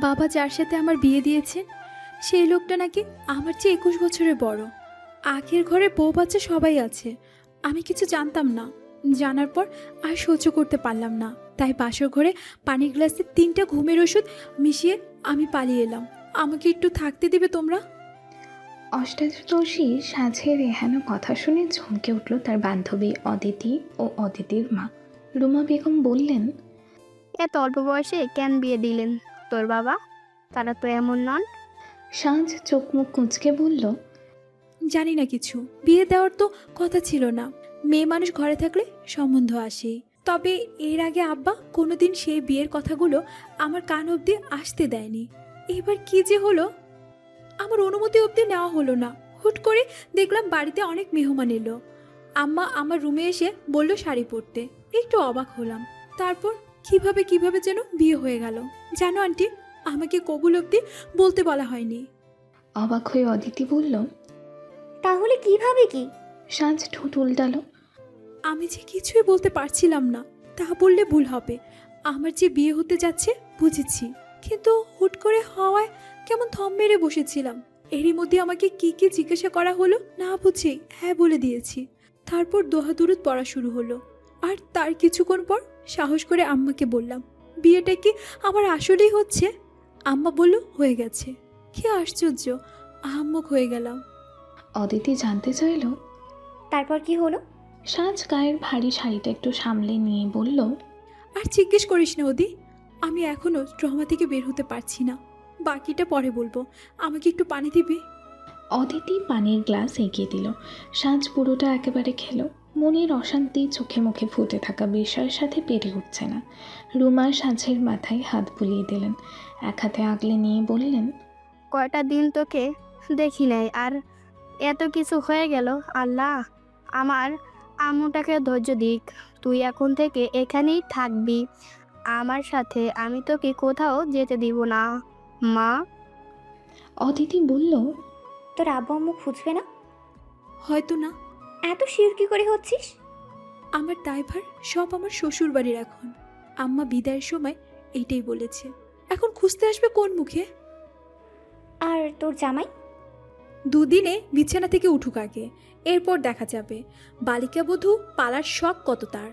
বাবা যার সাথে আমার বিয়ে দিয়েছেন সেই লোকটা নাকি আমার চেয়ে 21 বছরের বড়। আগের ঘরে বউ বাচ্চা সবাই আছে। আমি কিছু জানতাম না। জানার পর আর সহ্য করতে পারলাম না, তাই বাসর ঘরে পানির গ্লাসে 3টা ঘুমের ওষুধ মিশিয়ে আমি পালিয়ে এলাম। আমাকে একটু থাকতে দিবে তোমরা? অষ্টাদশী সাঁঝের এহেন কথা শুনে চমকে উঠল তার বান্ধবী অদিতি ও অদিতির মা। রুমা বেগম বললেন, এত অল্প বয়সে কেন বিয়ে দিলেন তোর বাবা? তারা তো এমন নন। সাঁঝ চোখ মুখ কুঁচকে বলল, জানি না কিছু। বিয়ে দেওয়ার তো কথা ছিল না। মেয়ে মানুষ ঘরে থাকলে সম্বন্ধ আসেই। তবে এর আগে আব্বা কোনোদিন সেই বিয়ের কথাগুলো আমার কান অবধি আসতে দেয়নি। এবার কি যে হলো, আমার অনুমতি অবধি নেওয়া হলো না। হুট করে দেখলাম বাড়িতে অনেক মেহমান এলো। আম্মা আমার রুমে এসে বলল শাড়ি পরতে। একটু অবাক হলাম। তারপর কিভাবে কিভাবে যেন বিয়ে হয়ে গেল। জানো আন্টি, আমাকে কবুল অবধি বলতে বলা হয়নি। অবাক হয়ে অদিতি বলল, তাহলে কিভাবে কি? সাঁঝ ঠোঁট উল্টালো। আমি যে কিছুই বলতে পারছিলাম না। তা বললে ভুল হবে। আমার যে বিয়ে হতে যাচ্ছে বুঝেছি, কিন্তু হুট করে হওয়ায় কেমন থম মেরে বসেছিলাম। এরই মধ্যে আমাকে কি কি জিজ্ঞাসা করা হলো, না বুঝে হ্যাঁ বলে দিয়েছি। তারপর দোহাদুরুদ পড়া শুরু হলো। আর তার কিছুক্ষণ পর সাহস করে আম্মাকে বললাম, বিয়েটা কি আমার আসলেই হচ্ছে? আম্মা বলল হয়ে গেছে। কি আশ্চর্য, আহাম্মক হয়ে গেলাম। অদিতি জানতে চাইল। তারপর কি হলো? সাঁঝ গায়ের ভারী শাড়িটা একটু সামলে নিয়ে বলল, আর জিজ্ঞেস করিস না ওদি, আমি এখনো ট্রমা থেকে বের হতে পারছি না। বাকিটা পরে বলবো। আমাকে একটু পানি দিবি? অদিতি পানির গ্লাস এগিয়ে দিল। সাঁঝ পুরোটা একেবারে খেলো। মনের অশান্তি চোখে মুখে ফুটে থাকা বিষয়ের সাথে পেরে উঠছে না। রুমা সাঁঝের মাথায় হাত বুলিয়ে দিলেন, এক হাতে আগলে নিয়ে বললেন, কয়টা দিন তোকে দেখি নাই, আর এত কিছু হয়ে গেল। আল্লাহ আমার আম্মুটাকে ধৈর্য দিক। তুই এখন থেকে এখানেই থাকবি আমার সাথে। আমি তোকে কোথাও যেতে দিব না মা। অদিতি বলল, তোর আব্বু আম্মু খুঁজবে না? হয়তো না। এত শিওর কি করে হচ্ছিস? আমার দায়ভার সব আমার শ্বশুর বাড়ির এখন। আম্মা বিদায়ের সময় এইটাই বলেছে। এখন খুঁজতে আসবে কোন মুখে? আর তোর জামাই? দুদিনে বিছানা থেকে উঠুক আগে, এরপর দেখা যাবে। বালিকা বধূ পালার শখ কত তার।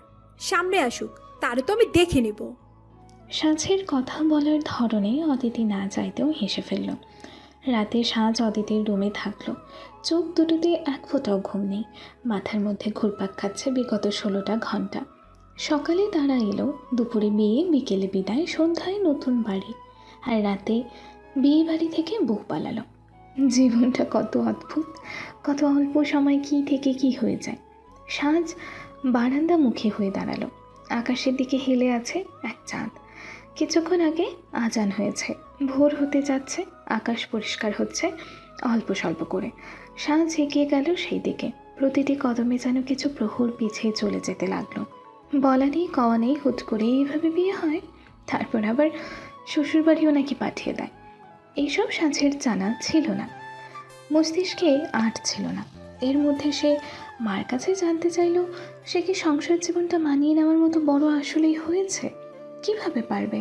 সামনে আসুক, তারে তো আমি দেখে নেব। সাঁঝের কথা বলার ধরনে অদিতি না চাইতেও হেসে ফেলল। রাতে সাঁঝ অদিতির রুমে থাকলো। চোখ দুটোতে এক ফোঁটাও ঘুম নেই। মাথার মধ্যে ঘুরপাক খাচ্ছে বিগত 16টা ঘন্টা। সকালে তারা এলো, দুপুরে বিয়ে, বিকেলে বিদায়, সন্ধ্যায় নতুন বাড়ি, আর রাতে বিয়ে বাড়ি থেকে বউ পালালো। জীবনটা কত অদ্ভুত, কত অল্প সময় কী থেকে কী হয়ে যায়। সাঁঝ বারান্দা মুখে হয়ে দাঁড়ালো। আকাশের দিকে হেলে আছে এক চাঁদ। কিছুক্ষণ আগে আজান হয়েছে, ভোর হতে যাচ্ছে, আকাশ পরিষ্কার হচ্ছে অল্প স্বল্প করে। সাঁঝ এগিয়ে গেল সেই দিকে। প্রতিটি কদমে যেন কিছু প্রহর পিছিয়ে চলে যেতে লাগলো। বলা নেই কওয়া নেই, হুট করে এইভাবে বিয়ে হয়, তারপর আবার শ্বশুরবাড়িও নাকি পাঠিয়ে দেয়। এইসব সাঁঝের জানা ছিল না, মস্তিষ্কে আট ছিল না। এর মধ্যে সে মার কাছে জানতে চাইল, সে কি সংসার জীবনটা মানিয়ে নেওয়ার মতো বড় আসলেই হয়েছে? কিভাবে পারবে?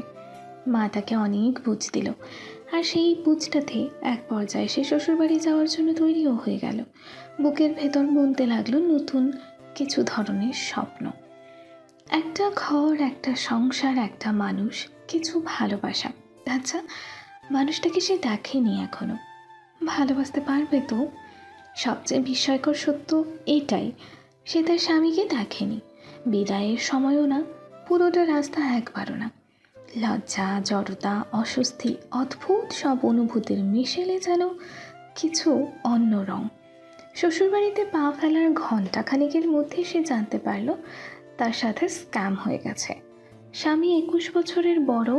মা তাকে অনেক বুঝ দিল, আর সেই বুঝটাতে এক পর্যায়ে সে শ্বশুরবাড়ি যাওয়ার জন্য তৈরিও হয়ে গেল। বুকের ভেতর বুনতে লাগলো নতুন কিছু ধরনের স্বপ্ন। একটা ঘর, একটা সংসার, একটা মানুষ, কিছু ভালোবাসা। আচ্ছা, মানুষটাকে সে দেখেনি এখনো। ভালোবাসতে পারবে তো? সবচেয়ে বিস্ময়কর সত্য এটাই, সে তার স্বামীকে দেখেনি। বিদায়ের সময়ও না, পুরোটা রাস্তা একবারও না। লজ্জা, জড়তা, অস্বস্তি, অদ্ভুত সব অনুভূতির মিশেলে যেন কিছু অন্য রং। শ্বশুরবাড়িতে পা ফেলার ঘণ্টাখানিকের মধ্যে সে জানতে পারল তার সাথে স্ক্যাম হয়ে গেছে। স্বামী 21 বছরের বড়,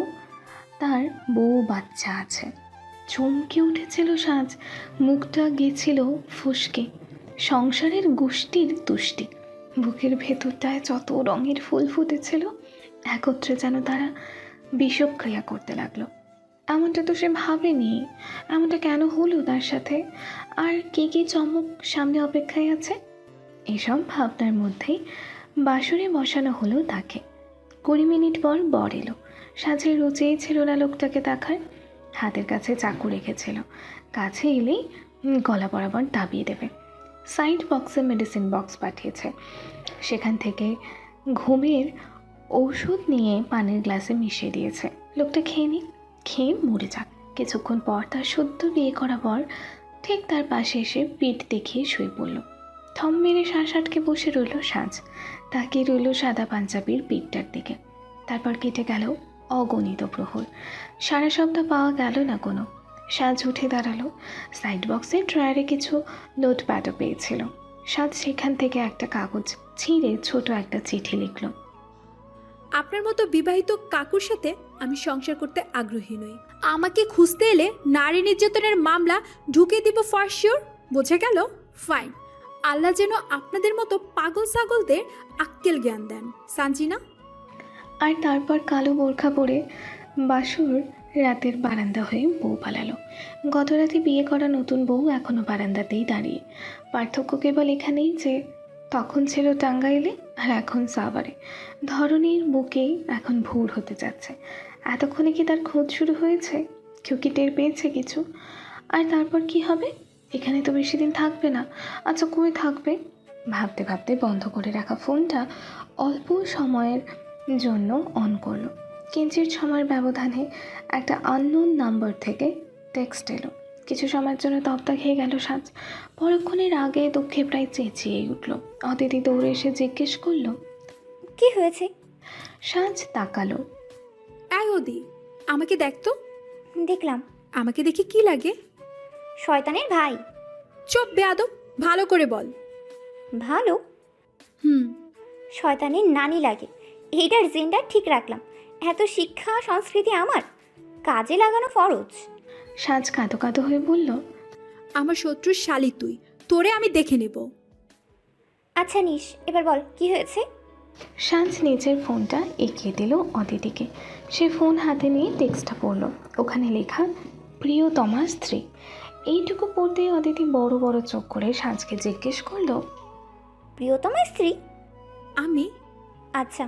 তার বউ বাচ্চা আছে। চমকে উঠেছিল সাজ, মুখটা গেছিল ফসকে। সংসারের গোষ্ঠীর তুষ্টি। বুকের ভেতরটায় যত রঙের ফুল ফুটেছিল একত্রে যেন তারা বিষক্রিয়া করতে লাগলো। এমনটা তো সে ভাবেনি। এমনটা কেন হলো তার সাথে? আর কী কী চমক সামনে অপেক্ষায় আছে? এসব ভাবনার মধ্যেই বাসরে বসানো হলো তাকে। 20 মিনিট পর বর এলো। সাজের রুচিই ছিল না লোকটাকে দেখার। হাতের কাছে চাকু রেখেছিল, কাছে এলেই গলা বরাবর দাবিয়ে দেবে। সাইড বক্সে মেডিসিন বক্স পাঠিয়েছে, সেখান থেকে ঘুমের ঔষধ নিয়ে পানির গ্লাসে মিশিয়ে দিয়েছে। লোকটা খেয়ে মরে যাক। কিছুক্ষণ পর তার সদ্য বিয়ে করা বর ঠিক তার পাশে এসে পিঠ দেখিয়ে শুয়ে পড়ল। থম মেরে শ্বাস আটকে বসে রইল সাজ, তাকিয়ে রইল সাদা পাঞ্জাবির পিঠটার দিকে। তারপর কেটে গেল অগণিত প্রহর, সারা সপ্তাহ পাওয়া গেল না কোনো। সাজ উঠে দাঁড়ালো। সাইড বক্সের ড্রয়ারে কিছু নোটপ্যাডও পেয়েছিল। সাজ সেখান থেকে একটা কাগজ ছিঁড়ে ছোট একটা চিঠি লিখল। আপনার মতো বিবাহিত কাকুর সাথে আমি সংসার করতে আগ্রহী নই। আমাকে খুঁজতে এলে নারী নির্যাতনের মামলা ঢুকিয়ে দিব ফর শিওর। বোঝা গেল? ফাইন। আল্লাহ যেন আপনাদের মতো পাগল ছাগলদের আক্কেল জ্ঞান দেন। সানজিনা। আর তারপর কালো বোরখা পরে বাসুর রাতের বারান্দা হয়ে বউ পালালো। গত রাতে বিয়ে করা নতুন বউ এখনো বারান্দাতেই দাঁড়িয়ে। পার্থক্য কেবল এখানেই যে তখন ছিল টাঙ্গাইলে আর এখন সাভারে। ধরনীর বুকে এখন ভোর হতে যাচ্ছে। এতক্ষণে কি তার খোঁজ শুরু হয়েছে? কেউ কি টের পেয়েছে কিছু? আর তারপর কি হবে? এখানে তো বেশি দিন থাকবে না। আচ্ছা কই থাকবে? ভাবতে ভাবতে বন্ধ করে রাখা ফোনটা অল্প সময়ের জন্য অন করলো। কিঞ্চিত সময়ের ব্যবধানে একটা আননোন নাম্বার থেকে টেক্সট এলো। কিছু সময়ের জন্য তপ্তা খেয়ে গেল সাজ। পরক্ষণের আগে দুঃখে প্রায় চেঁচিয়েই উঠল। অদিতি দৌড়ে এসে জিজ্ঞেস করলো, কি হয়েছে? সাজ তাকালো। এই ওদি, আমাকে দেখতো। দেখলাম। আমাকে দেখে কি লাগে? শয়তানের ভাই। চুপ বেয়াদব, ভালো করে বল। ভালো? হুম। শয়তানের নানি লাগে। এইটার জেন্ডার ঠিক রাখলাম। এত শিক্ষা সংস্কৃতি আমার কাজে লাগানো ফরজ। সাজ কাঁদো কাঁদো হয়ে বলল, আমার শত্রুর শালি তুই, তোরে আমি দেখে নেব। আচ্ছা নিস, এবার বল কি হয়েছে? সাজ নিজের ফোনটা এগিয়ে দিল অদিতিকে। সে ফোন হাতে নিয়ে টেক্সটটা পড়ল। ওখানে লেখা, প্রিয়তমা স্ত্রী। এইটুকু পড়তেই অদিতি বড় বড় চোখ করে সাজকে জিজ্ঞেস করলো, প্রিয়তমা স্ত্রী? আমি? আচ্ছা।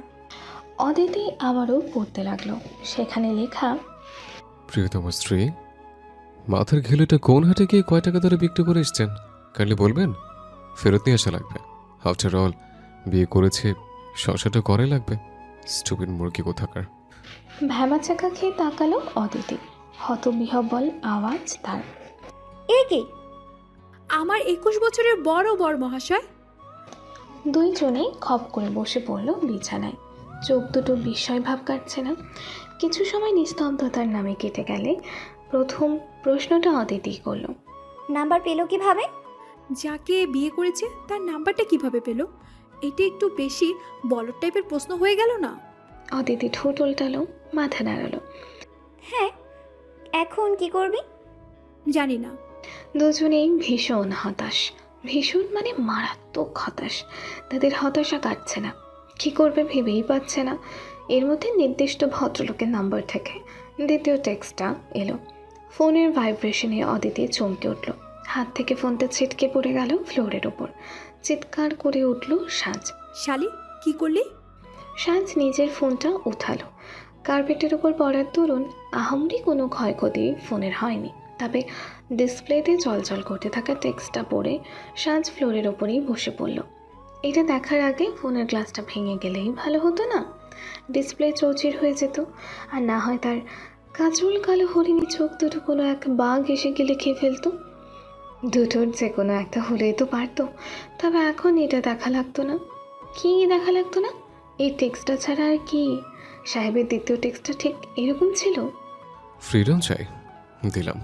অদিতি আবারও পড়তে লাগলো। সেখানে লেখা, প্রিয়তম স্ত্রী, মাথার ঘিলুটা কোন হাটে গিয়ে কয় টাকা ধরে বিক্রি করে এসছেন কাইন্ডলি বলবেন? ফেরত নিয়ে আসা লাগবে। আফটার অল বিয়ে করেছে, সংসারটা করে লাগবে। স্টুপিড মুরগি কোথাকার। ভ্যামা চাকা খেয়ে তাকালো অদিতি। হতবিহ্বল আওয়াজ তার। এ কি? আমার 21 বছরের বড় বর মহাশয়। দুইজনেই খপ করে বসে পড়ল বিছানায়। চোখ দুটো বিস্ময় ভাব কাটছে না। কিছু সময় নিস্তব্ধতার নামে কেটে গেলে প্রথম প্রশ্নটা অদিতি করল, নাম্বার পেলো কিভাবে? যাকে বিয়ে করেছে তার নাম্বারটা কিভাবে পেল? এটা একটু বেশি বলদ টাইপের প্রশ্ন হয়ে গেল না? অদিতি ঠোঁট উল্টালো, মাথা নাড়ালো। হ্যাঁ, এখন কি করবি? জানি না। দুজনেই ভীষণ হতাশ। ভীষণ মানে মারাত্মক হতাশ। তাদের হতাশা কাটছে না, কী করবে ভেবেই পাচ্ছে না। এর মধ্যে নির্দিষ্ট ভদ্রলোকের নাম্বার থেকে দ্বিতীয় টেক্সটটা এলো। ফোনের ভাইব্রেশনে অদিতি চমকে উঠল। হাত থেকে ফোনটা ছিটকে পড়ে গেল ফ্লোরের ওপর। চিৎকার করে উঠল সাজ। শালি, কি করলি? সাজ নিজের ফোনটা উঠালো। কার্পেটের ওপর পড়ার দরুন আহামরি কোনো ক্ষয়ক্ষতি ফোনের হয়নি। তবে ডিসপ্লেতে জলজল করতে থাকা টেক্সটটা পড়ে সাজ ফ্লোরের ওপরেই বসে পড়ল। এটা দেখার আগে ফোনের গ্লাসটা ভেঙে গেলেই ভালো হতো না? ডিসপ্লে চৌচির হয়ে যেত। আর না হয় তার কাজল কালো হরিণী চোখ দুটো কোনো এক বাঘ এসে গেলে খেয়ে ফেলতো। দুটোর যে কোনো একটা হলেই তো পারতো। তবে এখন এটা দেখা লাগতো না। কি দেখা লাগতো না? এই টেক্সটটা ছাড়া আর কি? সাহেবের দ্বিতীয় টেক্সটটা ঠিক এরকম ছিল। ফ্রিডম চাই, দিলাম।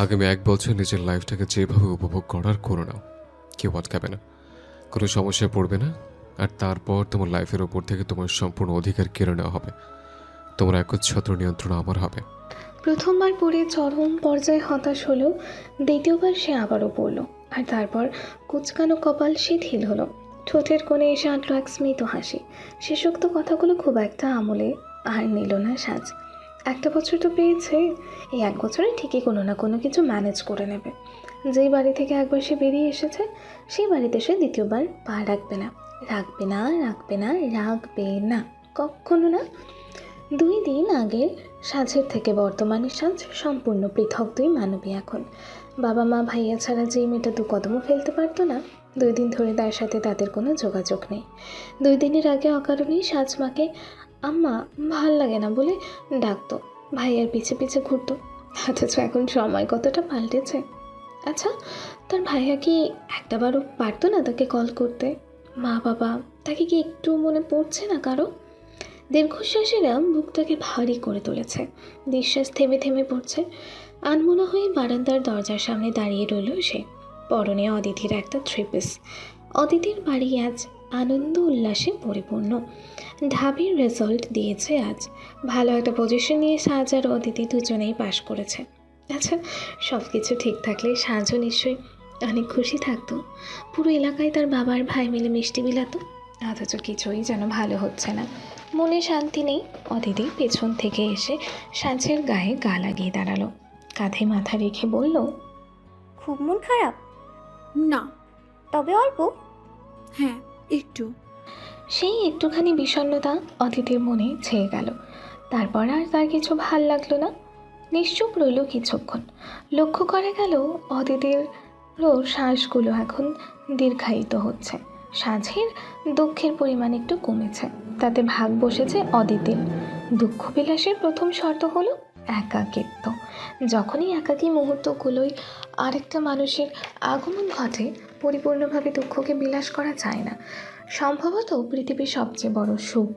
আগামী 1 বছর নিজের লাইফটাকে যেভাবে উপভোগ করার করো নাও, কেউ আটকাবে না, কোনো সমস্যায় পড়বে না। আর তারপর তোমার লাইফের ওপর থেকে তোমার সম্পূর্ণ অধিকার কেড়ে নেওয়া হবে। তোমার একচ্ছত্র নিয়ন্ত্রণ আমার হবে। প্রথমবার পড়ে চরম পর্যায়ে হতাশ হলো। দ্বিতীয়বার সে আবারও পড়ল। আর তারপর কুচকানো কপাল শিথিল হলো। ঠোঁটের কোণে এসে আঁটলো এক স্মিত হাসি। শেষোক্ত কথাগুলো খুব একটা আমলে আর নিল না সাজ। 1 বছর তো পেয়েছে, এই 1 বছরে ঠিকই কোনো না কোনো কিছু ম্যানেজ করে নেবে। যেই বাড়ি থেকে একবার সে বেরিয়ে এসেছে, সেই বাড়িতে সে দ্বিতীয়বার পা রাখবে না, রাখবে না, রাখবে না, রাখবে না। কখনো না। 2 দিন আগের সাজের থেকে বর্তমানের সাজ সম্পূর্ণ পৃথক দুই মানবী এখন। বাবা মা ভাইয়া ছাড়া যে মেয়েটা 2 কদমও ফেলতে পারতো না, 2 দিন ধরে তার সাথে তাদের কোনো যোগাযোগ নেই। 2 দিনের আগে অকারণেই সাজ মাকে আম্মা ভাল লাগে না বলে ডাকতো, ভাইয়ার পিছে পিছে ঘুরতো। অথচ এখন সময় কতটা পাল্টেছে। আচ্ছা, তার ভাইয়া কি একটাবারও পারতো না তাকে কল করতে? মা বাবা তাকে কি একটু মনে পড়ছে না কারো? দীর্ঘশ্বাসেরা বুকটাকে ভারী করে তুলেছে, নিঃশ্বাস থেমে থেমে পড়ছে। আনমনা হয়ে বারান্দার দরজার সামনে দাঁড়িয়ে রইল সে। পরনে অদিতির একটা 3 পিস। অদিতির বাড়ি আজ আনন্দ উল্লাসে পরিপূর্ণ। ঢাবির রেজাল্ট দিয়েছে আজ। ভালো একটা পজিশন নিয়ে সাজ আর অদিতি দুজনেই পাশ করেছে। আচ্ছা, সব কিছু ঠিক থাকলে সাজও নিশ্চয়ই অনেক খুশি থাকতো। পুরো এলাকায় তার বাবার ভাই মিলে মিষ্টি বিলাতো, অথচ কিছুই যেন ভালো হচ্ছে না। মনে শান্তি নেই। অদিতি পেছন থেকে এসে সাজের গায়ে গা লাগিয়ে দাঁড়ালো, কাঁধে মাথা রেখে বলল, খুব মন খারাপ? না। তবে অল্প? হ্যাঁ, একটু। সেই একটুখানি বিষণ্ণতা অদিতির মনে ছেয়ে গেল। তারপর আর তার কিছু ভাল লাগলো না। নিশ্চুপ রইল কিছুক্ষণ। লক্ষ্য করা গেল অদিতিরও শ্বাসগুলো এখন দীর্ঘায়িত হচ্ছে। সাঁঝের দুঃখের পরিমাণ একটু কমেছে, তাতে ভাগ বসেছে অদিতির। দুঃখ বিলাসের প্রথম শর্ত হলো একাকিত্ব। যখনই একাকী মুহূর্তগুলোই আরেকটা মানুষের আগমন ঘটে, পরিপূর্ণভাবে দুঃখকে বিলাস করা যায় না। সম্ভবত পৃথিবীর সবচেয়ে বড় সুখ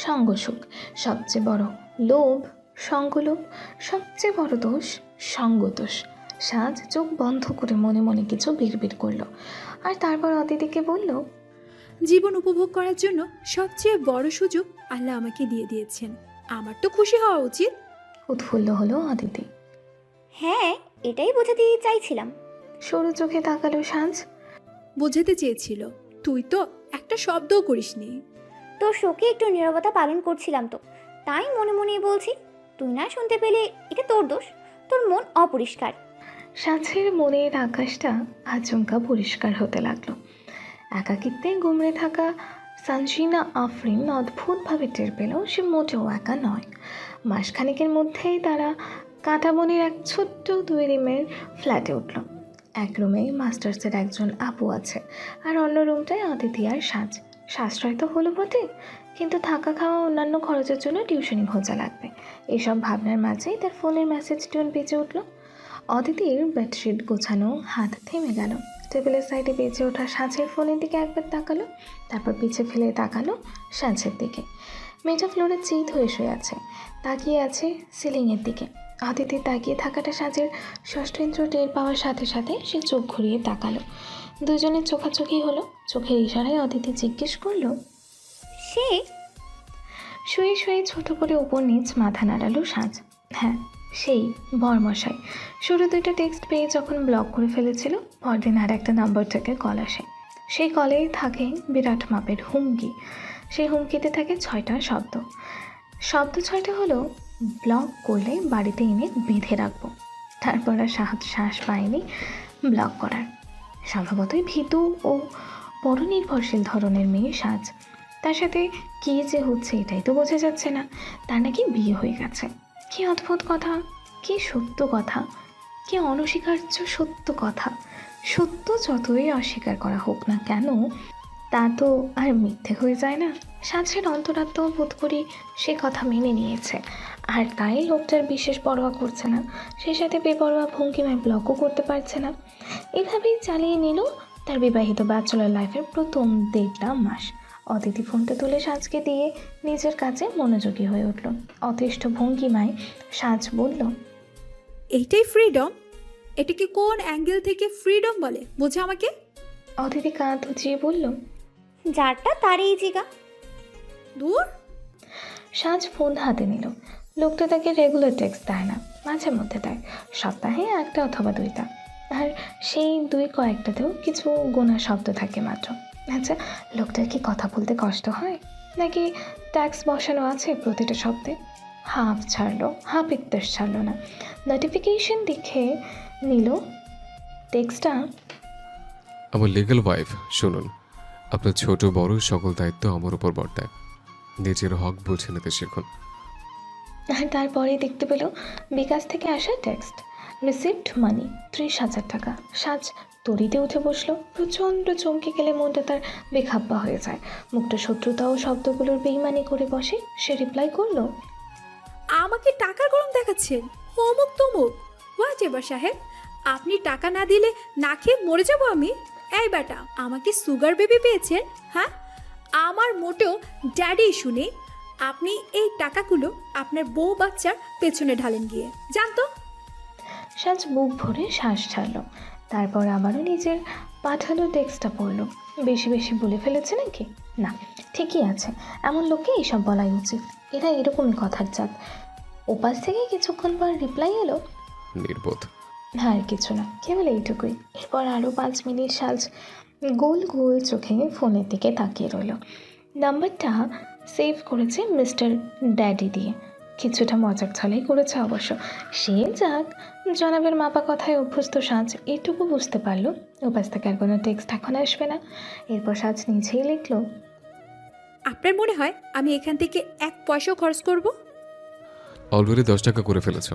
সঙ্গসুখ, সবচেয়ে বড় লোভ সঙ্গলোভ, সবচেয়ে বড় দোষ সঙ্গদোষ। সাজ চোখ বন্ধ করে মনে মনে কিছু বিড়বিড় করলো, আর তারপর অদিতিকে বলল, জীবন উপভোগ করার জন্য সবচেয়ে বড় সুযোগ আল্লাহ আমাকে দিয়ে দিয়েছেন। আমার তো খুশি হওয়া উচিত। উৎফুল্ল হলো অদিতি। হ্যাঁ, এটাই বোঝাতে চাইছিলাম। সরু চোখে তাকালো সাজ। বোঝাতে চেয়েছিল, তুই তো একটা শব্দও করিসনি। তোর শোকে একটু নীরবতা পালন করছিলাম তো, তাই মনে মনেই বলছি। তুই না শুনতে পেলে এটা তোর দোষ, তোর মন অপরিষ্কার। সাজের মনের আকাশটা আচমকা পরিষ্কার হতে লাগলো। একাকিত্বে গুমড়ে থাকা সানজিনা আফরিন অদ্ভুতভাবে টের পেল সে মোটেও একা নয়। মাসখানেকের মধ্যেই তারা কাঁটাবনের এক ছোট্ট 2 রুমের ফ্ল্যাটে উঠল। এক রুমে মাস্টার্সের একজন আপু আছে, আর অন্য রুমটায় অদিতি আর সাজ। সাশ্রয় তো হলো বটে, কিন্তু থাকা খাওয়া অন্যান্য খরচের জন্য টিউশনি খোঁজা লাগবে। এসব ভাবনার মাঝেই তার ফোনের মেসেজ টোন বেজে উঠল। অদিতির বেডশিট গোছানো হাত থেমে গেল। টেবিলের সাইডে বেঁচে ওঠা সাঁঝের ফোনের দিকে একবার তাকালো, তারপর পিছে ফেলে তাকালো সাঁঝের দিকে। মেয়েটা ফ্লোরে চিত হয়ে শুয়ে আছে, তাকিয়ে আছে সিলিংয়ের দিকে। অদিতি তাকিয়ে থাকাটা সাঁঝের ষষ্ঠ ইন্দ্র টের পাওয়ার সাথে সাথে সে চোখ ঘুরিয়ে তাকালো। দুজনের চোখাচোখি হলো। চোখের ইশারায় অদিতি জিজ্ঞেস করলো, সে? শুয়ে শুয়ে ছোট করে উপর নিচ মাথা নাড়ালো সাঁঝ। হ্যাঁ, সেই বরমশাই। শুরু 2টা টেক্সট পেয়ে যখন ব্লক করে ফেলেছিল, পরদিন আর একটা নাম্বার থেকে কল আসে। সেই কলেই থাকে বিরাট মাপের হুমকি। সেই হুমকিতে থাকে 6টা শব্দ। শব্দ 6টা হলো, ব্লক করলে বাড়িতে এনে বেঁধে রাখবো। তারপর আর শ্বাস পায়নি ব্লক করার। স্বভাবতই ভীতু ও বড় নির্ভরশীল ধরনের মেয়ে সাজ। তার সাথে কী যে হচ্ছে এটাই তো বোঝা যাচ্ছে না। তার নাকি বিয়ে হয়ে গেছে। কি অদ্ভুত কথা, কি সত্য কথা, কি অনস্বীকার্য সত্য কথা। সত্য যতই অস্বীকার করা হোক না কেন, তা তো আর মিথ্যে হয়ে যায় না। সাঁঝের অন্তরাত্ম বোধ করি সে কথা মেনে নিয়েছে, আর তাই লোকটার বিশেষ পরোয়া করছে না। সে সাথে বেপরোয়া ভঙ্গিমায় ব্লকও করতে পারছে না। এভাবেই চালিয়ে নিল তার বিবাহিত ব্যাচেলর লাইফের প্রথম 1.5 মাস। অদিতি ফোনটা তুলে সাজকে দিয়ে নিজের কাজে মনোযোগী হয়ে উঠল। অতিষ্ঠ ভঙ্গিমায় সাজ বলল, এইটাই ফ্রিডম? এটাকে কোন অ্যাঙ্গেল থেকে ফ্রিডম বলে, বোঝা আমাকে। অদিতি কাঁধ উঁচিয়ে বলল, যারটা তারই জিগা। দূর। সাজ ফোন হাতে নিল। লোকটা তাকে রেগুলার টেক্সট দেয় না, মাঝে মধ্যে দেয়, সপ্তাহে 1টা অথবা 2টা। আর সেই 2 কয়েকটাতেও কিছু গোনা শব্দ থাকে মাত্র। আচ্ছা, লোকটার কি কথা বলতে কষ্ট হয়, নাকি ট্যাক্স বসানো আছে প্রতিটা শব্দে? হাফ ছাড়লো, হাফ ইত্যাস ছাড়লো না। নোটিফিকেশন দেখে নিল টেক্সটটা, আমার লিগ্যাল ওয়াইফ, শুনুন, আপনার ছোট বড় সকল দায়িত্ব আমার উপর বর্তায়। নিজের হক বুঝে নিতে শিখুন। আর তারপরে দেখতে পেল বিকাশ থেকে আসা টেক্সট, রিসিভড মানি 30,000 টাকা। সাজ তরিতে উঠে বসলো, প্রচণ্ড চমকে গেলে মনটা তার বেখাপ্পা হয়ে যায়। মুখটা শত্রুতা ও শব্দগুলোর বেইমানি করে বসে। সে রিপ্লাই করলো, আমাকে টাকার গরম দেখাচ্ছেন, অমুক তমুক। হোয়াট এভার সাহেব, আপনি টাকা না দিলে না খেয়ে মরে যাব আমি। এই বেটা, আমাকে সুগার বেবি পেয়েছেন? হ্যাঁ, আমার মোটেও ড্যাডি শুনে আপনি এই টাকাগুলো আপনার বউ বাচ্চার পেছনে ঢালেন গিয়ে, জানতো। সাজ বুক ভরে শ্বাস ছাড়লো। তারপর আবারও নিজের পাঠানো টেক্সটটা পড়লো। বেশি বেশি বলে ফেলেছে নাকি? না, ঠিকই আছে। এমন লোককে এইসব বলাই উচিত। এরা এরকমই কথার জাত। ওপাশ থেকে কিছুক্ষণ পর রিপ্লাই এলো, নির্বোধ। আর কিছু না, কেবল এইটুকুই। এরপর আরও 5 মিনিট সাজ গোল গোল চোখে ফোনের দিকে তাকিয়ে রইল। নাম্বারটা সেভ করেছে মিস্টার ড্যাডি দিয়ে। কিছুটা মজার ছলেই করেছে অবশ্য। সে যাক, জনাবের মাপা কথায় অভ্যস্ত সাজ এটুকু বুঝতে পারলো ওপাশ থেকে আর কোনো টেক্সট এখন আসবে না। এরপর সাজ নিচেই লিখলো, আপনার মনে হয় আমি এখান থেকে 1 পয়সাও খরচ করব? অলরেডি 10 টাকা করে ফেলেছ।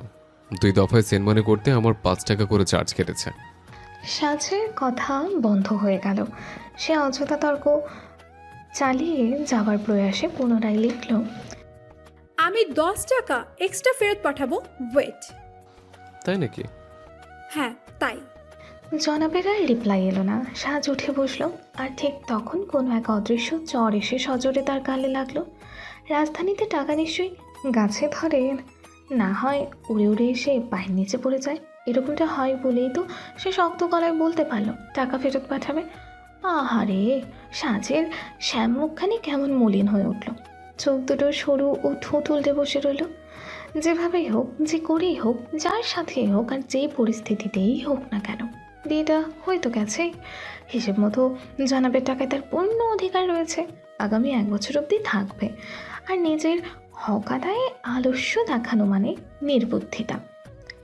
2 দফায় সেন্ড মানি করতে আমার 5 টাকা করে চার্জ কেটেছে। সাজের কথা বন্ধ হয়ে গেল। সে অযথা তর্ক চালিয়ে যাবার প্রয়াসে পুনরায় লিখল, আমি 10 টাকা এক্সট্রা ফেরত পাঠাবো। ওয়েট। তাই নাকি? হ্যাঁ, তাই। জনাবের আর রিপ্লাই এলো না। সাজ উঠে বসলো। আর ঠিক তখন কোনো এক অদৃশ্য চর এসে সজোরে তার গালে লাগলো। রাজধানীতে টাকা নিশ্চয়ই গাছে ধরে, না হয় উড়ে উড়ে এসে পায়ের নিচে পড়ে যায়। এরকমটা হয় বলেই তো সে শক্ত গলায় বলতে পারলো টাকা ফেরত পাঠাবে। আহারে, সাজের শ্যাম মুখখানি কেমন মলিন হয়ে উঠল। চোখ দুটো সরু ও ঠোঁট উল্টে বসে রইল। যেভাবেই হোক, যে করেই হোক, যার সাথেই হোক, আর যে পরিস্থিতিতেই হোক না কেন, বিয়েটা হয়তো গেছে। হিসেব মতো জনাবের টাকায় তার পূর্ণ অধিকার রয়েছে। আগামী 1 বছর অবধি থাকবে। আর নিজের হক আদায়ে আলস্য দেখানো মানে নির্বুদ্ধিতা।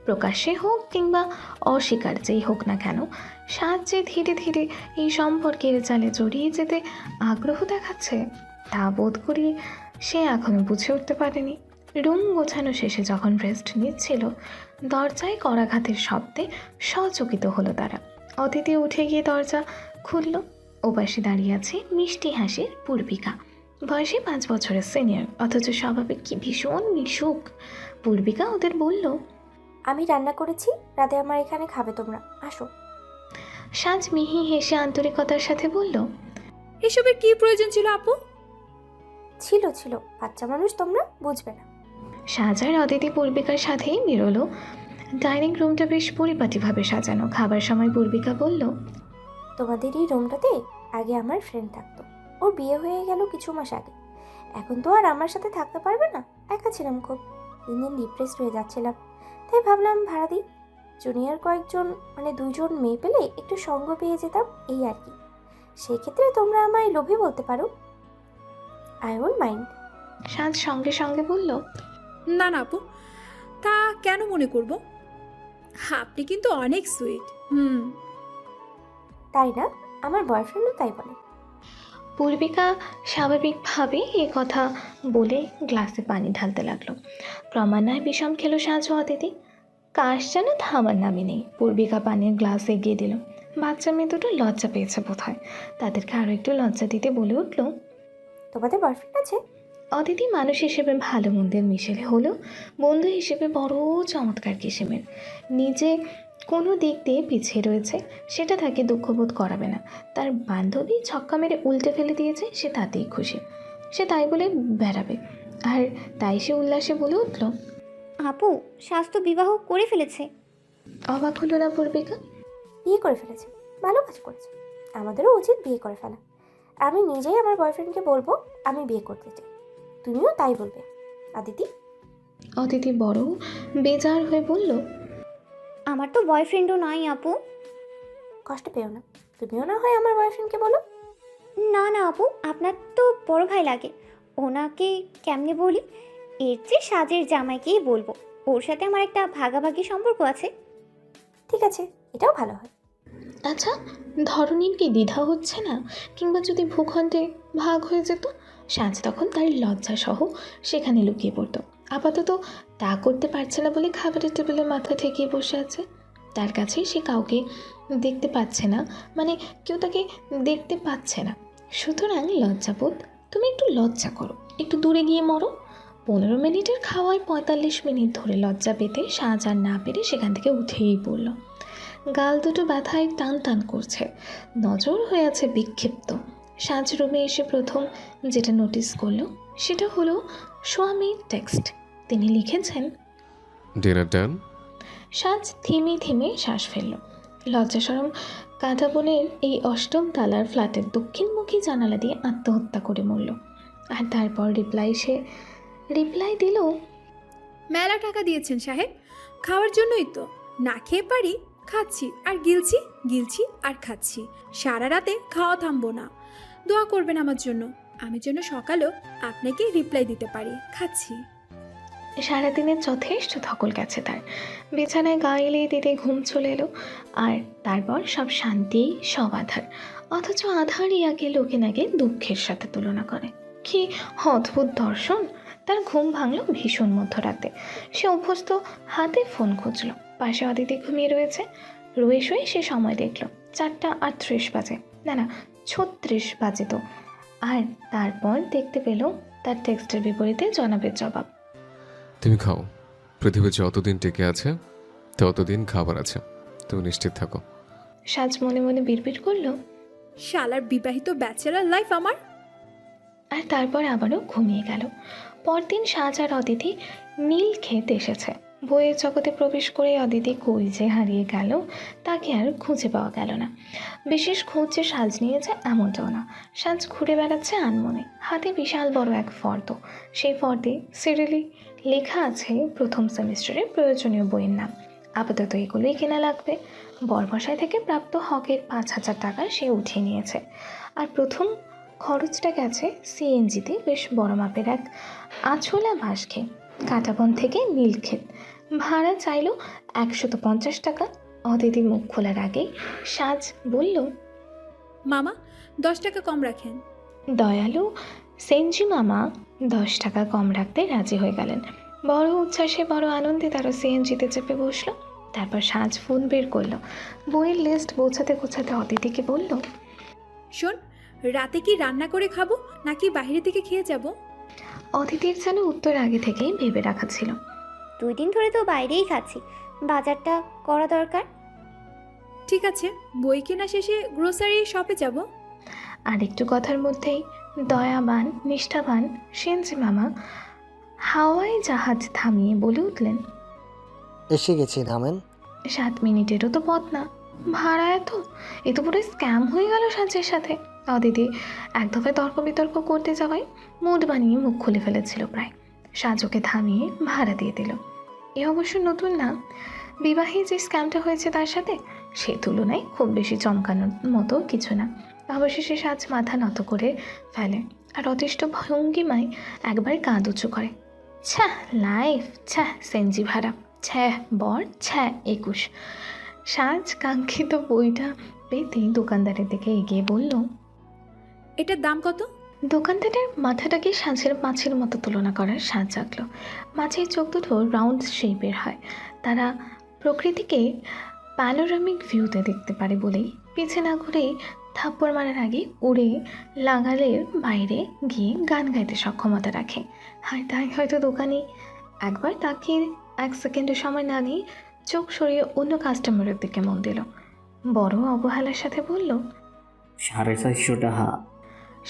প্রকাশ্যে হোক কিংবা অস্বীকার্যেই হোক না কেন, সাজ যে ধীরে ধীরে এই সম্পর্কের জালে জড়িয়ে যেতে আগ্রহ দেখাচ্ছে, তা বোধ করি সে এখনো বুঝে উঠতে পারেনি। রুম গোছানো শেষে যখন রেস্ট নিচ্ছিল, দরজায় করাঘাতের শব্দে সচকিত হলো তারা। অতিথি উঠে গিয়ে দরজা খুলল। ওপাশে দাঁড়িয়ে আছে মিষ্টি হাসির পূর্বিকা। বয়সে 5 বছরের সিনিয়র, অথচ স্বভাবে কি ভীষণ মিশুক। পূর্বিকা ওদের বলল, আমি রান্না করেছি, রাতে আমার এখানে খাবে তোমরা, আসো। সাজ মিহি হেসে আন্তরিকতার সাথে বলল, এসবের কি প্রয়োজন ছিল আপু? ছিল বাচ্চা মানুষ, তোমরা বুঝবে না। সাজ আর অদিতি পূর্বিকার সাথেই বেরোলো। ডাইনিং রুমটা বেশ পরিপাটিভাবে সাজানো। খাবার সময় পূর্বিকা বলল, তোমাদের এই রুমটাতে আগে আমার ফ্রেন্ড থাকতো, ওর বিয়ে হয়ে গেল কিছু মাস আগে। এখন তো আর আমার সাথে থাকতে পারবে না। একা ছিলাম খুব, দিন ডিপ্রেসড হয়ে যাচ্ছিলাম। তাই ভাবলাম ভাড়া দিই। জুনিয়র কয়েকজন, মানে 2 জন মেয়ে পেলে একটু সঙ্গ পেয়ে যেতাম, এই আর কি। সেই ক্ষেত্রে তোমরা আমায় লোভী বলতে পারো, আই ওন্ট মাইন্ড। সাজ সঙ্গে সঙ্গে বলল, না না আপু, তা কেন মনে করব? আপনি কিন্তু অনেক সুইট। তাই না? আমার বয়ফ্রেন্ডও তাই বলে। পূর্বিকা স্বাভাবিকভাবে এ কথা বলে গ্লাসে পানি ঢালতে লাগলো। ক্রমান্বয়ে বিষম খেলো সাজ ও অদিতি। কাশ যেন থামার নামই নেই। পূর্বিকা পানির গ্লাস এগিয়ে দিল। বাচ্চা মেয়ে দুটো লজ্জা পেয়েছে বোধহয়। তাদেরকে আরও একটু লজ্জা দিতে বলে উঠল, তোমাদের বয়ফ্রেন্ড আছে? অদিতি মানুষ হিসেবে ভালো মন্দের মিশেলে হলো, বন্ধু হিসেবে বড় চমৎকার কিসিমের। নিজে কোনো দিক দিয়ে পিছিয়ে রয়েছে, সেটা তাকে দুঃখবোধ করাবে না। তার বান্ধবী ছক্কা মেরে উল্টে ফেলে দিয়েছে, সে তাতেই খুশি। সে তাই বলে বেড়াবে। আর তাই সে উল্লাসে বলে উঠল, আপু, স্বাস্থ্য বিবাহ করে ফেলেছে। অবাক হলো না পূর্বিকা? বিয়ে করে ফেলেছে, ভালো কাজ করেছে। আমাদেরও উচিত বিয়ে করে ফেলা। আমি নিজেই আমার বয়ফ্রেন্ডকে বলবো আমি বিয়ে করতে চাই, তুমিও তাই বলবে। আদিতি? অদিতি বড় বেজার হয়ে বলল, আমার তো বয়ফ্রেন্ডও নয় আপু। কষ্ট পেও না, তুমিও না হয় আমার বয়ফ্রেন্ডকে বলো। না না আপু, আপনার তো বড় ভাই লাগে, ওনাকে কেমনে বলি? এর চেয়ে সাজের জামাইকেই বলবো, ওর সাথে আমার একটা ভাগাভাগি সম্পর্ক আছে। ঠিক আছে, এটাও ভালো হয়। আচ্ছা, ধরনীর কি দ্বিধা হচ্ছে না? কিংবা যদি ভূখণ্ডে ভাগ হয়ে যেত, সাজ তখন তার লজ্জাসহ সেখানে লুকিয়ে পড়তো। আপাতত তা করতে পারছে না বলে খাবারের টেবিলে মাথা ঠেকিয়ে বসে আছে। তার কাছে সে কাউকে দেখতে পাচ্ছে না, মানে কেউ তাকে দেখতে পাচ্ছে না। সুতরাং লজ্জাবোধ, তুমি একটু লজ্জা করো, একটু দূরে গিয়ে মরো। 15 মিনিটের খাওয়ায় 45 মিনিট ধরে লজ্জা পেতে সাজ আর না পেরে সেখান থেকে উঠেই পড়ল। গাল দুটো ব্যথায় টান টান করছে, নজর হয়ে আছে বিক্ষিপ্ত। সাজ রুমে এসে প্রথম যেটা নোটিস করলো সেটা হলো স্বামীর টেক্সট। তিনি লিখেছেন, ডিনার ডান। সাজ থিমে থিমে শ্বাস ফেলল। লজ্জাসরম কাঁটাবনের এই 8ম তলার ফ্ল্যাটের দক্ষিণমুখী জানালা দিয়ে আত্মহত্যা করে মরল। আর তারপর রিপ্লাই দিল, মেলা টাকা দিয়েছেন সাহেব, খাওয়ার জন্যই তো। না খেয়ে পারি, খাচ্ছি আর গিলছি আর খাচ্ছি। সারা রাতে খাওয়া থামবো না। দোয়া করবেন আমার জন্য, আমি যেন সকালেও আপনাকে রিপ্লাই দিতে পারি। খাচ্ছি। সারাদিনের যথেষ্ট ধকল গেছে তার। বিছানায় গা এলেই দিতে ঘুম চলে এলো। আর তারপর সব শান্তি, সব আধার। অথচ আধার ইয়াকে লোকে নাকি দুঃখের সাথে তুলনা করে। কি অদ্ভুত দর্শন! তার ঘুম ভাঙল ভীষণ মধ্যরাতে। সে অভ্যস্ত হাতে ফোন খুঁজল। পাশে অদিতি ঘুমিয়ে রয়েছে। রয়ে শুয়ে সে সময় দেখল 4:38 বাজে, না 36 বাজে তো। আর তারপর দেখতে পেল তার টেক্সটের বিপরীতে জনাবের জবাব। তুমি খাও, পৃথিবী যতদিন টিকে আছে ততদিন খাবার আছে, তুমি নিশ্চিত থাকো। সাজ মনে মনে বিড়বিড় করলো। শালার বিবাহিত ব্যাচেলার লাইফ আমার। আর তারপর আবারও ঘুমিয়ে গেল। পরদিন সাজ আর অদিতি নীল খেতে এসেছে। বইয়ের জগতে প্রবেশ করে অদিতি কই যে হারিয়ে গেল তাকে আর খুঁজে পাওয়া গেল না। বিশেষ খোঁজ যে সাজ নিয়েছে এমনটাও না। সাজ ঘুরে বেড়াচ্ছে আনমনে, হাতে বিশাল বড় এক ফর্দ। সেই ফর্দে সিরিয়ালি লেখা আছে প্রথম সেমিস্টারের প্রয়োজনীয় বইয়ের নাম। আপাতত এগুলোই কেনা লাগবে। বরমশাই থেকে প্রাপ্ত হকের 5,000 টাকা সে উঠিয়ে নিয়েছে। আর প্রথম খরচটা গেছে সিএনজিতে বেশ বড় মাপের এক আছলা বাঁশ খেয়ে কাটাবন থেকে নীলক্ষেত। ভাড়া চাইল 150 টাকা। অদিতি মুখ খোলার আগেই সাজ বলল, মামা 10 টাকা কম রাখেন। দয়ালু সেনজি মামা 10 টাকা কম রাখতে রাজি হয়ে গেলেন। বড় উচ্ছ্বাসে, বড় আনন্দে তারা সিএনজিতে চেপে বসলো। তারপর সাজ ফোন বের করলো। বইয়ের লিস্ট গোছাতে গোছাতে অদিতিকে বলল, শোন, রাতে কি রান্না করে খাবো নাকি বাইরে থেকে খেয়ে যাব? অদিতির যেন উত্তর আগে থেকেই ভেবে রাখা ছিল। 2 দিন ধরে তো বাইরেই খাচ্ছি, বাজারটা করা দরকার। ঠিক আছে, বই কেনা শেষে গ্রোসারি শপে যাব। আর একটু কথার মধ্যেই দয়াবান, নিষ্ঠাবান সেনজি মামা হাওয়াই জাহাজ থামিয়ে বলে উঠলেন, এসে গেছি, নামেন। 7 মিনিটেরও তো পথ না। ভাড়া এত, এ তো পুরো স্ক্যাম হয়ে গেল সাজের সাথে। অদিতি এক দফায় তর্ক বিতর্ক করতে যাওয়ায় মুড বানিয়ে মুখ খুলে ফেলেছিল প্রায়। সাজকে থামিয়ে ভাড়া দিয়ে দিল। এ অবশ্য নতুন না, বিবাহে যে স্ক্যামটা হয়েছে তার সাথে সে তুলনায় খুব বেশি চমকানোর মতো কিছু না। অবশেষে সাজ মাথা নত করে ফেলে আর অতিষ্ঠ ভঙ্গিমায় একবার কাঁধ উঁচু করে। ছ্যাঃ লাইফ, ছ্যাঃ সেনজি ভাড়া, ছ্যাঃ বর, ছ্যাঃ 21। সাজ কাঙ্ক্ষিত বইটা পেতেই দোকানদারের দিকে এগিয়ে বলল, এটার দাম কত? দোকানদারের মাথাটাকে সাজের মাছের মতো তুলনা করার সাজ জাগলো। মাছের চোখ দুটো রাউন্ড শেপের হয়। তারা প্রকৃতিকে প্যানোরামিক ভিউতে দেখতে পারে বলেই পিছে না ঘুরে থাপ্পড় মারার আগে উড়ে লাগালের বাইরে গিয়ে গান গাইতে সক্ষমতা রাখে। আর তাই হয়তো দোকানে একবার তাকিয়ে 1 সেকেন্ডের সময় না নিয়ে চোখ সরিয়ে অন্য কাস্টমারের দিকে মন দিল। বড় অবহেলার সাথে বলল, 450 টাকা।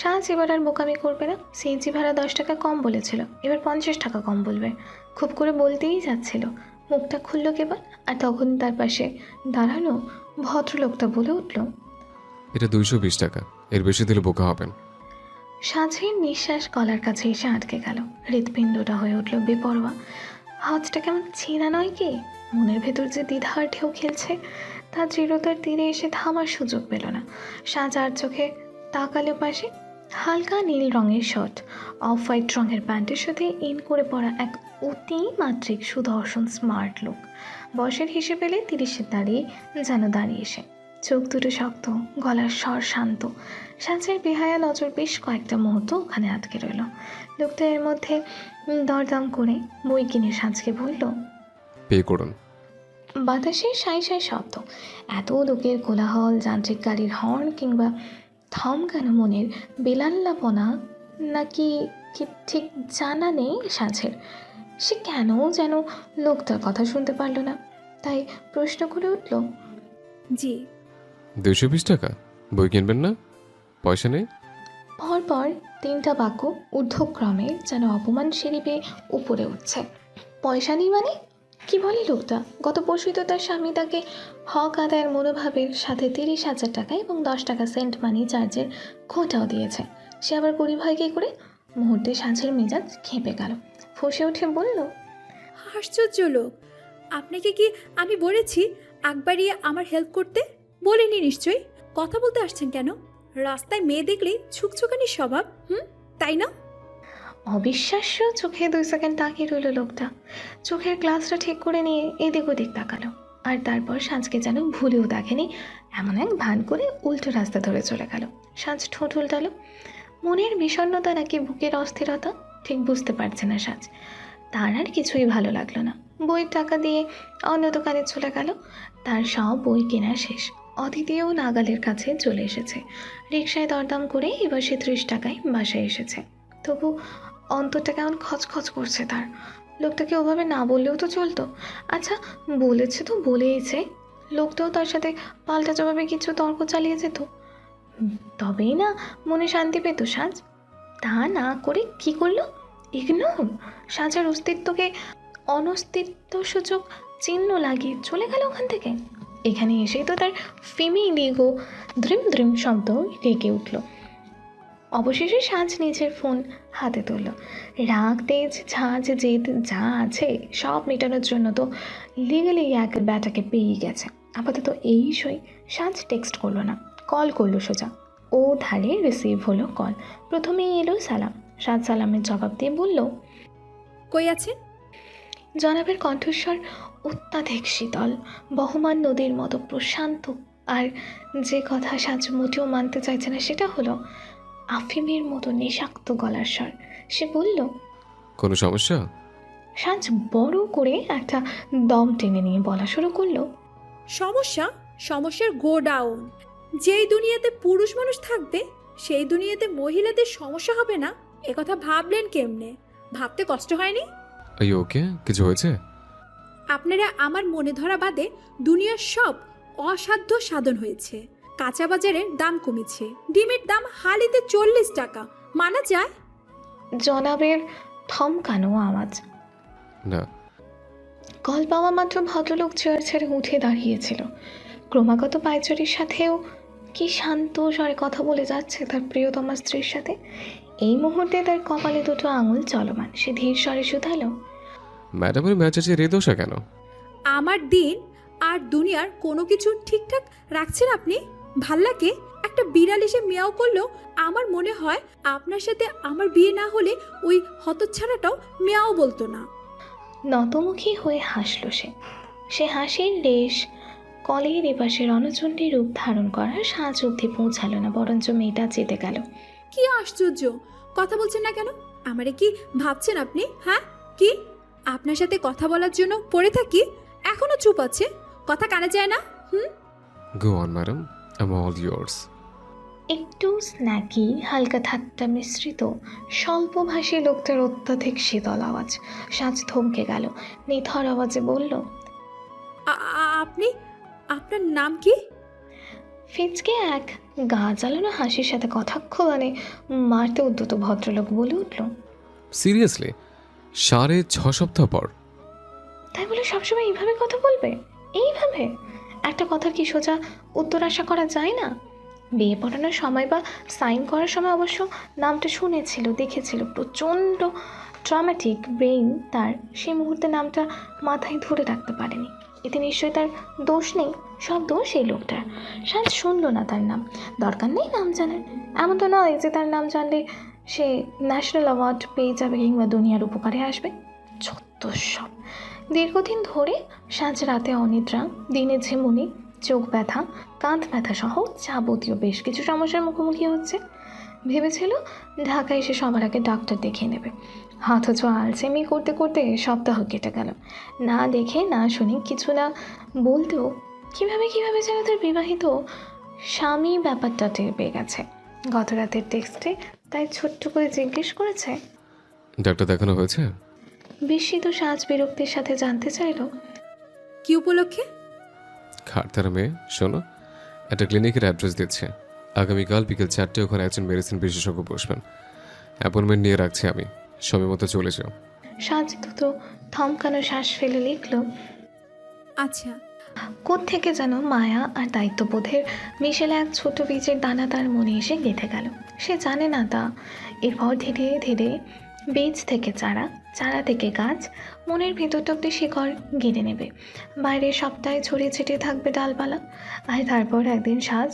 সাজ এবার আর বোকামি করবে না। সিএনজি ভাড়া 10 টাকা কম বলেছিল, এবার 50 টাকা কম বলবে। খুব করে বলতেই যাচ্ছিল, মুখটা খুলল কেবল। আর তখন তার পাশে দাঁড়ানো ভদ্রলোকটা বলে উঠল, এটা 220 টাকা, এর বেশি দিলে বোকা হবেন। সাজের নিঃশ্বাস গলার কাছে এসে আটকে গেল। হৃৎপিণ্ডটা হয়ে উঠল বেপরোয়া। হাতটা কেমন ছিনা নয় কি? মনের ভেতর যে দ্বিধার ঢেউ খেলছে তা দৃঢ়তার তীরে এসে থামার সুযোগ পেল না। সাজ আর চোখে তাকালো পাশে হালকা নীল রঙের শার্ট, অফ হোয়াইট রঙের প্যান্টের সাথে ইন করে পরা এক অতি মাত্রিক সুদর্শন স্মার্ট লুক। বয়সের হিসেবে পেলে 30-এর দাঁড়িয়ে যেন দাঁড়িয়ে এসে চোখ দুটো শক্ত, গলার স্বর শান্ত। সাজের বেহায়া নজর বেশ কয়েকটা মুহূর্ত ওখানে আটকে রইল। লোকটা এর মধ্যে দরদাম করে বই কিনে সাজকে বলল, পে করুন। বাতাসে সাই সাই শব্দ, এত লোকের কোলাহল, যান্ত্রিক গাড়ির হর্ন কিংবা থমকানো মনের বেলাল্লাপনা নাকি কি ঠিক জানা নেই সাজের। সে কেন যেন লোকটার কথা শুনতে পারল না, তাই প্রশ্ন করে উঠল, জি। 220 টাকা? বই কিনবেন না? পয়সা নেই? পরপর 3টা বাক্য ঊর্ধ্বক্রমে যেন অপমান সিঁড়ি বেয়ে উপরে উঠছে। পয়সা নেই মানে? কি বলে লোকটা? গত পরশুই তো তার স্বামী তাকে হক আদায়ের মনোভাবের সাথে 30,000 টাকা এবং 10 টাকা সেন্ট মানি চার্জের খোঁটাও দিয়েছে। সে আবার পরিভয় কী করে? মুহূর্তে সাঁঝের মেজাজ খেপে গেল, ফুঁসে উঠে বলল, আশ্চর্য লোক। আপনাকে কি আমি বলেছি আগ বাড়িয়ে আমার হেল্প করতে? বলিনি নিশ্চয়ই। কথা বলতে আসছেন কেন? রাস্তায় মেয়ে দেখলেই ছুকছুকানি স্বভাব, তাই না? অবিশ্বাস্য চোখে 2 সেকেন্ড তাকিয়ে রইল লোকটা। চোখের গ্লাসটা ঠিক করে নিয়ে এদিক ওদিক তাকালো, আর তারপর সাঁঝকে যেন ভুলেও দেখেনি এমন এক ভান করে উল্টো রাস্তা ধরে চলে গেল। সাঁঝ ঠোঁট উল্টালো। মনের বিষণ্ণতা নাকি বুকের অস্থিরতা ঠিক বুঝতে পারছে না সাঁঝ। তার আর কিছুই ভালো লাগলো না। বইয়ের টাকা দিয়ে অন্য দোকানে চলে গেল। তার সব বই কেনা শেষ। অদিতিও নাগালের কাছে চলে এসেছে। রিকশায় দরদাম করে এবার সে 30 টাকায় বাসায় এসেছে। তবু অন্তরটা কেমন খচখচ করছে তার। লোকটাকে ওভাবে না বললেও তো চলতো। আচ্ছা, বলেছে তো বলেইছে, লোকটাও তার সাথে পাল্টা জবাবে কিছু তর্ক চালিয়ে যেত, তবেই না মনে শান্তি পেত সাজ। তা না করে কি করলো? ইগনোর। সাজার অস্তিত্বকে অনস্তিত্ব সূচক চিহ্ন লাগিয়ে চলে গেল ওখান থেকে। এখানে এসেই তো তার ফিমেল ইগো দ্রিম দ্রিম শব্দ রেগে উঠল। অবশেষে সাজ নিজের ফোন হাতে তুলল। রাগ, তেজ, ঝাঁজ, জেদ যা আছে সব মেটানোর জন্য তো লিগালি এক ব্যাটাকে পেয়ে গেছে। আপাতত এই সই। সাজ টেক্সট করলো না, কল করলো সোজা। ও ধারে রিসিভ হলো কল। প্রথমেই এলো সালাম। সাজ সালামের জবাব দিয়ে বলল, কই আছেন? জনাবের কণ্ঠস্বর অত্যাধিক শীতল, বহমান নদীর মতো প্রশান্ত। আর যে কথা সাজ মোটেও মানতে চাইছে না সেটা হলো আফিমের মতো নেশাক্ত গলার স্বর। সে বলল, কোনো সমস্যা? সাজ বড় করে একটা দম টেনে নিয়ে বলা শুরু করলো, সমস্যার গোডাউন। যেই দুনিয়াতে পুরুষ মানুষ থাকবে সেই দুনিয়াতে মহিলাদের সমস্যা হবে না, একথা ভাবলেন কেমনে? ভাবতে কষ্ট হয়নি? এই ওকে, কিছু হয়েছে? আপনারা আমার মনে ধরা বাদে দুনিয়ার সব অসাধ্য সাধন হয়েছে। কাঁচা বাজারের দাম কমেছে, ডিমের দাম হালিতে 40 টাকা, মানা যায়? জনাবের থমকানো আওয়াজ। না। কল পাওয়া মাত্র ভদ্রলোক চেয়ার ছেড়ে উঠে দাঁড়িয়েছিল। ক্রমাগত পায়চুরির সাথেও কি শান্ত স্বরে কথা বলে যাচ্ছে তার প্রিয়তমা স্ত্রীর সাথে। এই মুহূর্তে তার কপালে দুটো আঙুল চলমান। সে ধীর স্বরে শুধালো, ম্যাডামের মেজাজে রেদোষা কেন? আমার দিন আর দুনিয়ার কোনো কিছু ঠিকঠাক রাখছেন আপনি? ভাল লাগে? একটা বিড়াল এসে মিয়াও করলেও আমার মনে হয় আপনার সাথে আমার বিয়ে না হলে ওই হতচ্ছাড়াটাও মিয়াও বলতো না। নতমুখী হয়ে হাসল সে। সে হাসির রেশ কলের এপাশে রণচণ্ডী রূপ ধারণ করার সাজ অবধি পৌঁছালো না, বরঞ্চ মেয়েটা যেতে গেল। কি আশ্চর্য, কথা বলছেন না কেন? আমারে কি ভাবছেন আপনি? হ্যাঁ, কি আপনার সাথে কথা বলার জন্য পড়ে থাকি? এখনো চুপ আছে, কথা কানে যায় না? Go on madam, I am all years. একটু স্ন্যাকি, হালকা ঠাট্টা মিশ্রিত স্বল্পভাষী লোকটার অত্যাধিক শীতল আওয়াজ। সাজ থমকে গেল, নিথর আওয়াজে বলল, আপনি, আপনার নাম কি? ফিচকে এক গা জ্বালানো হাসির সাথে কটাক্ষ মানে মারতে উদ্যত ভদ্রলোক বলে উঠল, সিরিয়াসলি? 6.5 সপ্তাহ পর? তাই বলে সবসময় এইভাবে কথা বলবে? এইভাবে একটা কথার কি সোজা উত্তর আশা করা যায় না? বিয়ে পড়ানোর সময় বা সাইন করার সময় অবশ্য নামটা শুনেছিল, দেখেছিল। প্রচণ্ড ট্রমাটিক ব্রেইন তার সেই মুহূর্তে নামটা মাথায় ধরে রাখতে পারেনি। এতে নিশ্চয়ই তার দোষ নেই, সব দোষ এই লোকটার। সাজ শুনল না তার নাম। দরকার নেই নাম জানার। এমন তো নয় যে তার নাম জানলে সে ন্যাশনাল অ্যাওয়ার্ড পেয়ে যাবে কিংবা দুনিয়ার উপকারে আসবে। যত সব। দীর্ঘদিন ধরে সাজ রাতে অনিদ্রা, দিনে ঝিমুনি, চোখ ব্যথা, কাঁধ ব্যথা সহ যাবতীয় বেশ কিছু সমস্যার মুখোমুখি হচ্ছে। ভেবেছিল ঢাকায় এসে সবার আগে ডাক্তার দেখিয়ে নেবে, অথচ আলসেমি করতে করতে সপ্তাহ কেটে গেল। না দেখে না শুনে কিছু না বলতেও কিভাবে যেন তার বিবাহিত স্বামী ব্যাপারটা টের পেয়ে গেছে। গত রাতের টেক্সটে তাই ছোট্ট করে জিজ্ঞেস করেছে। ডাক্তার দেখানো হয়েছে? বিস্মিত সাজ বিরক্তির সাথে জানতে চাইল। কি উপলক্ষে? খারতার মেয়ে, শোনো, একটা ক্লিনিকের অ্যাড্রেস দিচ্ছে। আগামীকাল বিকেল 4টে ওখানে একজন মেডিসিন বিশেষজ্ঞ বসবেন। অ্যাপয়েন্টমেন্ট নিয়ে রাখছি আমি, সময় মতো চলে যাও। সাজ দ্রুত থমকানো শ্বাস ফেলে লিখল। আচ্ছা। কোত্থেকে যেন মায়া আর দায়িত্ববোধের মিশেলে এক ছোট বীজের দানা তার মনে এসে গেঁথে গেল। সে জানে না তা। এরপর ধীরে ধীরে বীজ থেকে চারা, চারা থেকে গাছ, মনের ভেতরটা অব্দি শিকড় গেড়ে নেবে। বাইরে সপ্তাহে ছড়িয়ে ছিটিয়ে থাকবে ডালপালা। আর তারপর একদিন সাজ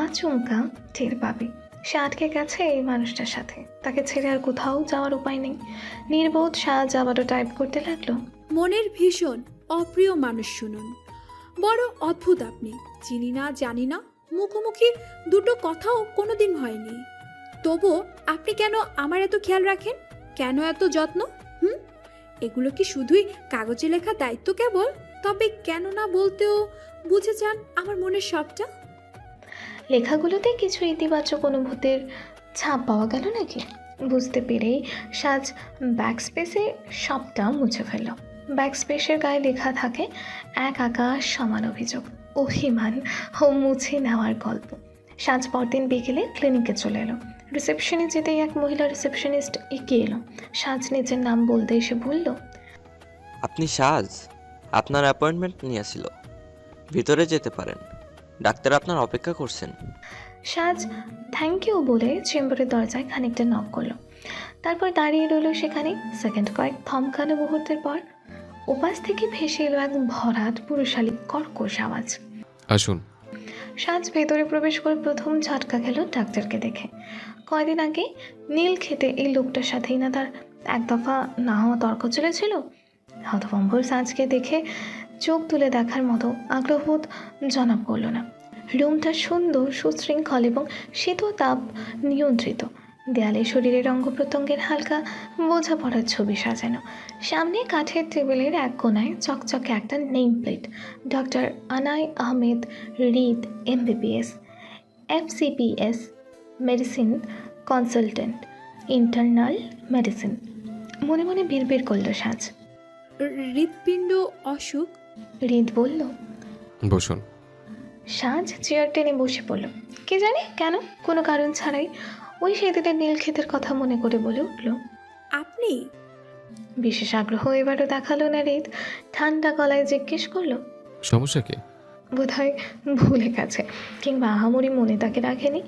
আচমকা টের পাবে সে আটকে গেছে এই মানুষটার সাথে। তাকে ছেড়ে আর কোথাও যাওয়ার উপায় নেই। নির্বোধ সাজ আবারও টাইপ করতে লাগলো। মনের ভীষণ অপ্রিয় মানুষ শুনুন, বড় অদ্ভুত আপনি। চিনি না জানি না, মুখোমুখি দুটো কথাও কোনোদিন হয়নি, তবু আপনি কেন আমার এত খেয়াল রাখেন? কেন এত যত্ন? এগুলো কি শুধুই কাগজে লেখা দায়িত্ব কেবল? তবে কেন না বলতেও বুঝে যান আমার মনের সবটা। লেখাগুলোতে কিছু ইতিবাচক অনুভূতির ছাপ পাওয়া গেল নাকি? বুঝতে পেরেই সাজ ব্যাকস্পেসে সবটা মুছে ফেলল। ব্যাকস্পেসের গায়ে লেখা থাকে এক আকাশ সমান অভিযোগ, অভিমান ও মুছে নেওয়ার গল্প। সাজ পরদিন বিকেলে ক্লিনিকে চলে এলো। রিসেপশনে যেতেই এক মহিলা রিসেপশনিস্ট এগিয়ে এলো। সাজ নিজের নাম বলতে এসে বলল, আপনি সাজ? আপনার অ্যাপয়েন্টমেন্ট নিয়েছিল, ভিতরে যেতে পারেন, ডাক্তার আপনার অপেক্ষা করছেন। সাজ থ্যাংক ইউ বলে চেম্বারের দরজায় খানিকটা নক করলো। তারপর দাঁড়িয়ে রইল সেখানে। সেকেন্ড কয়েক থমকানো মুহূর্তের পর ওপাশ থেকে ভেসে এলো এক ভরাট পুরুষালী কর্কশ আওয়াজ। আসুন। সাজ ভেতরে প্রবেশ করে প্রথম ঝটকা খেল ডাক্তারকে দেখে। কয়দিন আগে নীল খেতে এই লোকটার সাথেই না তার এক দফা না হওয়া তর্ক চলেছিল। হতভম্বর সাজকে দেখে চোখ তুলে দেখার মতো আগ্রহবোধ জনক করল না। রুমটা সুন্দর, সুশৃঙ্খল এবং শীততাপ নিয়ন্ত্রিত। দেয়ালে শরীরের অঙ্গ প্রত্যঙ্গের হালকা বোঝাপড়ার ছবি সাজানো। সামনে কাঠের টেবিলের এক কোনায় চকচকে একটা name plate, doctor Anai Ahmed Rid MBBS FCPS medicine consultant, internal medicine. মনে মনে বিড়বিড় করল সাজ। হৃৎপিণ্ড অসুখ? রিদ বলল। বসুন। সাজ চেয়ার টেনে বসে পড়ল। কে জানে কেন, কোনো কারণ ছাড়াই ওই সেদিনের নীল ক্ষেতের কথা মনে করে বলে উঠল, আপনি? বিশেষ আগ্রহ এবারও দেখালো না রিদ। ঠান্ডা গলায় জিজ্ঞেস করলো, সমস্যা কি? বোধহয় ভুলে গেছে কিংবা আহামরি মনে তাকে রাখেনি।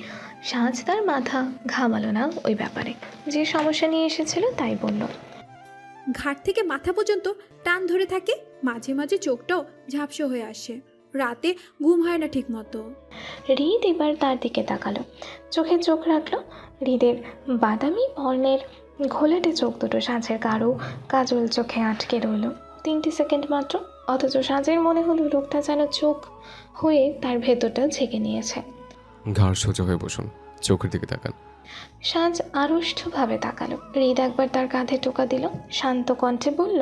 সাজ তার মাথা ঘামালো না ওই ব্যাপারে। যে সমস্যা নিয়ে এসেছিল তাই বলল। ঘাট থেকে মাথা পর্যন্ত টান ধরে থাকে, মাঝে মাঝে চোখটাও ঝাপসা হয়ে আসে, রাতে ঘুম হয় না ঠিক মতো। রিদ এবার তার দিকে তাকালো, চোখে চোখ রাখলো। হৃদের বাদামি বর্ণের ঘোলাটে চোখ দুটো সাজের গাঢ় কাজল চোখে আটকে রইল 3 সেকেন্ড মাত্র। অথচ সাজের মনে হলো লোকটা যেন চোখ হয়ে তার ভেতরটা ঝেঁকে নিয়েছে। ঘাড় সোজা হয়ে বসুন, চোখের দিকে তাকান। সাজ আড়ষ্টভাবে তাকালো। হৃদ একবার তার কাঁধে টোকা দিল, শান্ত কণ্ঠে বলল,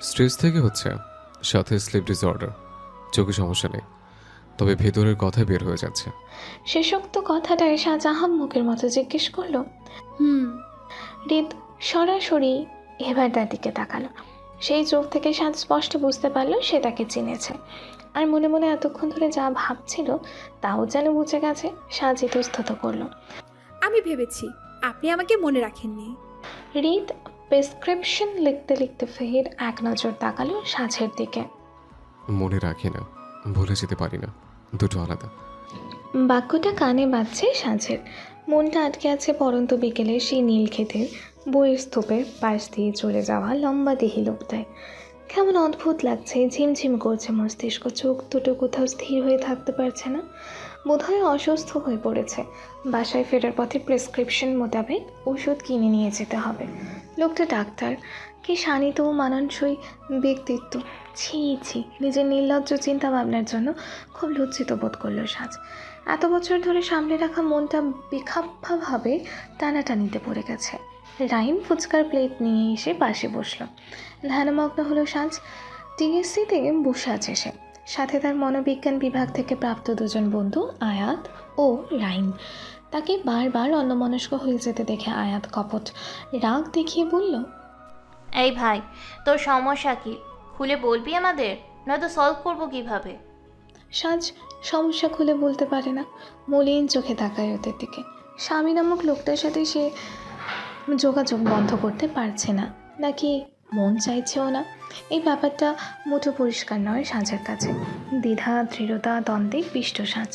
স্ট্রেস থেকে হচ্ছে, সাথে স্লিপ ডিসঅর্ডার। চোখে সমস্যা নেই, তবে ভেতরের কথা বের হয়ে যাচ্ছে। শেষোক্ত কথাটায় সাজ আহাম্মকের মতো জিজ্ঞেস করলো। হৃদ সরাসরি এবার তার দিকে তাকালো। সেই চোখ থেকে সাজ স্পষ্ট বুঝতে পারলো সে তাকে চিনেছে। আর মনে মনে এতক্ষণ ধরে যা ভাবছিল তাও যেন বুঝে গেছে। সাজ ইতস্তত করলো, আমি ভেবেছি আপনি আমাকে মনে রাখেননি। হৃদ প্রেসক্রিপশন লিখতে লিখতে ফের এক নজর তাকালো সাজের দিকে। মনে রাখি না, ভুলে যেতে পারি না, দুটো আলাদা। বাক্যটা কানে বাজছে সাজের। মনটা আটকে আছে পরন্ত বিকেলে সেই নীল ক্ষেতের বইয়ের স্তূপের পাশ দিয়ে চলে যাওয়া লম্বা দেহি লোকটায়। কেমন অদ্ভুত লাগছে, ঝিমঝিম করছে মস্তিষ্ক। চোখ দুটো কোথাও স্থির হয়ে থাকতে পারছে না, বোধহয় অসুস্থ হয়ে পড়েছে। বাসায় ফেরার পথে প্রেসক্রিপশন মোতাবেক ওষুধ কিনে নিয়ে যেতে হবে। লোকটা ডাক্তার, কি শানিত ও মানানসই ব্যক্তিত্ব। ছি ছি, নিজের নির্লজ্জ চিন্তা ভাবনার জন্য খুব লজ্জিত বোধ করলো সাজ। এত বছর ধরে সামনে রাখা মনটা বেখাপ্পাভাবে টানাটানিতে পড়ে গেছে। রাইম ফুচকার প্লেট নিয়ে এসে পাশে বসলো। ধ্যানমগ্ন হলো সাজ। টিএসসিতে বসে আছে সে, সাথে তার মনোবিজ্ঞান বিভাগ থেকে প্রাপ্ত দুজন বন্ধু আয়াত ও রাইম। তাকে বারবার অন্যমনস্ক হয়ে যেতে দেখে আয়াত কপট রাগ দেখিয়ে বলল, এই ভাই, তোর সমস্যা কি? খুলে বলবি আমাদের, নয়তো সলভ করবো কিভাবে? সাজ সমস্যা খুলে বলতে পারে না, মলিন চোখে তাকায় ওদের দিকে। স্বামী নামক লোকটার সাথে সে যোগাযোগ বন্ধ করতে পারছে না, নাকি মন চাইছেও না। এই ব্যাপারটা মোটো পরিষ্কার নয় সাজের কাছে। দ্বিধা দৃঢ়তা দ্বন্দ্বে পিষ্ট সাজ।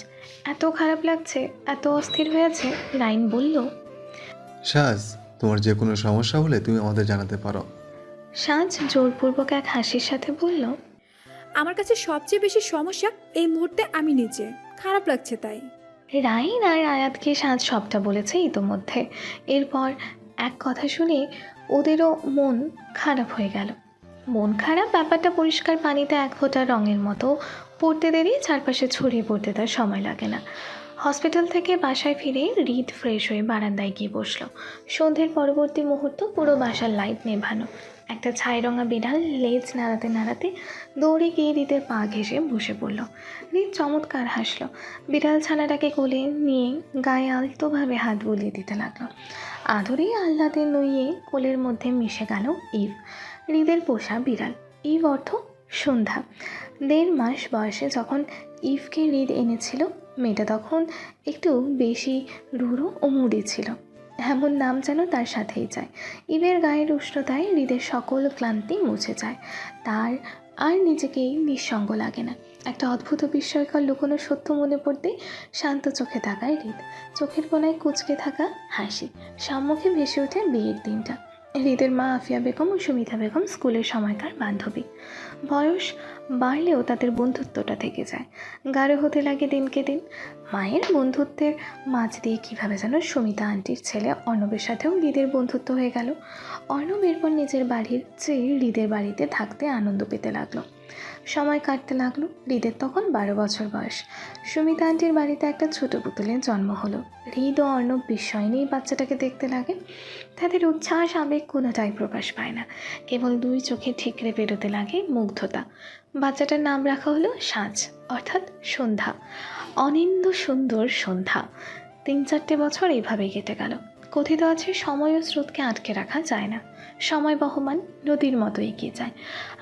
এত খারাপ লাগছে, এত অস্থির হয়েছে। রাইন বলল, সাজ, তোমার যে কোনো সমস্যা হলে তুমি আমাদের জানাতে পারো। সাজ জোরপূর্বক এক হাসির সাথে বলল, আমার কাছে সবচেয়ে বেশি সমস্যা এই মুহূর্তে আমি নিজে, খারাপ লাগছে তাই। রাইন আর আয়াতকে সাজ সবটা বলেছে ইতোমধ্যে। এরপর এক কথা শুনে ওদেরও মন খারাপ হয়ে গেল। মন খারাপ ব্যাপারটা পরিষ্কার পানিতে এক ফোঁটা রঙের মতো পড়তে দেরি চারপাশে ছড়িয়ে পড়তে তার সময় লাগে না। হসপিটাল থেকে বাসায় ফিরে হৃদ ফ্রেশ হয়ে বারান্দায় গিয়ে বসলো। সন্ধ্যের পরবর্তী মুহূর্ত পুরো বাসার লাইট নেভানো। একটা ছাইরঙা বিড়াল লেজ নাড়াতে নাড়াতে দৌড়ে গিয়ে হৃদের পা ঘেঁষে বসে পড়ল। হৃদ চমৎকার হাসলো। বিড়াল ছানাটাকে কোলে নিয়ে গায়ে আলতোভাবে হাত বুলিয়ে দিতে লাগলো। আদরে আহ্লাদে নুইয়ে কোলের মধ্যে মিশে গেল ইভ, হৃদের পোষা বিড়াল। ইভ অর্থ সন্ধ্যা। 1.5 মাস বয়সে যখন ইভকে হৃদ এনেছিল, মেয়েটা তখন একটু বেশি রুড়ো ও মুড়ি ছিল। এমন নাম যেন তার সাথেই যায়। ইভের গায়ের উষ্ণতায় হৃদের সকল ক্লান্তি মুছে যায়। তার আর নিজেকেই নিঃসঙ্গ লাগে না। একটা অদ্ভুত বিস্ময়কর লুকোনো সত্য মনে পড়তে শান্ত চোখে তাকায় হৃদ। চোখের কোনায় কুঁচকে থাকা হাসি। সম্মুখে ভেসে ওঠে বিয়ের দিনটা। হৃদের মা আফিয়া বেগম ও সুমিতা বেগম স্কুলের সময়কার বান্ধবী। বয়স বাড়লেও তাদের বন্ধুত্বটা থেকে যায়, গাঢ় হতে লাগে দিনকে দিন। মায়ের বন্ধুত্বের মাঝ দিয়ে কীভাবে যেন সুমিতা আন্টির ছেলে অর্ণবের সাথেও হৃদের বন্ধুত্ব হয়ে গেল। অর্ণব এরপর নিজের বাড়ির চেয়ে হৃদের বাড়িতে থাকতে আনন্দ পেতে লাগলো। সময় কাটতে লাগলো। হৃদের তখন 12 বছর বয়স। সুমিতা আন্টির বাড়িতে একটা ছোট পুতুলের জন্ম হলো। হৃদ ও অর্ণব বিস্ময় নিয়ে বাচ্চাটাকে দেখতে লাগে। তাদের উচ্ছ্বাস আবেগ কোনোটাই প্রকাশ পায় না, কেবল 2 চোখে ঠিকরে বেরোতে লাগে মুগ্ধতা। বাচ্চাটার নাম রাখা হলো সাজ, অর্থাৎ সন্ধ্যা। অনিন্দ সুন্দর সন্ধ্যা। 3-4 বছর এইভাবেই কেটে গেল। কথিত আছে সময় ও স্রোতকে আটকে রাখা যায় না। সময় বহমান নদীর মতো এগিয়ে যায়,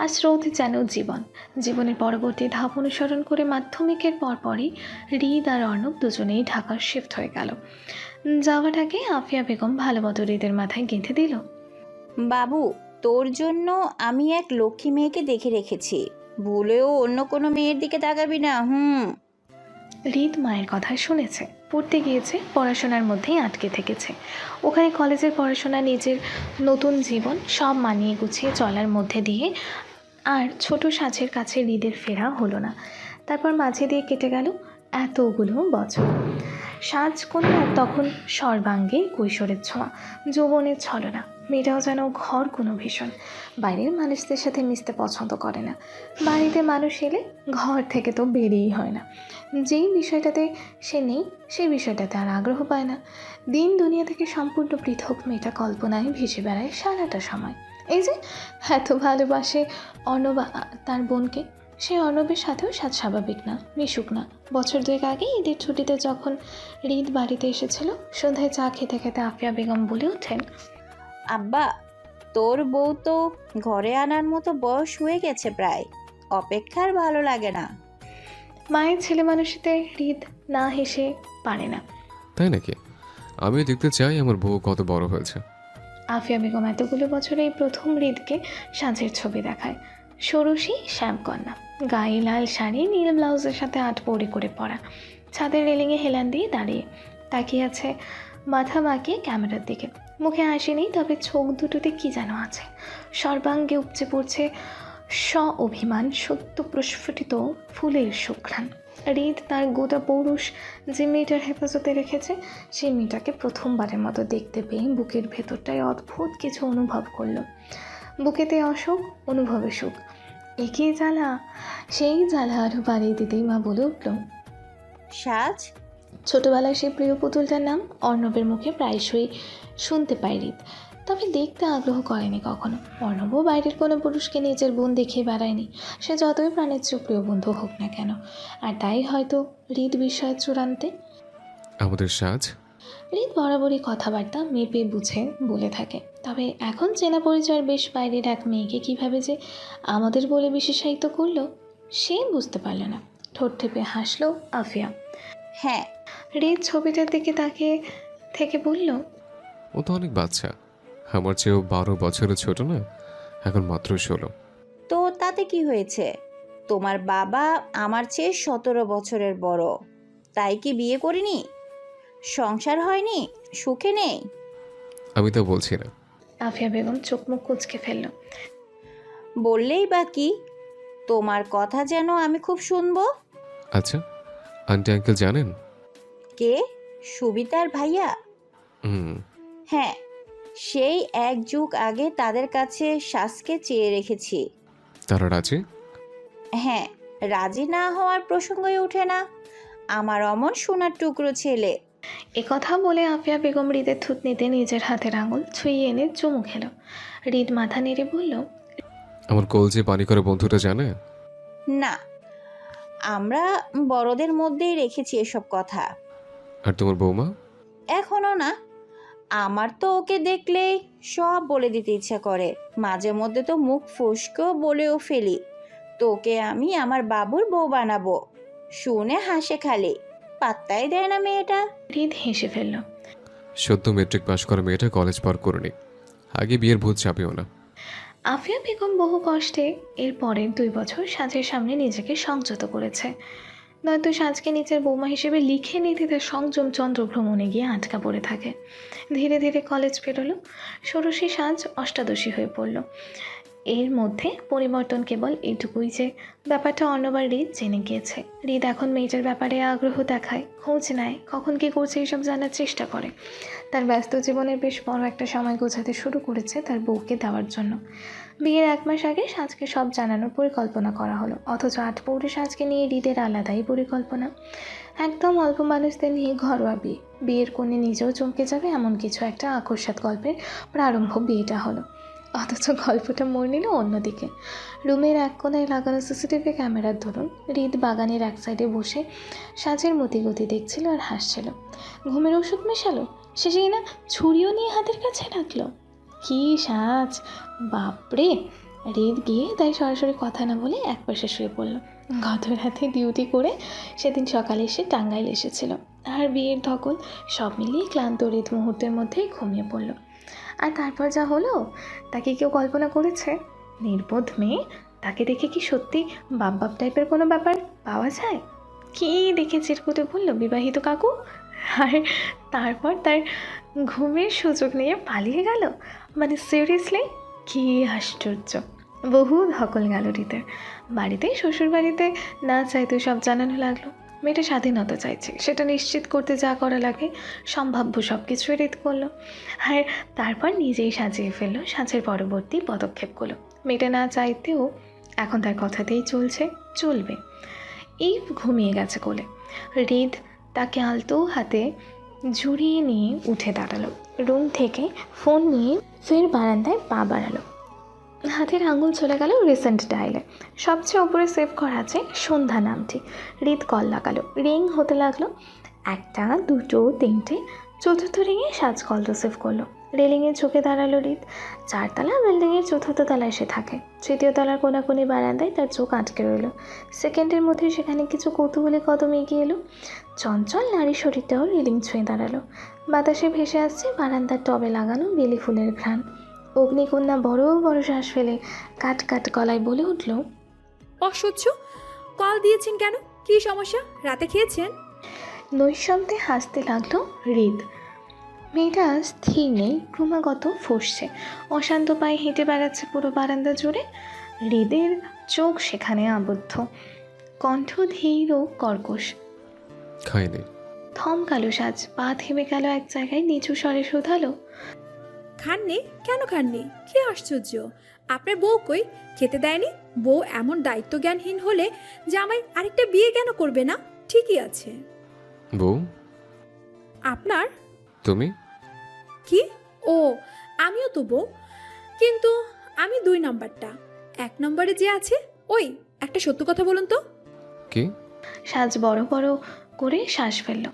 আর স্রোত যেন জীবন। জীবনের পরবর্তী ধাপ অনুসরণ করে মাধ্যমিকের পরপরই হৃদ আর অর্ণব দুজনেই ঢাকা শিফট হয়ে গেল। যাওয়াটাকে আফিয়া বেগম ভালো মতো হৃদের মাথায় গেঁথে দিল, বাবু, তোর জন্য আমি এক লক্ষ্মী মেয়েকে দেখে রেখেছি, ভুলেও অন্য কোনো মেয়ের দিকে তাকাবি না। হৃদ মায়ের কথা শুনেছে, পড়তে গিয়েছে, পড়াশোনার মধ্যেই আটকে থেকেছে। ওখানে কলেজের পড়াশোনা, নিজের নতুন জীবন সব মানিয়ে গুছিয়ে চলার মধ্যে দিয়ে আর ছোট সাজের কাছে হৃদের ফেরা হলো না। তারপর মাঝে দিয়ে কেটে গেল এতগুলো বছর। সাজ কন্যা তখন সর্বাঙ্গে কৈশোরের ছোঁয়া, যৌবনের ছলনা। মেয়েটাও যেন ঘর কোনো ভীষণ। বাইরের মানুষদের সাথে মিশতে পছন্দ করে না। বাড়িতে মানুষ এলে ঘর থেকে তো বেরিয়েই হয় না। যেই বিষয়টাতে সে নেই সেই বিষয়টাতে আর আগ্রহ পায় না। দিন দুনিয়া থেকে সম্পূর্ণ পৃথক মেয়েটা কল্পনায় ভেসে বেড়ায় সারাটা সময়। এই যে এত ভালোবাসে অর্ণব তার বোনকে, সে অর্ণবের সাথেও স্বাভাবিক না, মিশুক না। বছর 2 আগে ঈদের ছুটিতে যখন হৃদ বাড়িতে এসেছিল, সন্ধ্যায় চা খেতে খেতে আফিয়া বেগম বলে ওঠেন, আব্বা, তোর বউ তো ঘরে আনার মতো বয়স হয়ে গেছে প্রায়, অপেক্ষার ভালো লাগে না। মায়ের ছেলে মানুষেতে হৃদ না হেসে পারে না। তাই নাকি? আমিও দেখতে চাই আমার বউ কত বড় হয়েছে। আফিয়া বেগম এতগুলো বছরে এই প্রথম হৃদকে সাজের ছবি দেখায়। ষোড়শী শ্যামকন্যা, গায়ে লাল শাড়ি, নীল ব্লাউজের সাথে 8 পৌড়ি করে পরা, ছাদের রেলিংয়ে হেলান দিয়ে দাঁড়িয়ে তাকিয়ে আছে মাথা বাঁকিয়ে ক্যামেরার দিকে। মুখে হাসি নেই, তবে চোখ দুটোতে কি যেন আছে। সর্বাঙ্গে উপচে পড়ছে অভিমান, সত্য প্রস্ফুটিত ফুলের সুঘ্রাণ। হৃদ তার গোটা পৌরুষ যে মেয়েটার হেফাজতে রেখেছে সেই মেয়েটাকে প্রথমবারের মতো দেখতে পেয়ে বুকের ভেতরটায় অদ্ভুত কিছু অনুভব করলো। বুকেতে অসুখ, অনুভবে সুখ, একই জ্বালা। সেই জ্বালা আরও বাড়িয়ে দিতেই মা বলে উঠল, সাজ। ছোটবেলায় সেই প্রিয় পুতুলটার নাম অর্ণবের মুখে প্রায়শই শুনতে পাই হৃদ, তবে দেখতে আগ্রহ করেনি কখনো। অর্ণবও বাইরের কোনো পুরুষকে নিজের বোন দেখিয়ে বেড়ায়নি, সে যতই প্রাণের চেয়ে প্রিয় বন্ধু হোক না কেন। আর তাই হয়তো হৃদ বিষয়ের চূড়ান্তে আমাদের সাজ। হৃদ বরাবরই কথাবার্তা মেপে বুঝে বলে থাকে, তবে এখন চেনা পরিচয়ের বেশ বাইরের এক মেয়েকে কীভাবে যে আমাদের বলে বিশেষায়িত করলো সে বুঝতে পারল না। ঠোঁট ঠেপে হাসলো আফিয়া। হ্যাঁ। হৃদ ছবিটার দিকে তাকিয়ে থেকে বলল, ও তো অনেক বাচ্চা, আমার চেয়েও 12 বছরের ছোট না, এখন মাত্র 16। তো তাতে কি হয়েছে? তোমার বাবা আমার চেয়ে 17 বছরের বড়, তাই কি বিয়ে করিনি? সংসার হয়নি? সুখে নেই? আমি তো বলছি না। আফিয়া বেগম চোখ মুখ কুঁচকে ফেলল। বললেই বা কি? তোমার কথা যেন আমি খুব শুনবো। আচ্ছা, আন্টি আঙ্কেল জানেন? কে? সুবিতার ভাইয়া? হুম। হ্যাঁ, সেই এক যুগ আগে তাদের কাছে শ্বাসকে চেয়ে রেখেছি। তারা রাজি? হ্যাঁ, রাজি না হওয়ার প্রসঙ্গই ওঠে না। আমার অমন সোনার টুকরো ছেলে। কথা বলে আফিয়া বেগম হৃদের থুতনিতে নিজের হাতের আঙুল ছুঁয়ে এনে চুমু খেল। হৃদ মাথা নেড়ে বলল, আমার কলজে পানি করে বন্ধুটা জানে? না, আমরা বড়দের মধ্যেই রেখেছি এসব কথা। আর তোমার বৌমা? এখনো না। আমার তো ওকে দেখলেই সব বলে দিতে ইচ্ছা করে, মাঝে মধ্যে তো মুখ ফসকেও বলেও ফেলি, তোকে আমি আমার বাবুর বউ বানাবো। শুনে হাসে খালি, পাত্তাই দেয় না মেয়েটা। হৃদ হেসে ফেলল। সদ্য মেট্রিক পাশ করা মেয়েটা কলেজ পার করেনি, আগে বিয়ের ভূত চাপেও না। আফিয়া বেগম বহু কষ্টে এর পরের 2 বছর সাজের সামনে নিজেকে সংযত করেছে, নয়তো সাজকে নিজের বৌমা হিসেবে লিখে নিতে তার সংযম চন্দ্রভ্রমণে গিয়ে আটকা পড়ে থাকে। ধীরে ধীরে কলেজ পেরোলো, ষোড়শী সাজ অষ্টাদশী হয়ে পড়ল। এর মধ্যে পরিবর্তন কেবল এইটুকুই যে ব্যাপারটা অন্যবার হৃদ জেনে গিয়েছে। হৃদ এখন মেয়েটার ব্যাপারে আগ্রহ দেখায়, খোঁজ নেয়, কখন কী করছে এইসব জানার চেষ্টা করে। তার ব্যস্ত জীবনের বেশ বড় একটা সময় গোছাতে শুরু করেছে তার বউকে দেওয়ার জন্য। বিয়ের 1 মাস আগে সাজকে সব জানানোর পরিকল্পনা করা হলো, অথচ 8 পৌরে সাজকে নিয়ে হৃদের আলাদাই পরিকল্পনা। একদম অল্প মানুষদের নিয়ে ঘরোয়া বিয়ে, বিয়ের কোণে নিজেও চমকে যাবে এমন কিছু একটা আকস্মাত গল্পের প্রারম্ভ বিয়েটা হলো। অথচ গল্পটা মোড় নিল অন্যদিকে। রুমের এক কোণায় লাগানো সিসিটিভি ক্যামেরার দরুন হৃদ বাগানের এক সাইডে বসে সাজের মতিগতি দেখছিল আর হাসছিল। ঘুমের ওষুধ মেশালো, শেষে না ছুরিও নিয়ে হাতের কাছে রাখলো। কি সাজ, বাপরে! হৃদ গিয়ে তাই সরাসরি কথা না বলে একপাশে শুয়ে পড়ল। গত রাতে ডিউটি করে সেদিন সকালে এসে টাঙ্গাইল এসেছিল, আর বিয়ের ধকল সব মিলিয়ে ক্লান্ত হৃদ মুহূর্তের মধ্যেই ঘুমিয়ে পড়ল। আর তারপর যা হলো তাকে কেউ কল্পনা করেছে? নির্বোধ মেয়ে, তাকে দেখে কি সত্যি বাপ বাপ টাইপের কোনো ব্যাপার পাওয়া যায়? কি দেখে চিরকুটে বলল বিবাহিত কাকু, আর তারপর তার ঘুমের সুযোগ নিয়ে পালিয়ে গেল? মানে সিরিয়াসলি, কি আশ্চর্য! বহু ধকল গেল হৃদের। বাড়িতে শ্বশুর বাড়িতে না চাইতে সব জানানো লাগলো। মেয়েটা স্বাধীনতা চাইছে, সেটা নিশ্চিত করতে যা করা লাগে সম্ভাব্য সব কিছুই হৃদ করলো। আর তারপর নিজেই সাজিয়ে ফেললো সাজের পরবর্তী পদক্ষেপগুলো। মেয়েটা না চাইতেও এখন তার কথাতেই চলবে। এই ঘুমিয়ে গেছে কোলে। হৃদ তাকে আলতো হাতে জড়িয়ে নিয়ে উঠে দাঁড়ালো, রুম থেকে ফোন নিয়ে ফের বারান্দায় পা বাড়ালো। হাতের আঙুল চলে গেল রিসেন্ট ডায়ালে, সবচেয়ে ওপরে সেভ করা আছে সন্ধ্যা নামটি। হৃদ কল লাগালো, রিং হতে লাগলো। 1, 2, 3, চতুর্থ রিংয়ে সাজ কল রিসিভ করলো। রেলিংয়ে ঝুঁকে দাঁড়ালো হৃদ। 4 তলা বিল্ডিংয়ের 4র্থ তলায় সে থাকে। 3য় তলার কোনাকুনি বারান্দায় তার চোখ আটকে রইল। সেকেন্ডের মধ্যে সেখানে কিছু কৌতূহলী কদম এগিয়ে এলো। চঞ্চল নারী শরীরটাও রেলিং ছুঁয়ে দাঁড়ালো। বাতাসে ভেসে আসছে বারান্দার টবে লাগানো বেলি ফুলের ঘ্রাণ। অগ্নিকন্যা বড় বড় শ্বাস ফেলে কাট কাট গলায় বলে উঠল, অসহ্য! কল দিয়েছেন কেন? কি সমস্যা? রাতে খেয়েছেন? নৈশব্দে হাসতে লাগলো হৃদ। মেয়েটা স্থির নেই, ক্রমাগত ফসছে, অশান্ত পায়ে হেঁটে বেড়াচ্ছে পুরো বারান্দা জুড়ে। হৃদের চোখ সেখানে আবদ্ধ। কণ্ঠ ধীর ও কর্কশ। খাইনি। থমকালো সাজ, পা থেমে গেল এক জায়গায়, নিচু স্বরে শোধালো, খাননি? কেন খাননি? কি আশ্চর্য! আপনার বউ কই? খেতে দেয়নি? বউ এমন দায়িত্বজ্ঞানহীন হলে যে আমায় আরেকটা বিয়ে কেন করবে না? ঠিকই আছে। বউ? আপনার? তুমি? কি? ও, আমিও তো বউ, কিন্তু আমি 2 নম্বরটা। 1 নম্বরে যে আছে ওই। একটা সত্য কথা বলুন তো। কি? সাজ বড় বড় করে শ্বাস ফেলল।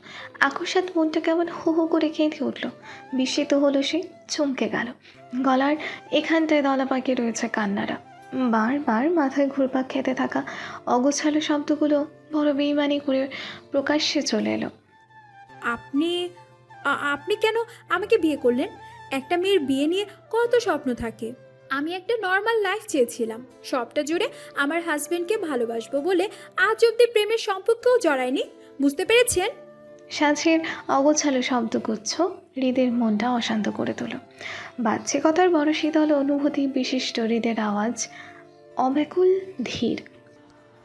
আকস্মাৎ মনটা কেমন হু হু করে কেঁদে উঠল। বিস্মিত হলো সে, চমকে গেল। গলার এখানটায় দলা পাকিয়ে রয়েছে কান্নারা। বারবার মাথায় ঘুরপাক খেতে থাকা অগোছালো শব্দগুলো বড় বেইমানি করে প্রকাশ্যে চলে এলো। আপনি আপনি কেন আমাকে বিয়ে করলেন? একটা মেয়ের বিয়ে নিয়ে কত স্বপ্ন থাকে। আমি একটা নর্মাল লাইফ চেয়েছিলাম। সবটা জুড়ে আমার হাজবেন্ডকে ভালোবাসবো বলে আজ অব্দি প্রেমের সম্পর্কেও জড়ায়নি। বুঝতে পেরেছেন? সাজের অগোছালো শব্দগুচ্ছ হৃদের মনটা অশান্ত করে তোল। বাহ্যিকতার বড় শীতল অনুভূতি বিশিষ্ট হৃদের আওয়াজ অব্যাকুল ধীর।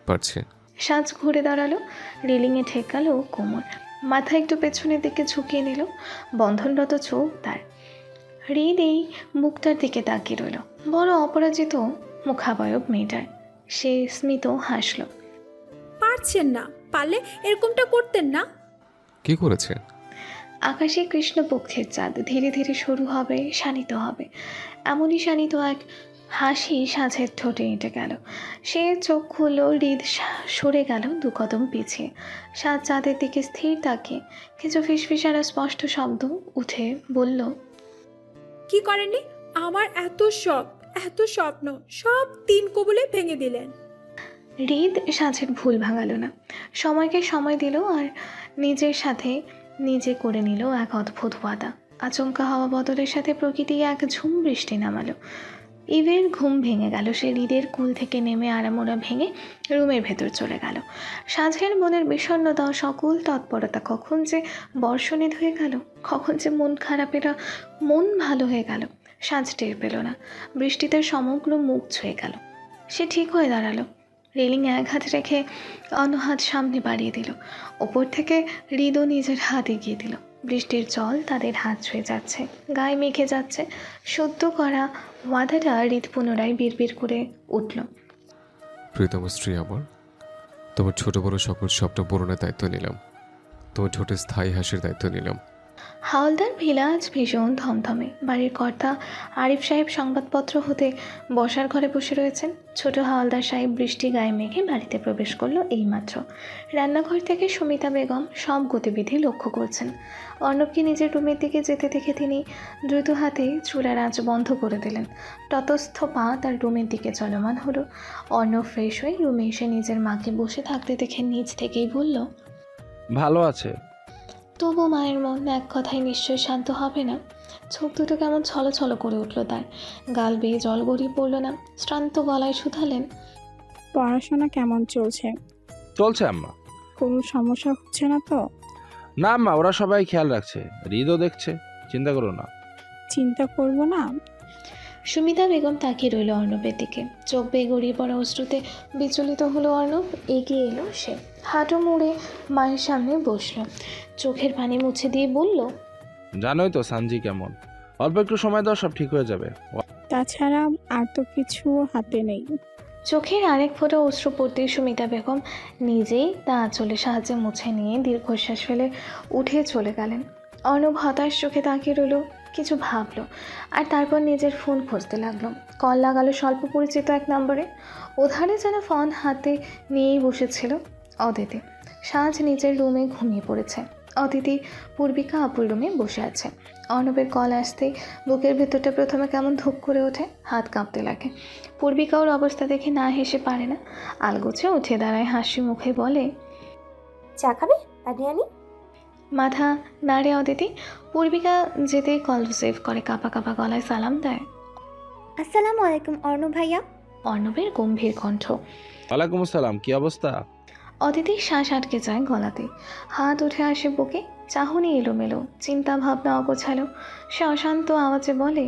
পারছি। সাজ ঘুরে দাঁড়ালো, রেলিংয়ে ঠেকালো কোমর, মাথা একটু পেছনের দিকে ঝুঁকিয়ে নিল। বন্ধনরত চোখ তার। হৃদ এই মুখটার দিকে তাকিয়ে রইল। বড় অপরাজিত মুখাবয়ব মেয়েটার। সে স্মিত হাসল। পারছেন না? পারলে এরকমটা করতেন না। কি করেছে? আকাশে কৃষ্ণপক্ষের চাঁদ ধীরে ধীরে শুরু হবে, শানিত হবে। এমনই শানিত এক হাসি সাজের ঠোঁটে এঁটে গেল। সে চোখ খুলল, হৃদ সরে গেল 2 কদম পিছিয়ে। সাজ চাঁদের দিকে স্থির তাকিয়ে কিছু ফিসফিসানো স্পষ্ট শব্দ উঠে বলল, কি করেননি? আমার এত শখ, এত স্বপ্ন সব 3 কবুলে ভেঙে দিলেন। হৃদ সাজের ভুল ভাঙালো না, সময়কে সময় দিল আর নিজের সাথে নিজে করে নিল এক অদ্ভুত ওয়াদা। আচমকা হওয়া বদলের সাথে প্রকৃতি এক ঝুম বৃষ্টি নামালো। ইভের ঘুম ভেঙে গেল। সে হৃদের কুল থেকে নেমে আড়ামোড়া ভেঙে রুমের ভেতর চলে গেল। সাজের মনের বিষণ্ণতা ও সকল তৎপরতা কখন যে বর্ষণে ধুয়ে গেল, কখন যে মন খারাপেরা মন ভালো হয়ে গেল, সাজ টের পেল না। বৃষ্টিতে সমগ্র মুখ ছুঁয়ে গেল। সে ঠিক হয়ে দাঁড়ালো, রেলিংয়ে এক হাত রেখে অন্য হাত সামনে বাড়িয়ে দিল। ওপর থেকে হৃদও নিজের হাত এগিয়ে দিল। বৃষ্টির জল তাদের হাত ছুঁয়ে যাচ্ছে, গায়ে মেখে যাচ্ছে। সদ্য করা ওয়াদাটা হৃদ পুনরায় বিড়বিড় করে উঠল। প্রীতম স্ত্রী আমার, তোমার ছোট বড় সকল স্বপ্ন পূরণের দায়িত্ব নিলাম। তোমার ছোট স্থায়ী হাসির দায়িত্ব নিলাম। হাওলদার ভিলা আজ ভীষণ থমথমে। বাড়ির কর্তা আরিফ সাহেব সংবাদপত্র হতে বসার ঘরে বসে রয়েছেন। ছোট হাওলদার সাহেব বৃষ্টি গায়ে মেঘে বাড়িতে প্রবেশ করলো এইমাত্র। রান্নাঘর থেকে সুমিতা বেগম সব গতিবিধি লক্ষ্য করছেন। অর্ণবকে নিজের রুমের দিকে যেতে দেখে তিনি দ্রুত হাতে চুলার আঁচ বন্ধ করে দিলেন। ততস্থ পা তার রুমের দিকে চলমান হলো। অর্ণব ফ্রেশ হয়ে রুমে এসে নিজের মাকে বসে থাকতে দেখে নিজ থেকেই বলল, ভালো আছে। তবু মায়ের মন এক কথায় নিশ্চয়ই শান্ত হবে না। চোখ দুটো কেমন ছলছল করে উঠল তার। গাল বেয়ে জল গড়িয়ে পড়ল না। শ্রান্ত গলায় শুধালেন, পড়াশোনা কেমন চলছে? চলছে আম্মা। কোনো সমস্যা হচ্ছে না তো? না আম্মা, ওরা সবাই খেয়াল রাখছে, হৃদও দেখছে, চিন্তা করো না। চিন্তা করব না? সুমিতা বেগম তাকিয়ে রইল অর্ণবের দিকে। চোখ বেয়ে গড়িয়ে পড়া অশ্রুতে বিচলিত হলো অর্ণব। এগিয়ে এলো সে, হাঁটু মুড়ে মায়ের সামনে বসলো, চোখের পানি মুছে দিয়ে বলল, জানোই তো সানজি কেমন, অল্প একটু সময় দাও, সব ঠিক হয়ে যাবে। তাছাড়া আর তো কিছু হাতে নেই। চোখের আরেক ফোঁটা অশ্রু পড়তেই সুমিতা বেগম নিজেই তা আঁচলের সাহায্যে মুছে নিয়ে দীর্ঘশ্বাস ফেলে উঠে চলে গেলেন। অর্ণব হতাশ চোখে তাকিয়ে রইল, কিছু ভাবলো আর তারপর নিজের ফোন খুঁজতে লাগলো। কল লাগালো স্বল্প পরিচিত এক নম্বরে। ওধারে যেন ফোন হাতে নিয়েই বসেছিল অদিতি। সাজ নিজের রুমে ঘুমিয়ে পড়েছে। অদিতি পূর্বিকা আপুর রুমে বসে আছে। অর্ণবের কল আসতেই বুকের ভেতরটা প্রথমে কেমন ধূপ করে ওঠে, হাত কাঁপতে লাগে। পূর্বিকা ওর অবস্থা দেখে না হেসে পারে না, আলগোছে উঠে দাঁড়ায়, হাসি মুখে বলে, চা খাবে? পানি আনি? মাথা নাড়ে অদিতি। পূর্বিকা যেতেই কল রিসিভ করে, কাঁপা কাঁপা গলায় সালাম দেয়, আসসালামু আলাইকুম অর্ণব ভাইয়া। অর্ণবের গম্ভীর কণ্ঠ। ওয়ালাইকুম আসসালাম, কি অবস্থা? অদিতির শ্বাস আটকে যায় গলাতে, হাত উঠে আসে বুকে, চাহনি এলোমেলো, চিন্তা ভাবনা অগোছালো। সে অশান্ত আওয়াজে বলে,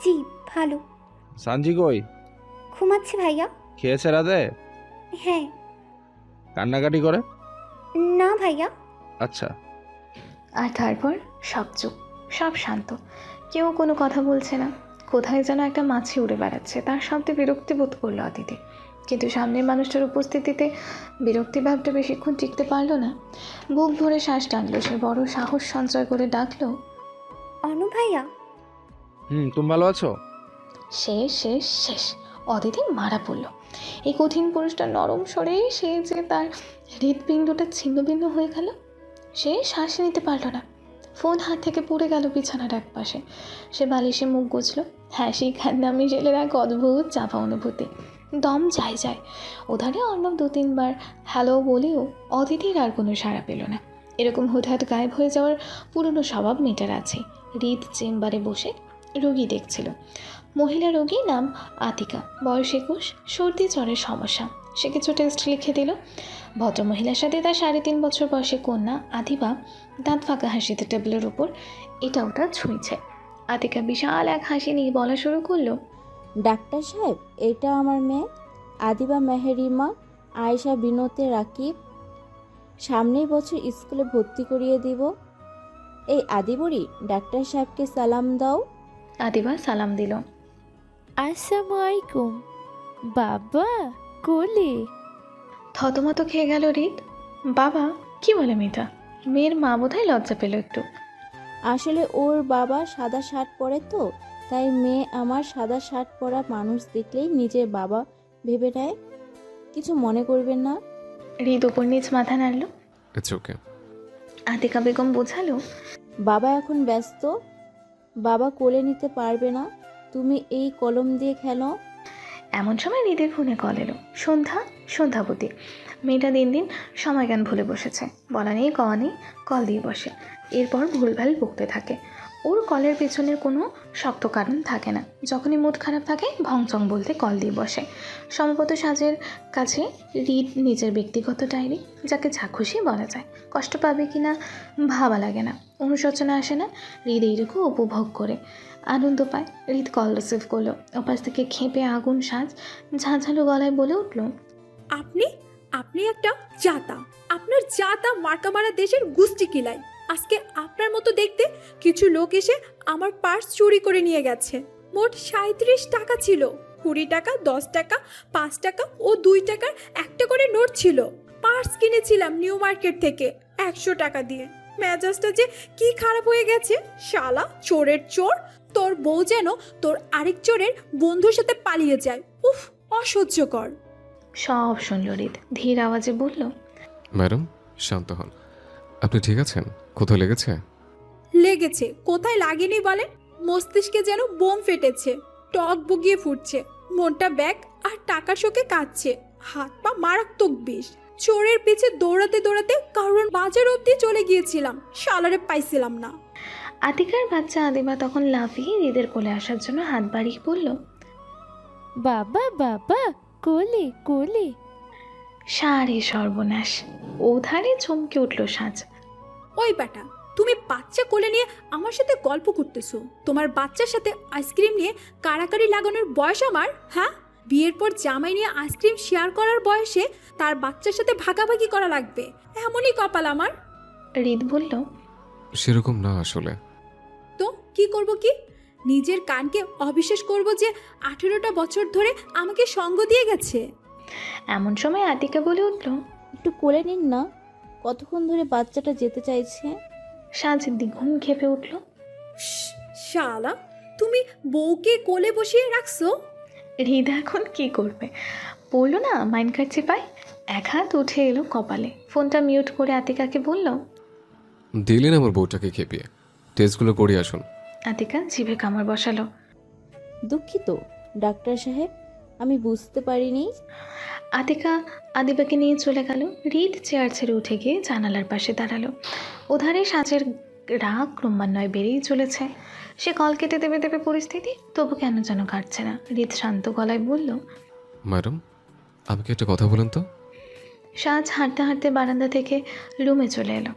জি ভালো। সানজি কই? ঘুমাচ্ছে ভাইয়া। খেয়েছে রাতে? হ্যাঁ। কান্নাকাটি করে? না ভাইয়া। আচ্ছা। আর তারপর সব চুপ, সব শান্ত, কেউ কোনো কথা বলছে না। কোথায় যেন একটা মাছি উড়ে বেড়াচ্ছে, তার শব্দে বিরক্তি বোধ করলো অদিতি। কিন্তু সামনের মানুষটার উপস্থিতিতে বিরক্তি ভাবটা বেশিক্ষণ টিকতে পারলো না। বুক ভরে শ্বাস টানলো সে, বড় সাহস সঞ্চয় করে ডাকলো, অনু ভাইয়া। তুমি ভালো আছো? শেষ শেষ শেষ। অদিতি মারা পড়ল। এই কঠিন পুরুষটার নরম স্বরে সে যে তার হৃৎপিণ্ডটা ছিন্ন ভিন্ন হয়ে গেল। সে শ্বাস নিতে পারল না। ফোন হাত থেকে পড়ে গেল বিছানার এক পাশে। সে বালিশে মুখ গুছল। হাসি কান্না মিশেলের এক অদ্ভুত চাপা অনুভূতি। দম যায় যায়। ওধারে অর্ণব 2-3 বার হ্যালো বলেও অদিতির আর কোনো সাড়া পেল না। এরকম হুটহাট গায়েব হয়ে যাওয়ার পুরনো স্বভাব মেটার আছে। হৃদ চেম্বারে বসে রোগী দেখছিল। মহিলা রোগী, নাম আতিকা, বয়স 21, সর্দি জ্বরের সমস্যা। সে কিছু টেস্ট লিখে দিল। ভদ্রমহিলার সাথে তার 3.5 বছর বয়সী কন্যা আদিবা দাঁত ফাঁকা হাসিতে টেবিলের উপর এটা ওটা ছুঁইছে। আতিকা বিশাল এক হাসি নিয়ে বলা শুরু করলো, ডাক্তার সাহেব, এটা আমার মেয়ে আদিবা মেহেরিমা আয়েশা বিনতে রাকিব। সামনের বছর স্কুলে ভর্তি করিয়ে দিব। এই আদিবুড়ি, ডাক্তার সাহেবকে সালাম দাও। আদিবা সালাম দিল। আসসালামু আলাইকুম বাবা, কোলে। থতমত খেয়ে গেল হৃদ। বাবা কি বলে মেয়েটা? মেয়ের মা বোধহয় লজ্জা পেল একটু। আসলে ওর বাবা সাদা শার্ট পরে তো, তাই মেয়ে আমার সাদা শার্ট পরা মানুষ দেখলেই নিজের বাবা ভেবে নেয়। কিছু মনে করবেন না। হৃদ উপর নিচ মাথা নাড়ল। It's okay. আতিকা বেগম বোঝালো, বাবা এখন ব্যস্ত, বাবা কোলে নিতে পারবে না, তুমি এই কলম দিয়ে খেলো। এমন সময় হৃদের ফোনে কল এলো। সন্ধ্যাবতী। মেয়েটা দিন দিন সময় জ্ঞান ভুলে বসেছে। বলা নেই কওয়া নেই, কল দিয়ে বসে। এরপর ভুলভাল বকতে থাকে। ওর কলের পেছনের কোনো শক্ত কারণ থাকে না। যখনই মুড খারাপ থাকে ভংচং বলতে কল দিয়ে বসে। সম্ভবত সাজের কাছে হৃদ নিজের ব্যক্তিগত ডায়েরি, যাকে যা খুশি বলা যায়। কষ্ট পাবে কি না ভাবা লাগে না, অনুশোচনা আসে না। হৃদ এইটুকু উপভোগ করে আনন্দ পায়। হৃদ কল রিসিভ করলো। ওপাশ থেকে খেপে আগুন সাজ ঝাঁঝালো গলায় বলে উঠল, আপনি আপনি একটা জাতা। আপনার জাতা মার্কা মারা দেশের গুষ্টি কিলাই। আজকে আপনার মতো দেখতে কিছু লোক এসে আমার পার্স চুরি করে নিয়ে গেছে। মোট 37 টাকা ছিল। 20 টাকা, 10 টাকা, 5 টাকা ও 2 টাকার একটা করে নোট ছিল। পার্স কিনেছিলাম নিউ মার্কেট থেকে 100 টাকা দিয়ে। মেজাজটা যে কি খারাপ হয়ে গেছে। শালা চোরের চোর। তোর বউ যেন তোর আরেক চোরের বন্ধুর সাথে পালিয়ে যায়। উফ, অসহ্যকর। সব শুনল হৃদ। ধীর আওয়াজে বলল, ম্যাডাম শান্ত হন। আপনি ঠিক আছেন? কোথাও লেগেছে? লেগেছে, কোথায় লাগেনি বলেন? মস্তিষ্কে যেন বোম ফেটেছে। টক বগিয়ে ফুটছে। মনটা ব্যাগ আর টাকার শোকে কাঁদছে। হাত পা মারাত্মক বিষ। চোরের পিছে দৌড়াতে দৌড়াতে কারণ বাজার অবধি চলে গিয়েছিলাম, শালারে পাইছিলাম না। আতিকার বাচ্চা আদিবা তখন লাফিয়ে হৃদের কোলে আসার জন্য হাত বাড়িয়ে বলল, বাবা বাবা, কোলে কোলে। সারে সর্বনাশ। ওধারে চমকে উঠল সাজ। ওই বেটা, তুমি বাচ্চা কোলে নিয়ে আমার সাথে গল্প করতেছো? তোমার বাচ্চার সাথে আইসক্রিম নিয়ে কাড়াকাড়ি লাগানোর বয়স আমার? হ্যাঁ, বিয়ের পর জামাই নিয়ে আইসক্রিম শেয়ার করার বয়সে তার বাচ্চার সাথে ভাগাভাগি করা লাগবে? এমনই কপাল আমার। হৃদ বলল, সেরকম না আসলে। তো কি করব? কি নিজের কানকে অবিশ্বাস করব যে 18টা বছর ধরে আমাকে সঙ্গ দিয়ে গেছে? এমন সময় আতিকা বলে উঠল, একটু কোলে নিন না, কতক্ষণ ধরে বাচ্চাটা যেতে চাইছে। সাজ দ্বিগুণ খেপে উঠল। শালা, তুমি বউকে কোলে বসিয়ে রাখছো? হৃদ এখন কি করবে? বললো না মাইন্ড কাটছে পায়। এক হাত উঠে এলো কপালে। ফোনটা মিউট করে আতিকাকে বলল, দিলেন আমার বউটাকে খেপিয়ে। টেস্টগুলো করে আসুন। আতিকা জিভে কামড় বসালো। দুঃখিত ডাক্তার সাহেব, আমি বুঝতে পারিনি। আতিকা আদিবাকে নিয়ে চলে গেল। হৃদ চেয়ার ছেড়ে উঠে গিয়ে জানালার পাশে দাঁড়ালো। ওধারে সাজের রাগ ক্রমান্বয়ে বেড়েই চলেছে। সে কল কেটে দেবে পরিস্থিতি, তবু কেন যেন কাটছে না। হৃদ শান্ত গলায় বলল, ম্যাডাম আমাকে একটা কথা বলেন তো। সাজ হাঁটতে হাঁটতে বারান্দা থেকে রুমে চলে এলো।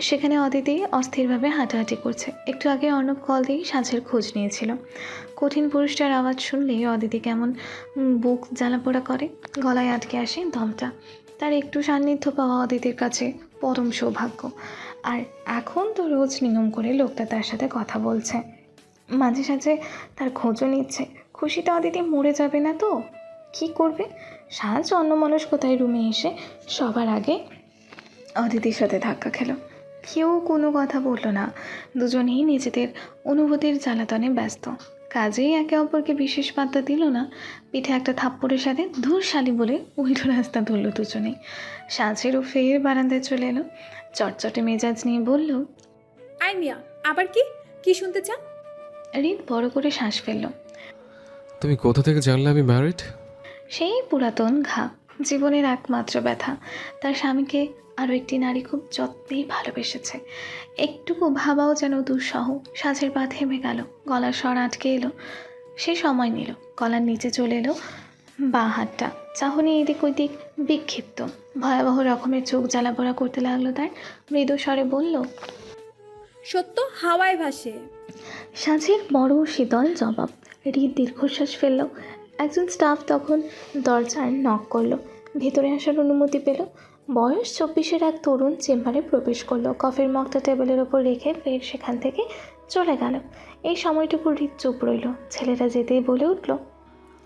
সেখানে অদিতি অস্থিরভাবে হাঁটাহাঁটি করছে। একটু আগে অর্ণব কল দিয়ে সাজের খোঁজ নিয়েছিল। কঠিন পুরুষটার আওয়াজ শুনলেই অদিতি কেমন বুক জ্বালাপোড়া করে, গলায় আটকে আসে দমটা। তার একটু সান্নিধ্য পাওয়া অদিতির কাছে পরম সৌভাগ্য। আর এখন তো রোজ নিয়ম করে লোকটা তার সাথে কথা বলছে, মাঝে সাঝে তার খোঁজও নিচ্ছে। খুশিতে অদিতি মরে যাবে না তো? কি করবে? সাজ অন্যমনস্কতায় রুমে এসে সবার আগে অদিতির সাথে ধাক্কা খেলো। কেউ কোনো কথা বলল না, দুজনেই নিজেদের অনুভূতির জ্বালাতনে ব্যস্ত। কাজেই একে অপরকে বিশেষ পাত্তা দিল না। পিঠে একটা থাপ্পড়ের সাথে ধুর শালি বলে উল্টো রাস্তা ধরল দুজনেই। সাজেরও ফের বারান্দায় চলে এলো, চটচটে মেজাজ নিয়ে বলল, আই মিয়া, আবার কি কি শুনতে চান? রিত বড় করে শ্বাস ফেলল। তুমি কোথা থেকে জানলে আমি ম্যারিড? সেই পুরাতন ঘা, জীবনের একমাত্র ব্যথা। তার স্বামীকে আরও একটি নারী খুব যত্নেই ভালোবেসেছে। একটুকু ভাবাও যেন দুঃসহ। সাজের পা থেমে গেল, গলার স্বর আটকে এলো। সে সময় নিল, গলার নিচে চলে এলো বাঁ হাতটা। চাহনি এদিক ওইদিক বিক্ষিপ্ত, ভয়াবহ রকমের চোখ জ্বালাপোড়া করতে লাগলো তার। মৃদু স্বরে বলল, সত্য হাওয়ায় ভাসে। সাজের বড় শীতল জবাব। হৃদ দীর্ঘশ্বাস ফেলল। একজন স্টাফ তখন দরজার নক করলো, ভেতরে আসার অনুমতি পেল। বয়স 24-এর এক তরুণ চেম্বারে প্রবেশ করলো, কফির মগটা টেবিলের ওপর রেখে ফের সেখান থেকে চলে গেল। এই সময়টুকু হৃদ চুপ রইল। ছেলেটা যেতেই বলে উঠল,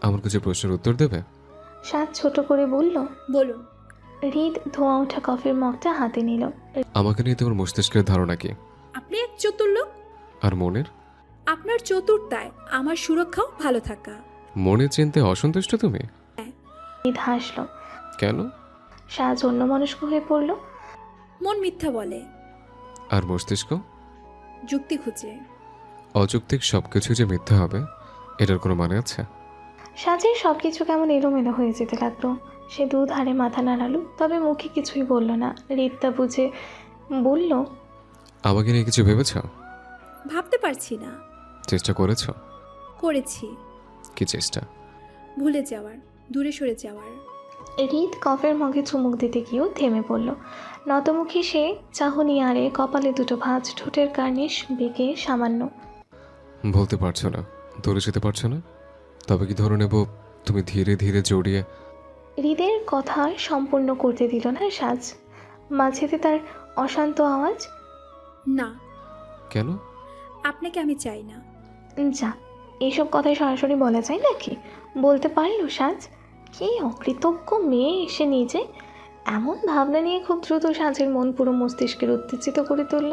আমার কিছু প্রশ্নের উত্তর দেবে? সাজ ছোট করে বলল, বলুন। হৃদ ধোঁয়া ওঠা কফির মগটা হাতে নিল। আমাকে নিয়ে তোমার মস্তিষ্কের ধারণা কি? আপনি এক চতুর লোক। আর মনের? আপনার চতুরতায় আমার সুরক্ষাও ভালো থাকা। মনে চিনতে অসন্তুষ্ট তুমি? হৃদ হাসল। কেন? সাজ অন্যমনস্ক হয়ে পড়ল। মন মিথ্যা বলে। আর মস্তিষ্ক? যুক্তি খুঁজে। অযৌক্তিক সবকিছু যে মিথ্যা হবে এটার কোনো মানে আছে? সাজের সব কিছু কেমন এলোমেলো হয়ে যেতে লাগলো। সে দুধারে মাথা নাড়ালো, তবে মুখে কিছুই বলল না। রিতা বুঝে বলল, আমাকে নিয়ে কিছু ভেবেছ? ভাবতে পারছি না। চেষ্টা করেছ? করেছি। কি চেষ্টা? ভুলে যাওয়ার, দূরে সরে যাওয়ার। হৃদ কফের মগে চুমুক দিতে গিয়েও থেমে পড়ল। নতমুখী সে চাহনি আরে, কপালে দুটো ভাঁজ, ঠোঁটের কার্নিশ বেঁকে সামান্য। বলতে পারছো না, দূরে যেতে পারছো না? তবে কি ধরে নেব তুমি ধীরে ধীরে জড়িয়ে? হৃদের কথা সম্পূর্ণ করতে দিল না সাজ। মাঝেতে তার অশান্ত আওয়াজ, না। কেন? আপনাকে আমি চাই না। যা, এইসব কথাই সরাসরি বলা যায় নাকি? বলতে পারলো সাজ? কি অকৃতজ্ঞ মেয়ে এসে নিজে! এমন ভাবনা নিয়ে খুব দ্রুত সাজের মন পুরো মস্তিষ্কের উত্তেজিত করে তুলল।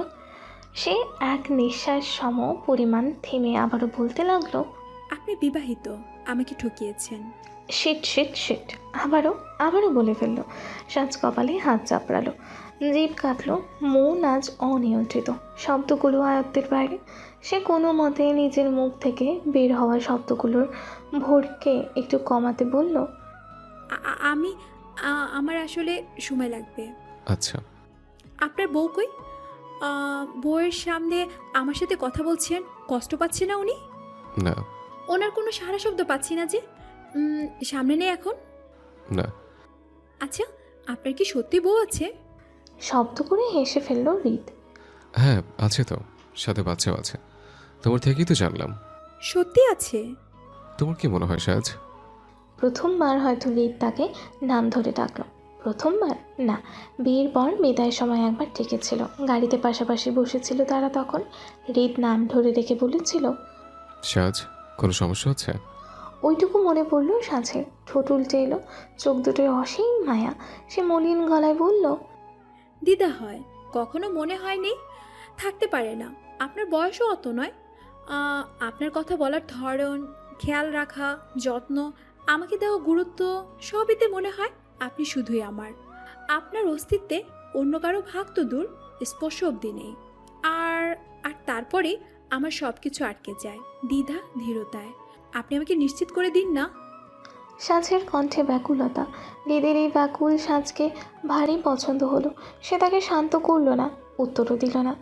সে এক নিঃশ্বাস সম পরিমাণ থেমে আবারও বলতে লাগলো, আপনি বিবাহিত, আমাকে ঠকিয়েছেন। Shit shit shit. আবারও বলে ফেললো। সাজ কপালে হাত চাপড়ালো, জিভ কাটলো, মন আজ অনিয়ন্ত্রিত, শব্দগুলো আয়ত্তের বাইরে। সে কোনো মতে নিজের মুখ থেকে বের হওয়া শব্দগুলোর ভোরকে একটু কমাতে বলল, আমার আসলে সময় লাগবে। আচ্ছা। আপনার বউ কই? বউয়ের সামনে আমার সাথে কথা বলছেন, কষ্ট পাচ্ছে না উনি? না। ওনার কোনো সারা শব্দ পাচ্ছি না যে। সামনে নেই এখন? না। আচ্ছা, আপনার কি সত্যি বউ আছে? শব্দ করে হেসে ফেললো হৃদ। হ্যাঁ আছে তো, সাথে বাচ্চাও আছে। তোমার থেকেই তো জানলাম। সত্যি আছে? তোমার কি মনে হয় সাজ? প্রথমবার হয়তো হৃদ তাকে নাম ধরে ডাকলো। প্রথমবার না, বিয়ের পর বিদায়ের সময় একবার ডেকেছিল। গাড়িতে পাশাপাশি বসেছিল তারা, তখন হৃদ নাম ধরে রেখে বলেছিল, সাজ কোনো সমস্যা হচ্ছে? ওইটুকু মনে পড়ল সাজের। ঠোঁট উল্টে এলো, চোখ দুটোয় অসীম মায়া। সে মলিন গলায় বলল, দ্বিধা হয়, কখনো মনে হয়নি থাকতে পারে না। আপনার বয়সও অত নয়। আপনার কথা বলার ধরন, খেয়াল রাখা, যত্ন, আমাকে দেওয়া গুরুত্ব, সবইতে মনে হয় আপনি শুধুই আমার। আপনার অস্তিত্বে অন্য কারো ভাগ তো দূর, স্পর্শ অবধি নেই। আর তারপরে আমার সব কিছু আটকে যায় দ্বিধা ধীরতায়। আপনি আমাকে নিশ্চিত করে দিন না। সাজের কণ্ঠে ব্যাকুলতা। হৃদের এই ব্যাকুল সাজকে ভারী পছন্দ হলো। সে তাকে শান্ত করলো না, উত্তরও দিল না।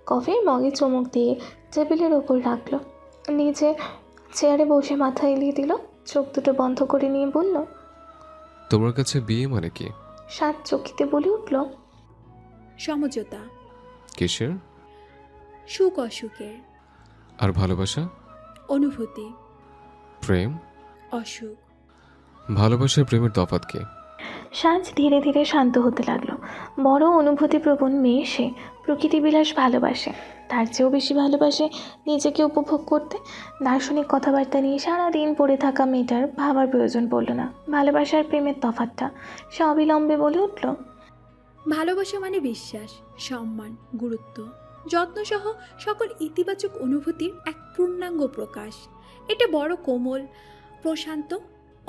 কফির মগে চুমুক দিয়ে টেবিলের ওপর রাখলো, নিজে চেয়ারে বসে মাথা এলিয়ে দিল, চোখ দুটো বন্ধ করে নিয়ে বলল, তোমার কাছে বিয়ে মানে কি? সাজ চকিতে বলে উঠল, সমঝোতা। কিসের? সুখ অসুখের। আর ভালোবাসা? অনুভূতি। প্রেম? অসুখ। ভালোবাসার প্রেমের তফাৎ কি? সাজ ধীরে ধীরে শান্ত হতে লাগলো। বড় অনুভূতিপ্রবণ মেয়ে সে, প্রকৃতিবিলাস ভালোবাসে, তার চেয়েও বেশি ভালোবাসে নিজেকে উপভোগ করতে। দার্শনিক কথাবার্তা নিয়ে সারাদিন পড়ে থাকা মেয়েটার ভাবার প্রয়োজন পড়ল না ভালোবাসার প্রেমের তফাৎটা। সে অবিলম্বে বলে উঠল, ভালোবাসা মানে বিশ্বাস, সম্মান, গুরুত্ব, যত্নসহ সকল ইতিবাচক অনুভূতির এক পূর্ণাঙ্গ প্রকাশ। এটা বড় কোমল, প্রশান্ত,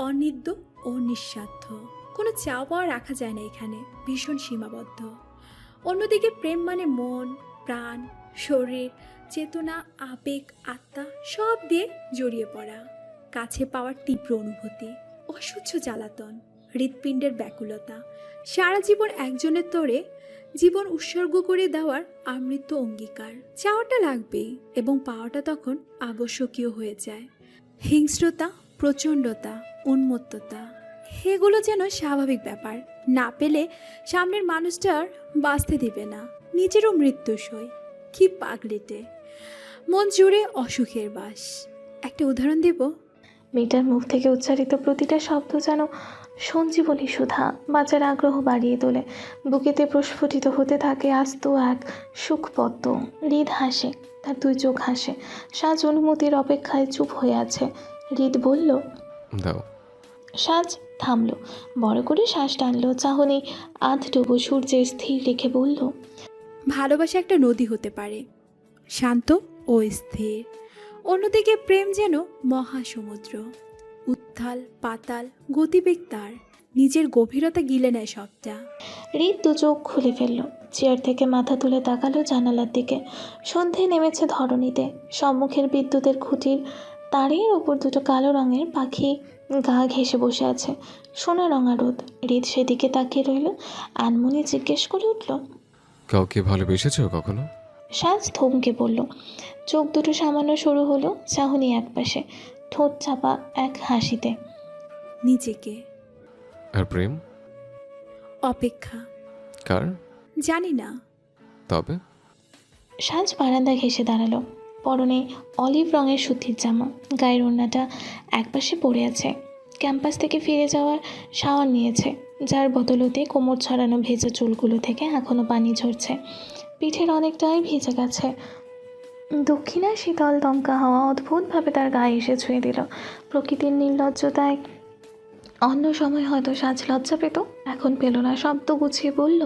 অনিদ্য ও নিঃস্বার্থ। কোনো চাওয়া পাওয়া রাখা যায় না এখানে, ভীষণ সীমাবদ্ধ। অন্যদিকে প্রেম মানে মন, প্রাণ, শরীর, চেতনা, আবেগ, আত্মা সব দিয়ে জড়িয়ে পড়া, কাছে পাওয়ার তীব্র অনুভূতি, অসহ্য জ্বালাতন, হৃৎপিণ্ডের ব্যাকুলতা, সারা জীবন একজনের তোরে জীবন উৎসর্গ করে দেওয়ার আমৃত্য অঙ্গীকার। চাওয়াটা লাগবেই এবং পাওয়াটা তখন আবশ্যকীয় হয়ে যায়। হিংস্রতা, প্রচণ্ডতা, উন্মত্ততা, এগুলো যেন স্বাভাবিক ব্যাপার। না পেলে সামনের মানুষটার বাঁচতে দিবে না, নিজেরও মৃত্যু সই। কি পাগলিটে, মন জুড়ে অসুখের বাস। একটা উদাহরণ দেব। মেয়েটার মুখ থেকে উচ্চারিত প্রতিটা শব্দ যেন সঞ্জীবনী সুধা, বাঁচার আগ্রহ বাড়িয়ে তোলে। বুকেতে প্রস্ফুটিত হতে থাকে আস্ত এক সুখপদ্ম। হৃদ হাসে, তার দুই চোখ হাসে। সাজ অনুমতির অপেক্ষায় চুপ হয়ে আছে। হৃদ বলল, দাও। সাজ থামলো, বড় করে শ্বাস টানলো, চাহনি আধডুবো সূর্যে স্থির রেখে বলল, ভালোবাসা একটা নদী হতে পারে, শান্ত ও স্থির। অন্যদিকে প্রেম যেন মহাসমুদ্র, উত্থাল পাতাল, গতিবেগ তার, নিজের গভীরতা গিলে নেয় সবটা। হৃদ দু চোখ খুলে ফেলল, চেয়ার থেকে মাথা তুলে তাকালো জানালার দিকে। সন্ধে নেমেছে ধরণীতে। সম্মুখের বিদ্যুতের খুঁটির তারের ওপর দুটো কালো রঙের পাখি গা ঘেঁষে বসে আছে। সোনা রঙা রোদ। হৃদ সেদিকে তাকিয়ে রইল। আনমনি জিজ্ঞেস করে উঠল, কাউকে ভালোবেসেছো কখনো? সাজ থমকে পড়ল। চোখ দুটো সামান্য সরু হলো, চাহনি একপাশে, ঠোঁট চাপা এক হাসিতে। নিজেকে। আর প্রেম? অপেক্ষা। কার? জানি না। তবে? সাজ বারান্দা ঘেঁষে দাঁড়ালো। পরনে অলিভ রঙের সুতির জামা, গায়ের ওড়নাটা একপাশে পড়ে আছে। ক্যাম্পাস থেকে ফিরে যাওয়ার শাওয়ার নিয়েছে, যার বদলতে কোমর ছড়ানো ভেজা চুলগুলো থেকে এখনও পানি ঝরছে। পিঠের অনেকটাই ভিজে গেছে। দক্ষিণা শীতল দমকা হাওয়া অদ্ভুতভাবে তার গায়ে এসে ছুঁয়ে দিল। প্রকৃতির নির্লজ্জতায় অন্য সময় হয়তো সাজ লজ্জা পেত, এখন পেল না। শব্দ গুছিয়ে বলল,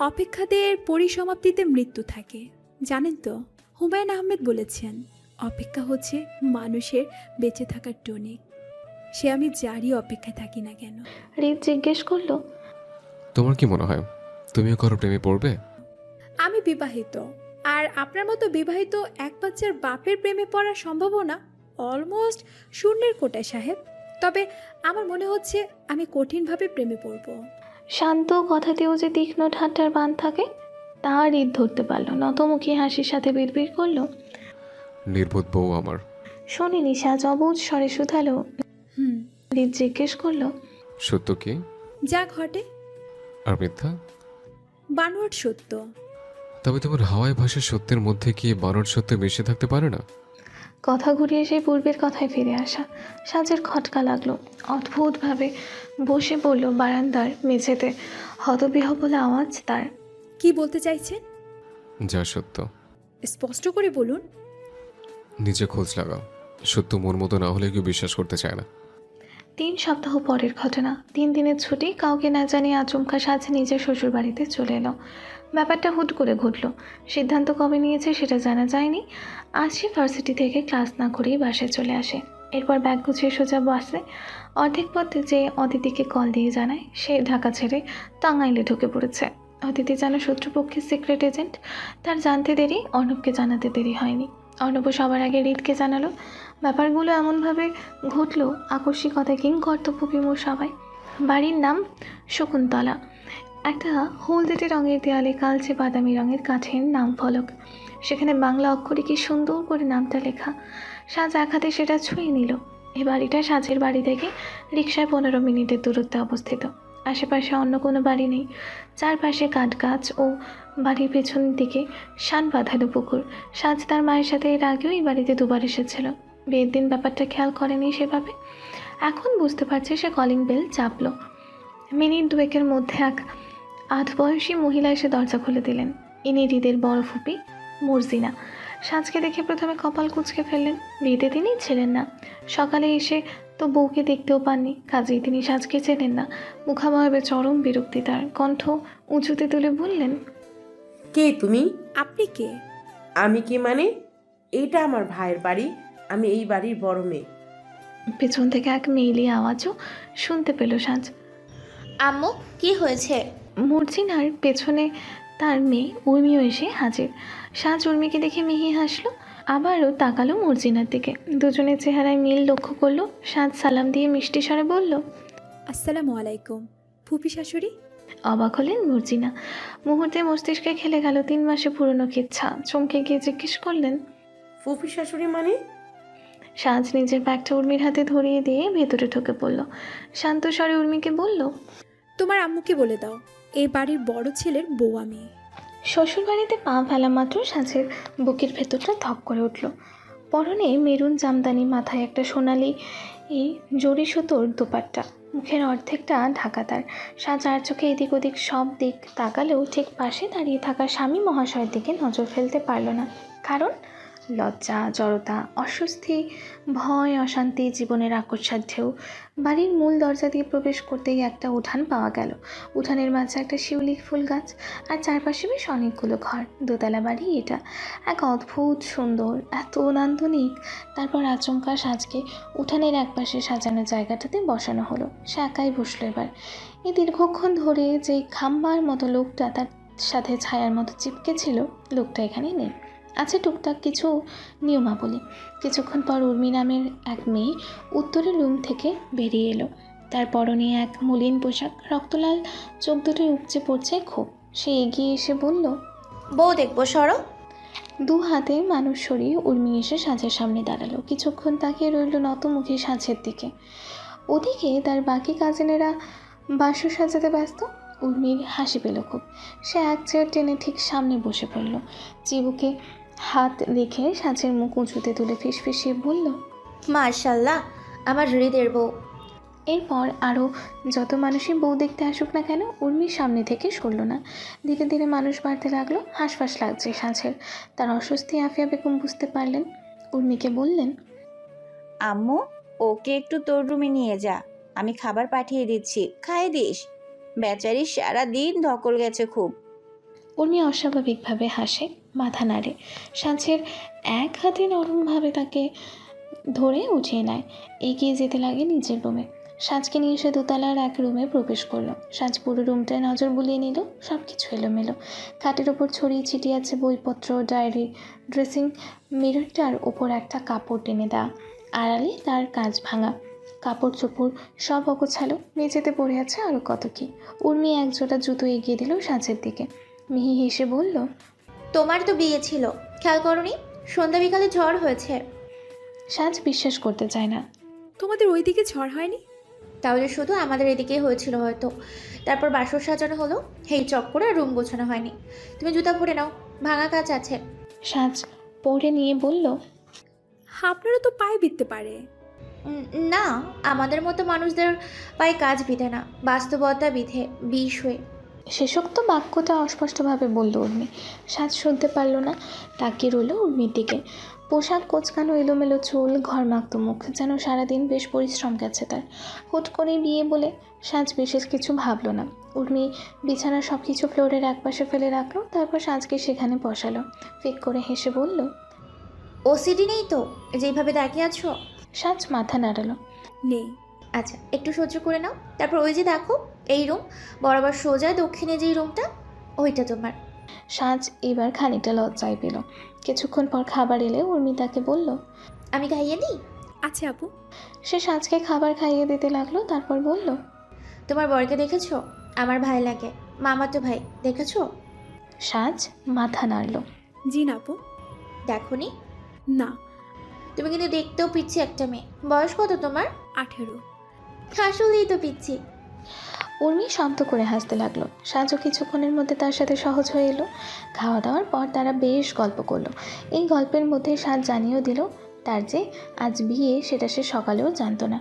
অপেক্ষাদের পরিসমাপ্তিতে মৃত্যু থাকে, জানেন তো? হুমায়ুন আহমেদ বলেছেন, অপেক্ষা হচ্ছে মানুষের বেঁচে থাকার টনিক। সে আমি যারই অপেক্ষায় থাকি না কেন। হৃদ জিজ্ঞেস করলো, তোমার কি মনে হয় তুমিও কারো প্রেমে পড়বে? আমি বিবাহিত, আর আপনার মতো বিবাহিত এক বাচ্চার বাপের প্রেমে পড়ার সম্ভাবনা অলমোস্ট শূন্যের কোটায় সাহেব। তবে আমার মনে হচ্ছে আমি কঠিনভাবে প্রেমে পড়ব। শান্ত কথাতেও যে তীক্ষ্ণ ঠাট্টার বান থাকে তা হৃদ ধরতে পারল। নতমুখী হাসির সাথে বিড়বিড় করলো, নির্বোধ বউ আমার। শোনেনি সাজ অবুঝ স্বরে শুধালো। হৃদ জিজ্ঞেস করলো, সত্য কি? যা ঘটে। আর মিথ্যা? বানোয়াট সত্য। তবে তোমার হাওয়ায় ভাষা সত্যের মধ্যে কি বানর সত্য মিশে থাকতে পারে না? কথা ঘুরিয়ে সেই পূর্বের কথায় ফিরে আসা। সাজের খটকা লাগলো। অদ্ভুতভাবে বসে পড়ল বারান্দার মেঝেতে। হতবিহ্বল আওয়াজ তার। কি বলতে চাইছেন? যা সত্য স্পষ্ট করে বলুন। নিজে খোঁজ লাগাও, সত্য মন মতো না হলে কেউ বিশ্বাস করতে চায় না। 3 সপ্তাহ পরের ঘটনা। 3 দিনের ছুটি। কাউকে না জানিয়ে আচমকা সাজ নিজের শ্বশুর বাড়িতে চলে এলো। ব্যাপারটা হুট করে ঘটলো। সিদ্ধান্ত কবে নিয়েছে সেটা জানা যায়নি। আজ সে ভার্সিটি থেকে ক্লাস না করেই বাসায় চলে আসে। এরপর ব্যাগ গুছিয়ে সোজা বাসে। অর্ধেক পথে যে অদিতিকে কল দিয়ে জানায় সে ঢাকা ছেড়ে টাঙ্গাইলে ঢুকে পড়েছে। অদিতি যেন শত্রুপক্ষের সিক্রেট এজেন্ট। তার জানতে দেরি, অর্ণবকে জানাতে দেরি হয়নি। অর্ণব সবার আগে হৃদকে জানালো। ব্যাপারগুলো এমনভাবে ঘটলো, আকস্মিকতা কিং কর্তব্যবিমূঢ় সবাই। বাড়ির নাম শকুন্তলা। একটা হলদেটে রঙের দেয়ালে কালচে বাদামি রঙের কাঠের নাম ফলক। সেখানে বাংলা অক্ষরে কি সুন্দর করে নামটা লেখা। সাজ এক হাতে সেটা ছুঁয়ে নিল। এই বাড়িটা সাজের বাড়ি থেকে রিকশায় 15 মিনিটের দূরত্বে অবস্থিত। আশেপাশে অন্য কোনো বাড়ি নেই। চারপাশে কাঠ গাছ ও বাড়ির পেছন দিকে শান বাঁধানো পুকুর। সাজ তার মায়ের সাথে এর আগেও এই বাড়িতে 2বার এসেছিল। বিয়ের দিন ব্যাপারটা খেয়াল করেনি সেভাবে। এখন বুঝতে পারছে সে কলিং বেল চাপলো। মিনিট দুয়েকের মধ্যে এক আধবয়সী মহিলা এসে দরজা খুলে দিলেন। ইনি হৃদের বড় ফুপি মর্জিনা। সাজকে দেখে প্রথমে কপাল কুঁচকে ফেললেন। বিয়েতে তিনি ছিলেন না, সকালে এসে তো বউকে দেখতেও পাননি, কাজেই তিনি সাজকে চেনেন না। মুখাবয়বে চরম বিরক্তি তার, কণ্ঠ উঁচুতে তুলে বললেন, কে তুমি? আপনি কে? আমি কে মানে? এইটা আমার ভাইয়ের বাড়ি, আমি এই বাড়ির বড় মেয়ে। পেছন থেকে এক মেয়েলি আওয়াজও শুনতে পেল সাজ। আম্মু কি হয়েছে? মর্জিনার পেছনে তার মেয়ে উর্মিও এসে হাজির। সাজ উর্মিকে দেখে মিহি হাসলো, আবারও তাকালো মর্জিনার দিকে। দুজনের চেহারায় মিল লক্ষ্য করলো। সাজ সালাম দিয়ে মিষ্টি স্বরে বলল, আসসালামু আলাইকুম ফুপি শাশুড়ি। অবাক হলেন মর্জিনা। মুহূর্তে মস্তিষ্কে খেলে গেল 3 মাসে পুরনো কিচ্ছা। চমকে গিয়ে জিজ্ঞেস করলেন, ফুফি শাশুড়ি মানে? সাজ নিজের ব্যাগটা উর্মির হাতে ধরিয়ে দিয়ে ভেতরে ঢুকে পড়ল। শান্ত স্বরে উর্মিকে বলল, তোমার আম্মুকে বলে দাও এই বাড়ির বড় ছেলের বউ আমি। শ্বশুরবাড়িতে পা ফেলা মাত্র সাজের বুকের ভেতরটা ধক করে উঠল। পরনে মেরুন জামদানি, মাথায় একটা সোনালি জরি সুতোর দোপাট্টা, মুখের অর্ধেকটা ঢাকা তার। সাজ আর চোখে এদিক ওদিক সব দিক তাকালেও ঠিক পাশে দাঁড়িয়ে থাকা স্বামী মহাশয়ের দিকে নজর ফেলতে পারল না। কারণ লজ্জা, জড়তা, অস্বস্তি, ভয়, অশান্তি, জীবনের আকস্মাত ঢেউ। বাড়ির মূল দরজা দিয়ে প্রবেশ করতেই একটা উঠান পাওয়া গেল। উঠানের মাঝে একটা শিউলি ফুল গাছ, আর চারপাশে বেশ অনেকগুলো ঘর। দোতলা বাড়ি এটা, এক অদ্ভুত সুন্দর, এত নান্দনিক। তারপর আচমকা সাজকে উঠানের একপাশে সাজানো জায়গাটাতে বসানো হলো। সে একাই বসলো এবার। এই দীর্ঘক্ষণ ধরে যে খাম্বার মতো লোকটা তার সাথে ছায়ার মতো চিপকে ছিল, লোকটা এখানে নেই। আছে টুকটাক কিছু নিয়মাবলী। কিছুক্ষণ পর উর্মি নামের এক মেয়ে উত্তরের রুম থেকে বেরিয়ে এলো। তার পরনে এক মলিন পোশাক, রক্তলাল চোখ দুটোই উপচে পড়ছে ক্ষোভ। সে এগিয়ে এসে বলল, বউ দেখবো, সরো। 2 হাতে মানুষ সরিয়ে উর্মি এসে সাজের সামনে দাঁড়ালো। কিছুক্ষণ তাকিয়ে রইল নতমুখী সাজের দিকে। ওদিকে তার বাকি কাজিনেরা বাসর সাজাতে ব্যস্ত। উর্মির হাসি পেল খুব। সে এক চেয়ার টেনে ঠিক সামনে বসে পড়ল। চিবুকে হাত রেখে সাজের মুখ উঁচুতে তুলে ফিসফিসিয়ে বলল, মাশাল্লাহ, আমার হৃদের বউ। এরপর আরও যত মানুষই বউ দেখতে আসুক না কেন, উর্মির সামনে থেকে সরল না। ধীরে ধীরে মানুষ বাড়তে লাগলো। হাঁসফাঁস লাগছে সাজের। তার অস্বস্তি আফিয়া বেগম বুঝতে পারলেন। উর্মিকে বললেন, আম্মু, ওকে একটু তোর রুমে নিয়ে যা, আমি খাবার পাঠিয়ে দিচ্ছি, খাইয়ে দিস। বেচারি সারাদিন ধকল গেছে খুব। উর্মি অস্বাভাবিকভাবে হাসে, মাথা নাড়ে। সাজের এক হাতে নরমভাবে তাকে ধরে উঠিয়ে নেয়। এগিয়ে যেতে লাগে নিজের রুমে। সাজকে নিয়ে এসে দোতলার এক রুমে প্রবেশ করলো। সাজ পুরো রুমটায় নজর বুলিয়ে নিল। সব কিছু এলোমেলো। খাটের ওপর ছড়িয়ে ছিটিয়ে আছে বইপত্র, ডায়েরি। ড্রেসিং মিররটার ওপর একটা কাপড় টেনে দেওয়া, আড়ালে তার কাজ ভাঙা। কাপড় চোপড় সব অগোছালো। মেঝেতে পড়ে আছে আরও কত কি। উর্মি এক জোড়া জুতো এগিয়ে দিল সাজের দিকে। মিহি হেসে বলল, তোমার তো বিয়ে ছিল, খেয়াল করনি? সন্ধ্যা বিকালে ঝড় হয়েছে। সাজ বিশ্বাস করতে চায় না। তোমাদের ওইদিকে ঝড় হয়নি? তাহলে শুধু আমাদের এদিকেই হয়েছিল হয়তো। তারপর বাসর সাজানো হলো, হেই চক্করে আর রুম গোছানো হয়নি। তুমি জুতা পরে নাও, ভাঙা কাজ আছে। সাজ পরে নিয়ে বলল, আপনারও তো পায়ে বিঁধতে পারে। না, আমাদের মতো মানুষদের পায়ে কাজ বিধে না, বাস্তবতা বিধে, বিষ হয়ে। শেষোক্ত বাক্যটা অস্পষ্টভাবে বলল উর্মি। সাজ শুনতে পারল না। তাকিয়ে রইল উর্মির দিকে। পোশাক কোচকানো, এলোমেলো চুল, ঘরমাক্ত মুখ, যেন সারাদিন বেশ পরিশ্রম গেছে তার। হুট করে বিয়ে বলে সাজ বিশেষ কিছু ভাবল না। উর্মি বিছানার সব কিছু ফ্লোরের একপাশে ফেলে রাখলো। তারপর সাজকে সেখানে বসালো। ফিক করে হেসে বলল, ওসিডি নেই তো যেইভাবে তাকিয়ে আছো? সাজ মাথা নাড়ালো, নেই। আচ্ছা, একটু সহ্য করে নাও। তারপর ওই যে দেখো এই রুম, বরাবর সোজা দক্ষিণে যেই রুমটা, ওইটা তোমার। সাজ এবার খানিকটা লজ্জায় পেল। কিছুক্ষণ পর খাবার এলে উর্মি তাকে বলল, আমি খাইয়ে দিই? আচ্ছা আপু। সে সাজকে খাবার খাইয়ে দিতে লাগলো। তারপর বলল, তোমার বরকে দেখেছো? আমার ভাই লাগে, মামাতো ভাই, দেখেছো? সাজ মাথা নাড়ল, জি না আপু। দেখোনি? না। তুমি কিন্তু দেখতেও পিচ্ছি একটা মেয়ে। বয়স কত তোমার? 18। আসলেই তো পিচ্ছি। উর্মি শান্ত করে হাসতে লাগলো। সাজও কিছুক্ষণের মধ্যে তার সাথে সহজ হয়ে এলো। খাওয়া দাওয়ার পর তারা বেশ গল্প করলো। এই গল্পের মধ্যে সাজ জানিয়েও দিল তার যে আজ বিয়ে সেটা সে সকালেও জানতো না।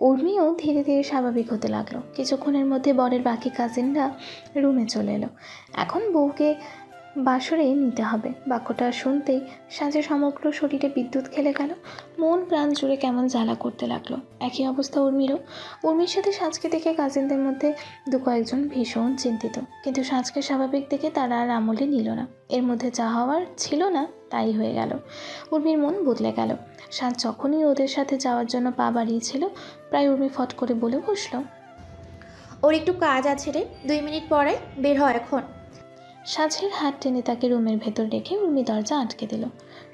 উর্মিও ধীরে ধীরে স্বাভাবিক হতে লাগলো। কিছুক্ষণের মধ্যে বরের বাকি কাজিনরা রুমে চলে এলো। এখন বউকে বাসরে নিতে হবে, বাক্যটা শুনতেই সাজের সমগ্র শরীরে বিদ্যুৎ খেলে গেল। মন প্রাণ জুড়ে কেমন জ্বালা করতে লাগলো। একই অবস্থা উর্মিরও। উর্মির সাথে সাজকে দেখে কাজিনদের মধ্যে দু কয়েকজন ভীষণ চিন্তিত, কিন্তু সাজকে স্বাভাবিক দেখে তারা আর আমলে নিল না। এর মধ্যে যা হওয়ার ছিল না তাই হয়ে গেল। উর্মির মন বদলে গেল। সাজ যখনই ওদের সাথে যাওয়ার জন্য পা বাড়িয়েছিল, প্রায় উর্মি ফট করে বলে বসলো, ওর একটু কাজ আছে রে, 2 মিনিট পরে বের হয় এখন। সাজের হাত টেনে তাকে রুমের ভেতর রেখে উর্মি দরজা আটকে দিল।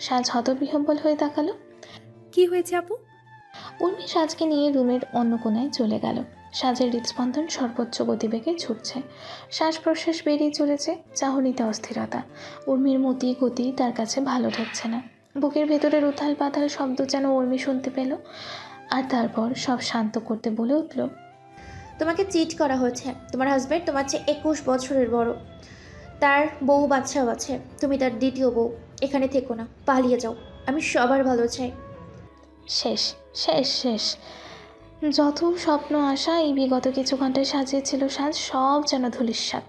সাজ হতবিহ্বল হয়ে তাকালো। কি হয়েছে আপু? উর্মি সাজকে নিয়ে রুমের অন্য কোণায় চলে গেল। সাজের হৃদস্পন্দন সর্বোচ্চ গতিবেগে ছুটছে, শ্বাস প্রশ্বাস বেরিয়ে চলেছে, চাহনিতে অস্থিরতা। উর্মির মতি গতি তার কাছে ভালো ঠেকছে না। বুকের ভেতরের উথাল পাথাল শব্দ যেন উর্মি শুনতে পেল, আর তারপর সব শান্ত করতে বলে উঠল, তোমাকে চিট করা হয়েছে। তোমার হাজব্যান্ড তোমার চেয়ে 21 বছরের বড়, তার বউ বাচ্চাও আছে, তুমি তার দ্বিতীয় বউ। এখানে থেকো না, পালিয়ে যাও। আমি সবার ভালো চাই। শেষ শেষ শেষ। যত স্বপ্ন আশা এই বিগত কিছু ঘন্টায় সাজিয়েছিল সাজ, সব যেন ধূলিসাৎ।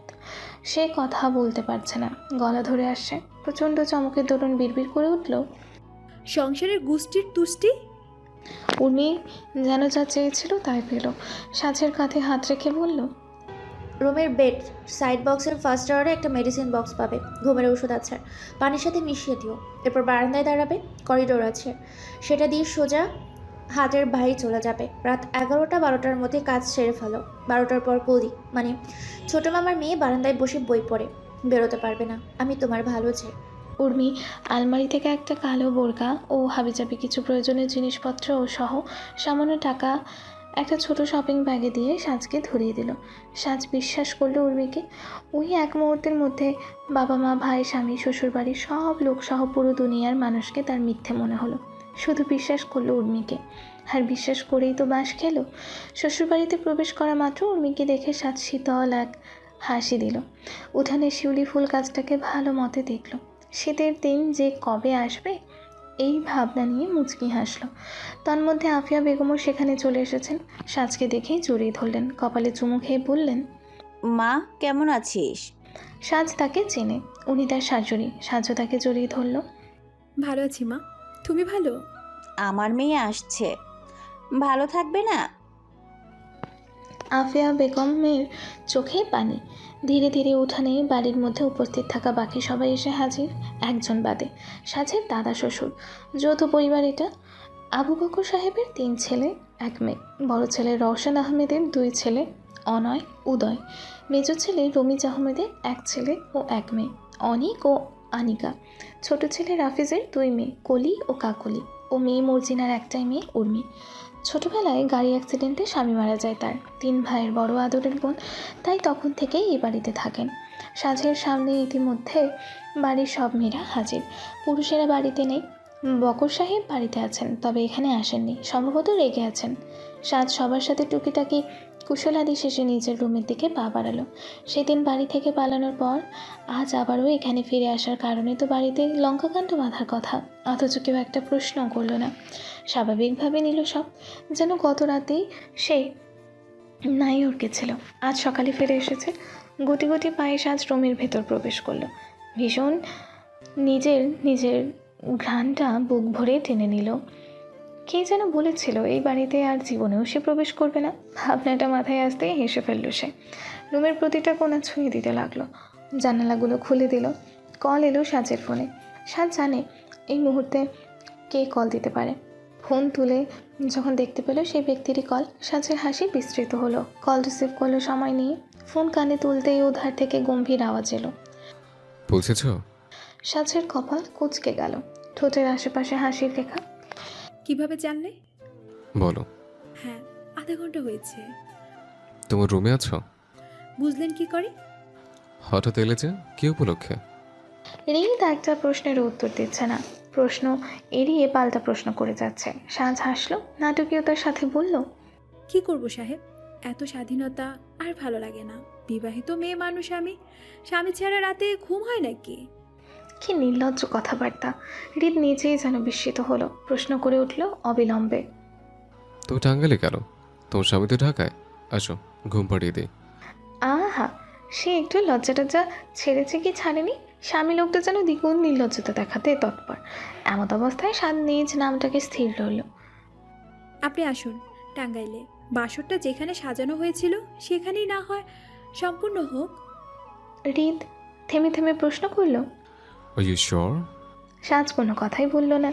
সে কথা বলতে পারছে না, গলা ধরে আসছে। প্রচণ্ড চমকের দরুন বিড়বিড় করে উঠল, সংসারের গুষ্টির তুষ্টি। উর্মি যেন যা চেয়েছিল তাই পেল। সাজের কাঁধে হাত রেখে বলল, রুমের বেড সাইড বক্সের ফার্স্ট টাওয়ারে একটা মেডিসিন বক্স পাবে, ঘুমের ওষুধ আছে, পানির সাথে মিশিয়ে দিও। এরপর বারান্দায় দাঁড়াবে, করিডোর আছে, সেটা দিয়ে সোজা হাতের বাইরে চলে যাবে। রাত 11টা-12টার মধ্যে কাজ সেরে ফেলো। 12টার পর কলি মানে ছোটো মামার মেয়ে বারান্দায় বসে বই পড়ে, বেরোতে পারবে না। আমি তোমার ভালো চাই। উর্মি আলমারি থেকে একটা কালো বোরকা ও হাবিজাবি কিছু প্রয়োজনীয় জিনিসপত্র ও সহ সামান্য টাকা একটা ছোট শপিং ব্যাগে দিয়ে সাজকে ধরিয়ে দিল। সাজ বিশ্বাস করলো উর্মিকে। ওই এক মুহূর্তের মধ্যে বাবা মা, ভাই, স্বামী, শ্বশুরবাড়ির সব লোক সহ পুরো দুনিয়ার মানুষকে তার মিথ্যে মনে হলো। শুধু বিশ্বাস করলো উর্মিকে, আর বিশ্বাস করেই তো বাস খেলো। শ্বশুরবাড়িতে প্রবেশ করা মাত্র উর্মিকে দেখে সাজ শীতল এক হাসি দিল। উঠানে শিউলি ফুল গাছটাকে ভালো মতে দেখল। শীতের দিন যে কবে আসবে এই ভাবনা নিয়ে মুচকি হাসল। তন্মধ্যে আফিয়া বেগমও সেখানে চলে এসেছেন। সাজকে দেখেই জড়িয়ে ধরলেন, কপালে চুমু খেয়ে বললেন, মা কেমন আছিস? সাজ তাকে চেনে, উনি তার শাশুড়ি। সাজও তাকে জড়িয়ে ধরল। ভালো আছি মা, তুমি ভালো? আমার মেয়ে আসছে, ভালো থাকবে না? আফিয়া বেগমের চোখে পানি। ধীরে ধীরে উঠানে বাড়ির মধ্যে উপস্থিত থাকা বাকি সবাই এসে হাজির, একজন বাদে, সাজের দাদা শ্বশুর। যৌথ পরিবার এটা। আবু বকর সাহেবের 3 ছেলে 1 মেয়ে। বড় ছেলে রওশন আহমেদের 2 ছেলে, অনয়, উদয়। মেজ ছেলে রমিজ আহমেদের 1 ছেলে ও 1 মেয়ে, অনিক ও আনিকা। ছোট ছেলে রাফিজের 2 মেয়ে, কলি ও কাকলি, ও মেয়ে মর্জিনার একটাই মেয়ে উর্মি। ছোটবেলায় গাড়ি অ্যাক্সিডেন্টে স্বামী মারা যায় তার। 3 ভাইয়ের বড় আদরের বোন, তাই তখন থেকেই এই বাড়িতে থাকেন। সাজের সামনে ইতিমধ্যে বাড়ির সব মেয়েরা হাজির। পুরুষেরা বাড়িতে নেই। বকর সাহেব বাড়িতে আছেন, তবে এখানে আসেননি, সম্ভবত রেগে আছেন। সাজ সবার সাথে টুকিটাকি কুশলাদি শেষে নিজের রুমের দিকে পা বাড়ালো। সেদিন বাড়ি থেকে পালানোর পর আজ আবারও এখানে ফিরে আসার কারণে তো বাড়িতে লঙ্কাকাণ্ড বাঁধার কথা, অথচ কেউ একটা প্রশ্নও করলো না। স্বাভাবিকভাবে নিল সব, যেন গত রাতেই সে নাই উড়কেছিল। আজ সকালে ফিরে এসেছে। গতি গতি পায়ে সাজ রুমের ভেতর প্রবেশ করলো। ভীষণ নিজের ঘ্রাণটা বুক ভরে টেনে নিল। কে যেন বলেছিল এই বাড়িতে আর জীবনেও সে প্রবেশ করবে না। ভাবনাটা মাথায় আসতেই হেসে ফেলল সে। রুমের প্রতিটা কোণা ছুঁয়ে দিতে লাগলো, জানালাগুলো খুলে দিল। কল এলো সাজের ফোনে। সাজ জানে এই মুহূর্তে কে কল দিতে পারে। ফোন তুলে যখন দেখতে পেল সেই ব্যক্তিরই কল, সাজের হাসি বিস্তৃত হলো। কল রিসিভ করলো সময় নিয়ে। ফোন কানে তুলতেই উধার থেকে গম্ভীর আওয়াজ এলো, পৌঁছেছ? সাজের কপাল কুঁচকে গেল, ঠোঁটের আশেপাশে হাসির রেখা। কিভাবে জানলে? বলো। হ্যাঁ, আধা ঘন্টা হয়েছে। তোমার রুমে আছো? বুঝলেন কি করে? হঠাৎ এলে যে, কি উপলক্ষে? রিত একটা প্রশ্নের উত্তর দিচ্ছে না, প্রশ্ন এড়িয়ে পাল্টা প্রশ্ন করে যাচ্ছে। সাজ হাসলো, নাটকীয়তার সাথে বলল, কি করব সাহেব, এত স্বাধীনতা আর ভালো লাগে না। বিবাহিত মেয়ে মানুষ আমি, স্বামী ছাড়া রাতে ঘুম হয় নাকি? কি নির্লজ্জ কথাবার্তা! হৃদ নিজেই যেন বিস্মিত হলো, প্রশ্ন করে উঠল অবিলম্বে। তো টাঙ্গালে কেন? তোমার স্বামী তো ঢাকায়। আসো, ঘুম পাড়িয়ে দিই। আহা, সে একটু লজ্জা টজ্জা ছেড়েছে কি ছাড়েনি? স্বামী লোকটা যেন দ্বিগুণ নির্লজ্জতা দেখাতে তৎপর। এমত অবস্থায় সাদ নিজ নামটাকে স্থির রইল। আপনি আসুন টাঙ্গাইলে। বাসরটা যেখানে সাজানো হয়েছিল সেখানেই না হয় সম্পূর্ণ হোক। হৃদ থেমে থেমে প্রশ্ন করল। Are you sure? সাজ কোনো কথাই বলল না,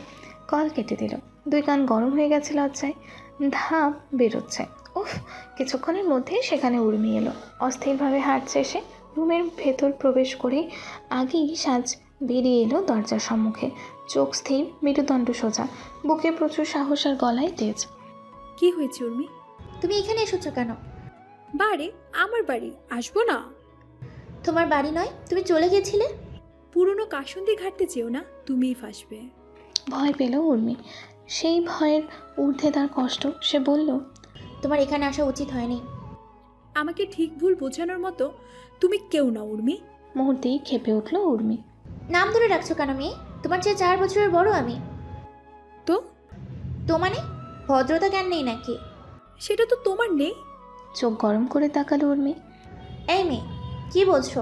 কল কেটে দিল। দুই কান গরম হয়ে গেছে লজ্জায়, ধাপ বেরোচ্ছে। উফ! কিছুক্ষণের মধ্যেই সেখানে উর্মি এলো। অস্থিরভাবে হাঁটছে এসে রুমের ভেতর প্রবেশ করে আগেই সাজ বেরিয়ে এলো দরজার সম্মুখে। চোখ স্থির, মেরুদণ্ড সোজা, বুকে প্রচুর সাহস আর গলায় তেজ। কি হয়েছে উর্মি? তুমি এখানে এসেছো কেন? বাড়ি? আমার বাড়ি আসবো না? তোমার বাড়ি নয়, তুমি চলে গেছিলে। পুরনো কাসুন্দি ঘাটতে চেও না, তুমিই ফাঁসবে। ভয় পেল উর্মি, সেই ভয়ের ঊর্ধ্বে তার কষ্ট। সে বলল, তোমার এখানে আসা উচিত হয়নি। আমাকে ঠিক ভুল বোঝানোর মতো তুমি কেউ না উর্মি। মুহূর্তেই ক্ষেপে উঠল উর্মি। নাম ধরে রাখছো কেন মেয়ে? তোমার চেয়ে 4 বছরের বড় আমি। তো তো মানে ভদ্রতা জ্ঞান নেই নাকি? সেটা তো তোমার নেই। চোখ গরম করে তাকালো উর্মি। এই মেয়ে, কি বলছো?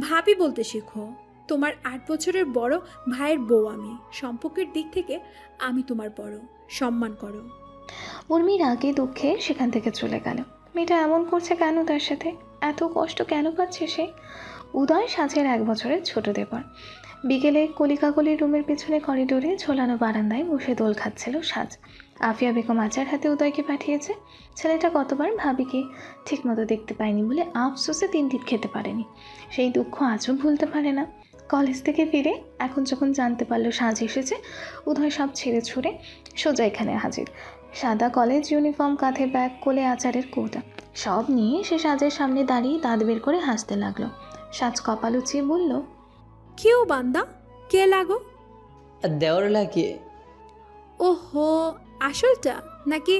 ভাবি বলতে শেখো। তোমার 8 বছরের বড় ভাইয়ের বউ আমি। সম্পর্কের দিক থেকে আমি তোমার বড়, সম্মান করো। উর্মির আগে দুঃখে সেখান থেকে চলে গেল। মেয়েটা এমন করছে কেন তার সাথে? এত কষ্ট কেন পাচ্ছে সে? উদয় সাজের 1 বছরের ছোট দেবর। বিকেলে কলিকাকলির রুমের পেছনে করিডোরে ঝোলানো বারান্দায় বসে দোল খাচ্ছিল সাজ। আফিয়া বেগম আচার হাতে উদয়কে পাঠিয়েছে। ছেলেটা কতবার ভাবিকে ঠিকমতো দেখতে পায়নি বলে আফসোসে 3 টিপ খেতে পারেনি। সেই দুঃখ আজও ভুলতে পারে না। কলেজ থেকে ফিরে এখন যখন জানতে পারলো সাজ এসেছে, উদয় সব ছেড়ে ছুড়ে সোজা এখানে হাজির। সাদা কলেজ ইউনিফর্ম, কাঁধে ব্যাগ, কোলে আচারের কৌটা, সব নিয়ে সে সাজের সামনে দাঁড়িয়ে দাঁত বের করে হাসতে লাগলো। সাজ কপাল উঁচিয়ে বলল, কেউ বান্দা? কে লাগো? দেওয়ার লাগে। ওহো, আসলটা নাকি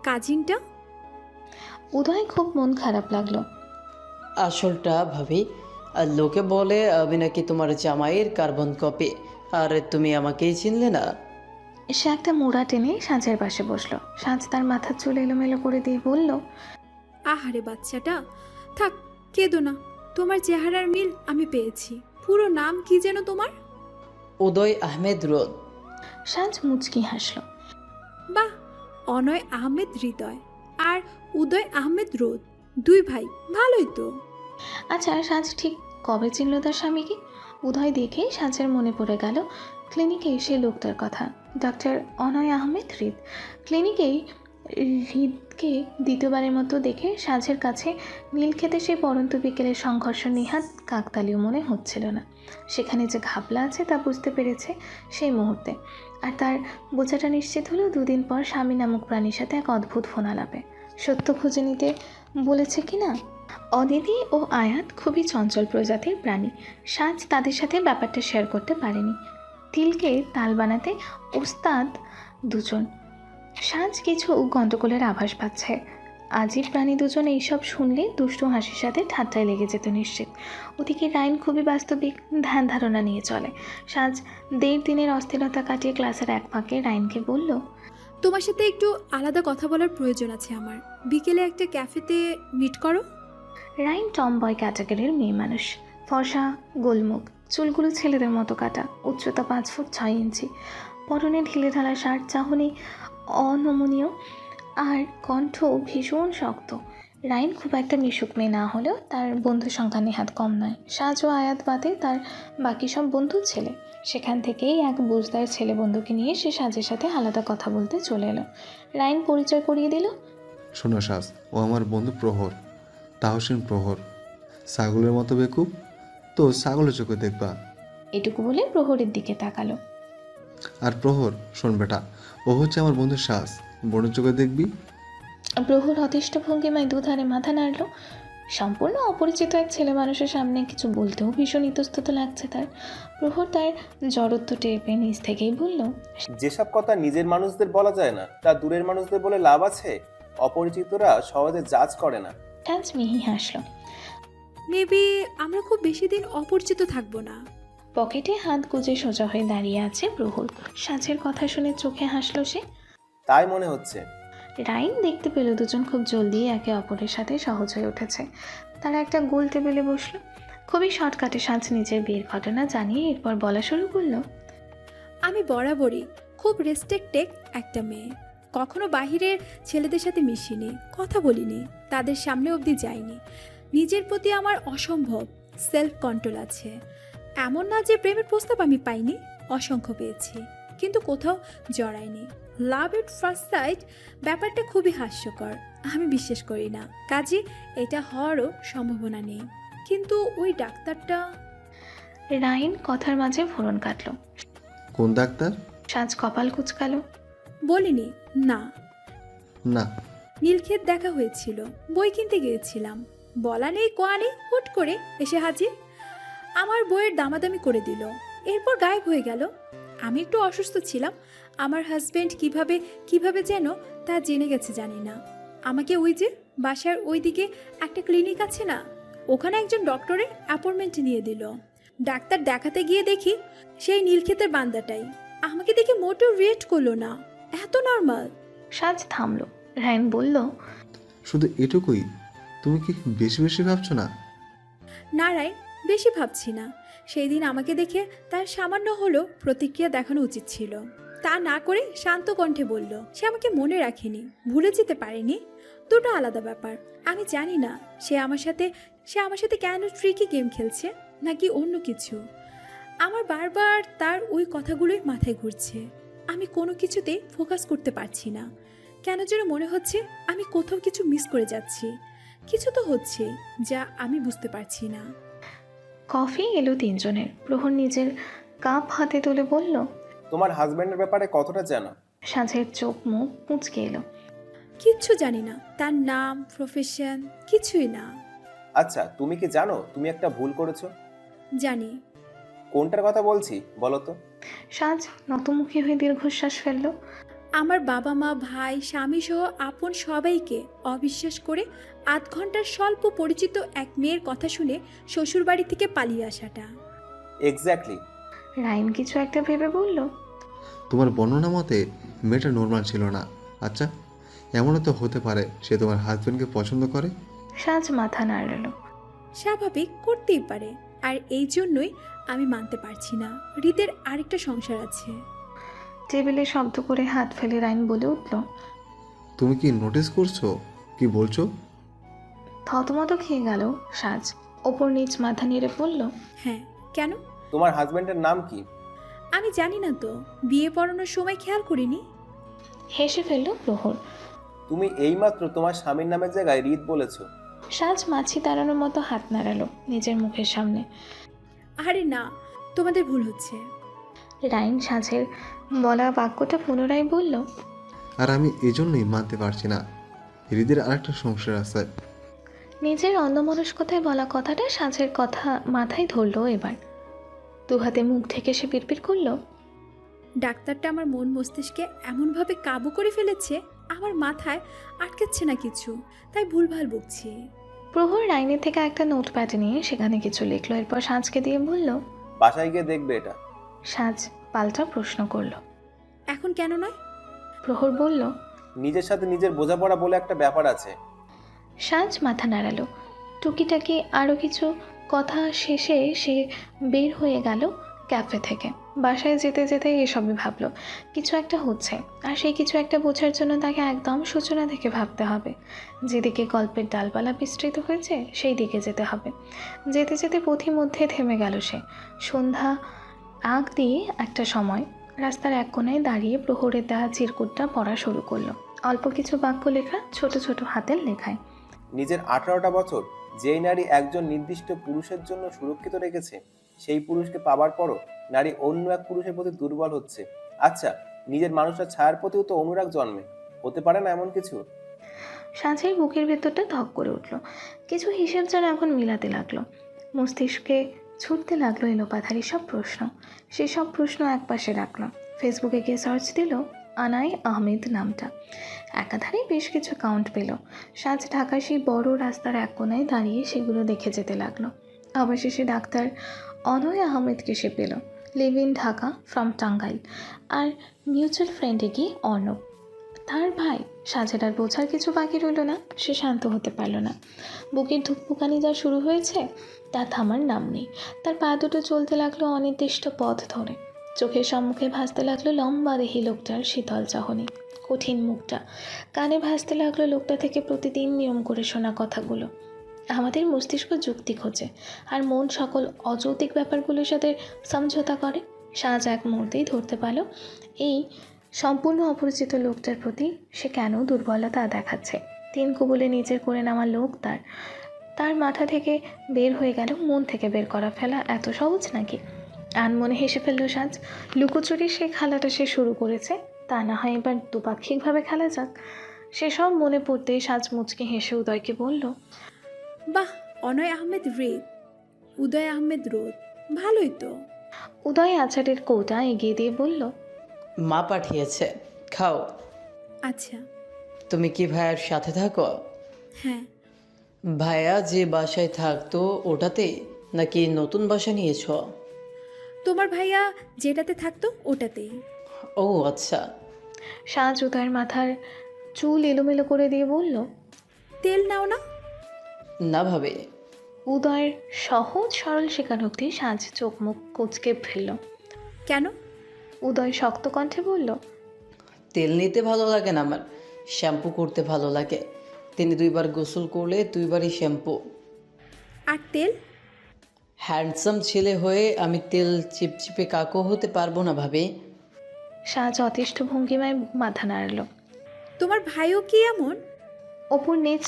কাজিনটা? উদয় খুব মন খারাপ লাগলো। আসলটা ভাবি, আর লোকে বলে আমি নাকি তোমার জামাইয়ের কার্বন কপি, আর তুমি আমাকেই চিনলে না। সে একটা মোড়া টেনে সাজের পাশে বসলো। সাজ তার মাথার চুল এলোমেলো করে দিয়ে বলল, আহারে বাচ্চাটা, থাক কেঁদো না। তোমার চেহারার মিল আমি পেয়েছি। পুরো নাম কি যেন তোমার? উদয় আহমেদ রোদ। সাজ মুচকি হাসলো। বাহ, অনয় আহমেদ হৃদয় আর উদয় আহমেদ রোদ, 2 ভাই, ভালোই তো। আচ্ছা, সাজ ঠিক কবে চিনল তার স্বামীকে? উদয় দেখে সাজের মনে পড়ে গেল ক্লিনিকে এসে লোকটার কথা, ডক্টর অনয় আহমেদ হৃদ। ক্লিনিকেই হৃদকে দ্বিতীয়বারের মতো দেখে সাজের কাছে নীলক্ষেতে সেই পরন্ত বিকেলের সংঘর্ষ নেহাত কাকতালীয় মনে হচ্ছিল না। সেখানে যে ঘাবলা আছে তা বুঝতে পেরেছে সেই মুহূর্তে। আর তার বোঝাটা নিশ্চিত হলো 2 দিন পর স্বামী নামক প্রাণীর সাথে এক অদ্ভুত ফোন আলাপে। সত্য খুঁজে নিতে বলেছে কি না? অদিতি ও আয়াত খুবই চঞ্চল প্রজাতির প্রাণী। সাজ তাদের সাথে ব্যাপারটা শেয়ার করতে পারেনি। তিলকে তাল বানাতে ওস্তাদ দুজন। সাজ কিছু গণ্ডগোলের আভাস পাচ্ছে। আজীব প্রাণী দুজন এইসব শুনলে দুষ্টু হাসির সাথে ঠাট্টায় লেগে যেত নিশ্চিত। ওদিকে রাইন খুবই বাস্তবিক ধ্যান ধারণা নিয়ে চলে। সাজ 1.5 দিনের অস্থিরতা কাটিয়ে ক্লাসের এক ফাঁকে রাইনকে বলল, তোমার সাথে একটু আলাদা কথা বলার প্রয়োজন আছে আমার। বিকেলে একটা ক্যাফেতে মিট করো। রাইন টমবয় ক্যাটাগরির মেয়ে মানুষ। ফর্সা, গোলমুখ, চুলগুলো ছেলেদের মতো কাটা, উচ্চতা 5 ফুট 6 ইঞ্চি, পরনে ঢিলে ঢালা শার্ট, চাহনি অনমনীয় আর কণ্ঠ ভীষণ শক্ত। রাইন খুব একটা মিশুক মেয়ে না হলেও তার বন্ধু সংখ্যা নেহাত কম নয়। সাজ ও আয়াত বাদে তার বাকি সব বন্ধু ছেলে। সেখান থেকেই এক বুঝদার ছেলে বন্ধুকে নিয়ে সে সাজের সাথে আলাদা কথা বলতে চলে এলো। রাইন পরিচয় করিয়ে দিল, শোনো সাজ, ও আমার বন্ধু প্রহর, তাহসিন প্রহর। ছাগলের মতো বেকুব, তো ছাগলের চোখে দেখবা। এটুকু বলে প্রহরের দিকে তাকালো। আর প্রহর, শোন বেটা, ও হচ্ছে আমার বন্ধু সাজ, বোনের চোখে দেখবি। প্রহর অতিষ্ঠ ভঙ্গিমায় দুধারে মাথা নাড়ল। সম্পূর্ণ অপরিচিত এক ছেলে মানুষের সামনে কিছু বলতেও ভীষণ ইতস্তত লাগছে তার। প্রহর তার জড়ত্ব টের পেয়ে নিজ থেকেই বলল, যেসব কথা নিজের মানুষদের বলা যায় না তা দূরের মানুষদের বলে লাভ আছে? অপরিচিতরা সহজে জাজ করে না। সাজ মিহি হাসল। মেবি আমরা খুব বেশি দিন অপরিচিত থাকবো না। পকেটে হাত গুজে সোজা হয়ে দাঁড়িয়ে আছে প্রহর। সাজের কথা শুনে চোখে হাসলো সে। তাই মনে হচ্ছে। রাইন দেখতে পেল দুজন খুব জলদি একে অপরের সাথে সহজ হয়ে উঠেছে। তারা একটা গোল টেবিলে বসলো। খুবই শর্টকাটে সাজ নিজের বিয়ের ঘটনা জানিয়ে এরপর বলা শুরু করলো। আমি বরাবরই খুব রেস্ট্রিক্টেড একটা মেয়ে। কখনো বাহিরের ছেলেদের সাথে মিশিনি, কথা বলিনি, তাদের সামনে অবধি যাইনি। নিজের প্রতি আমার অসম্ভব সেলফ কন্ট্রোল আছে। এমন না যে প্রেমের প্রস্তাব আমি পাইনি, অসংখ্য পেয়েছি, কিন্তু কোথাও জড়াইনি। লাভ এট ফার্স্ট সাইট ব্যাপারটা খুবই হাস্যকর, আমি বিশ্বাস করি না। কাজে এটা হওয়ারও সম্ভাবনা নেই। কিন্তু ওই ডাক্তারটা। রাইন কথার মাঝে ফোরন কাটলো। কোন ডাক্তার? সাজ কপাল কুচকালো। বলিনি না। না। নীলক্ষেত দেখা হয়েছিল, বই কিনতে গিয়েছিলাম, বলা নেই কোয়া নেই, হুট করে এসে হাজির। আমার বইয়ের দামাদামি করে দিল, এরপর গায়েব হয়ে গেল। আমি একটু অসুস্থ ছিলাম, আমার হাজব্যান্ড কিভাবে যেন তা জেনে গেছে জানি না। আমাকে ওই যে বাসার ওই দিকে একটা ক্লিনিক আছে না, ওখানে একজন ডক্টরের অ্যাপয়েন্টমেন্ট নিয়ে দিল। ডাক্তার দেখাতে গিয়ে দেখি সেই নীলক্ষেতের বান্দাটাই। আমাকে দেখে মোটেও রিয়েক্ট করলো না, এত নর্মাল। সাজ থামলো। রাইন বলল, শুধু এটুকুই? তুমি কি বেশি বেশি ভাবছো না? না রাইন, বেশি ভাবছি না। সেই দিন আমাকে দেখে তার সামান্য হলেও প্রতিক্রিয়া দেখানো উচিত ছিল। তা না করে শান্ত কণ্ঠে বলল সে আমাকে মনে রাখেনি, ভুলে যেতে পারেনি। দুটো আলাদা ব্যাপার। আমি জানি না সে আমার সাথে কেন ট্রিকি গেম খেলছে নাকি অন্য কিছু। আমার বারবার তার ওই কথাগুলোই মাথায় ঘুরছে। আমি কোনো কিছুতে ফোকাস করতে পারছি না। কেন যেন মনে হচ্ছে আমি কোথাও কিছু মিস করে যাচ্ছি। কিছু তো হচ্ছে যা আমি বুঝতে পারছি না। কফি এলো তিনজনের। প্রহর নিজের কাপ হাতে তুলে বলল, তোমার হাজবেন্ডের ব্যাপারে কতটা জানো? সাজের চোখ মুখ মুচকে এলো। কিচ্ছু জানি না, তার নাম, প্রফেশন, কিছুই না। আচ্ছা, তুমি কি জানো তুমি একটা ভুল করেছো? জানি। কোনটার কথা বলছি বলো তো? সাজ নতমুখী হয়ে দীর্ঘশ্বাস ফেললো। আমার বাবা মা, ভাই, স্বামী সহ আপন সবাইকে অবিশ্বাস করে 8 ঘন্টার স্বল্প পরিচিত এক মেয়ের কথা শুনে শ্বশুরবাড়ি থেকে পালিয়ে আসাটা। এক্স্যাক্টলি। রাইন কিছু একটা ভেবে বলল, তোমার বর্ণনা মতে মেয়েটা নর্মাল ছিল না। আচ্ছা, এমনও তো হতে পারে সে তোমার হাজবেন্ডকে পছন্দ করে। সাজ মাথা নাড়ালো। স্বাভাবিক, করতেই পারে। আর এই জন্যই আমি মানতে পারছি না হৃদের আরেকটা সংসার আছে। টেবিলে শব্দ করে হাত ফেলে রাইন বলে উঠল, তুমি কি নোটিস করছো কি বলছো? থতমত খেয়ে গেল সাজ। ওপর নিচ মাথা নেড়ে বলল, হ্যাঁ। কেন? তোমার হাজবেন্ডের নাম কি? আমি জানি না তো, বিয়ে পড়ানোর সময় খেয়াল করিনি। হেসে ফেলল প্রহর। তুমি এইমাত্র তোমার স্বামীর নামের জায়গায় হৃদ বলেছো। সাজ মাছি তাড়ানোর মতো হাত নাড়ালো নিজের মুখের সামনে। আরে না, তোমাদের ভুল হচ্ছে। রাইন সাজের বলা বাক্যটা পুনরায় বলল, আর আমি এজন্যই মানতে পারছি না, হৃদের আরেকটা সংসার আছে। নিজের অন্যমনস্কতায় বলা কথাটা সাজের কথা মাথায় ধরলো এবার। দু হাতে মুখ ঢেকে সে পিড়পিড় করলো, ডাক্তারটা আমার মন মস্তিষ্কে এমনভাবে কাবু করে ফেলেছে, আমার মাথায় আটকাচ্ছে না কিছু, তাই ভুলভাল বকছি। প্রহর রাইনের থেকে একটা নোটপ্যাড নিয়ে সেখানে কিছু লিখলো। এরপর সাজকে দিয়ে বলল, বাসায় গিয়ে দেখবে এটা। সাজ পাল্টা প্রশ্ন করলো, এখন কেন নয়? প্রহর বলল, নিজের সাথে নিজের বোঝাপড়া বলে একটা ব্যাপার আছে। সাজ মাথা নাড়ালো। টুকিটাকি আরও কিছু কথা শেষে সে বের হয়ে গেল ক্যাফে থেকে। বাসায় যেতে যেতে এসবই ভাবলো কিছু একটা হচ্ছে, আর সেই কিছু একটা বোঝার জন্য তাকে একদম সূচনা থেকে ভাবতে হবে। যেদিকে গল্পের ডালপালা বিস্তৃত হয়েছে সেই দিকে যেতে হবে। যেতে যেতে পথিমধ্যে থেমে গেল সে। সন্ধ্যা আগ দিয়ে একটা সময় রাস্তার এক কোণায় দাঁড়িয়ে প্রহরের দেওয়া চিরকুটটা পড়া শুরু করলো। অল্প কিছু বাক্য লেখা, ছোট ছোট হাতের লেখায়। নিজের 18টা বছর যেই নারী একজন নির্দিষ্ট পুরুষের জন্য সুরক্ষিত রেখেছে, সেই পুরুষকে পাবার পরও নারী অন্য এক পুরুষের প্রতি দুর্বল হচ্ছে। আচ্ছা, নিজের মানুষটার ছায়ার প্রতিও তো অনুরাগ জন্মে, হতে পারে না এমন কিছু? সাজের বুকের ভেতরটা ধক করে উঠল। কিছু হিসেব যেন এখন মিলাতে লাগলো। মস্তিষ্কে ছুটতে লাগলো এলোপাথারি সব প্রশ্ন। সেসব প্রশ্ন একপাশে রাখলো। ফেসবুকে গিয়ে সার্চ দিল আনাই আহমেদ নামটা। একাধারে বেশ কিছু অ্যাকাউন্ট পেল। সাজ ঢাকার সেই বড় রাস্তার এক কোণায় দাঁড়িয়ে সেগুলো দেখে যেতে লাগলো। অবশেষে ডাক্তার অনয় আহমেদকে সে পেল। Live in Dhaka from Tangail. আর মিউচুয়াল ফ্রেন্ডে কি অর্ণব, তার ভাই। সাজের আর বোঝার কিছু বাকি রইল না। সে শান্ত হতে পারল না। বুকের ধুকপুকানি যা শুরু হয়েছে তা থামার নাম নেই। তার পা দুটো চলতে লাগলো অনির্দিষ্ট পথ ধরে। চোখের সম্মুখে ভাসতে লাগলো লম্বা দেহি লোকটার শীতল চাহনি, কঠিন মুখটা। কানে ভাসতে লাগলো লোকটা থেকে প্রতিদিন নিয়ম করে শোনা কথাগুলো। আমাদের মস্তিষ্ক যুক্তি খোঁজে, আর মন সকল অযৌক্তিক ব্যাপারগুলোর সাথে সমঝোতা করে। সাজ এক মুহূর্তেই ধরতে পারল এই সম্পূর্ণ অপরিচিত লোকটার প্রতি সে কেন দুর্বলতা দেখাচ্ছে। তিন কবুলে নিজের করে নেওয়া লোক তার মাথা থেকে বের হয়ে গেল। মন থেকে বের করা ফেলা এত সহজ নাকি? আনমনে হেসে ফেলল সাজ। লুকোচুরি সেই খেলাটা সে শুরু করেছে, তা না হয় এবার দুপাক্ষিকভাবে খেলা যাক। সেসব মনে পড়তেই সাজ মুচকে হেসে উদয়কে বলল, বাহ, অনয় আহমেদ রেদ, উদয় আহমেদ রোদ, ভালোই তো। উদয় আচারের কৌটা এগিয়ে দিয়ে বলল, মা পাঠিয়েছে, খাও। আচ্ছা। তুমি কি ভাইয়ার সাথে থাকো? হ্যাঁ। ভাইয়া যে বাসায় থাকতো ওটাতে, নাকি নতুন বাসা নিয়েছ? তোমার ভাইয়া যেটাতে থাকতো ওটাতেই। ও আচ্ছা। সাজ উদয়ের মাথার চুল এলোমেলো করে দিয়ে বলল, তেল নাও না? না ভাবে। উদয়ের সহজ সরল স্বীকারোক্তি সাজ চোখ মুখ কুঁচকে ফেলল। কেন? উদয় শক্ত কণ্ঠে বলল, তেল নিতে ভালো লাগে না আমার, শ্যাম্পু করতে ভালো লাগে। তিনি 2 বার গোসল করলে 2 বারই শ্যাম্পু। আর তেল? হ্যান্ডসাম ছেলে হয়ে আমি তেল চিপচিপে কাকও হতে পারবো না ভাবে। সাজ অতিষ্ঠ ভঙ্গিমায় মাথা নাড়ল। তোমার ভাইও কি এমন? অপুর নিজ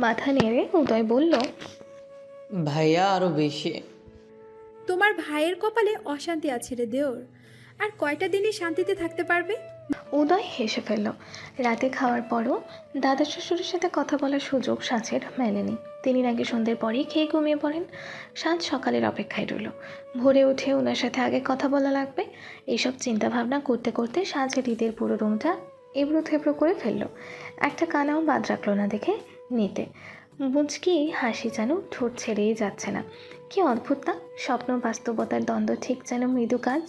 মাথা নেড়ে উদয় বলল, ভাইয়া আরো বেশি। তোমার ভাইয়ের কপালে অশান্তি আছে রে দেওর। আর কয়টা দিনই শান্তিতে থাকতে পারবে? উদয় হেসে ফেলল। রাতে খাওয়ার পরও দাদা শ্বশুরের সাথে কথা বলার সুযোগ সাজের মেলেনি। তিনি নাকি সন্ধ্যের পরেই খেয়ে ঘুমিয়ে পড়েন। সাজ সকালের অপেক্ষায় রইল। ভোরে উঠে ওনার সাথে আগে কথা বলা লাগবে। এইসব চিন্তাভাবনা করতে করতে সাজের ঈদের পুরো রুমটা এবড়ো থেবড়ো করে ফেলল। একটা কানাও বাদ রাখলো না দেখে নিতে। মুচকি হাসি যেন ঠোঁট ছেড়েই যাচ্ছে না। কি অদ্ভুত না, স্বপ্ন বাস্তবতার দ্বন্দ্ব ঠিক যেন মৃদু কাজ।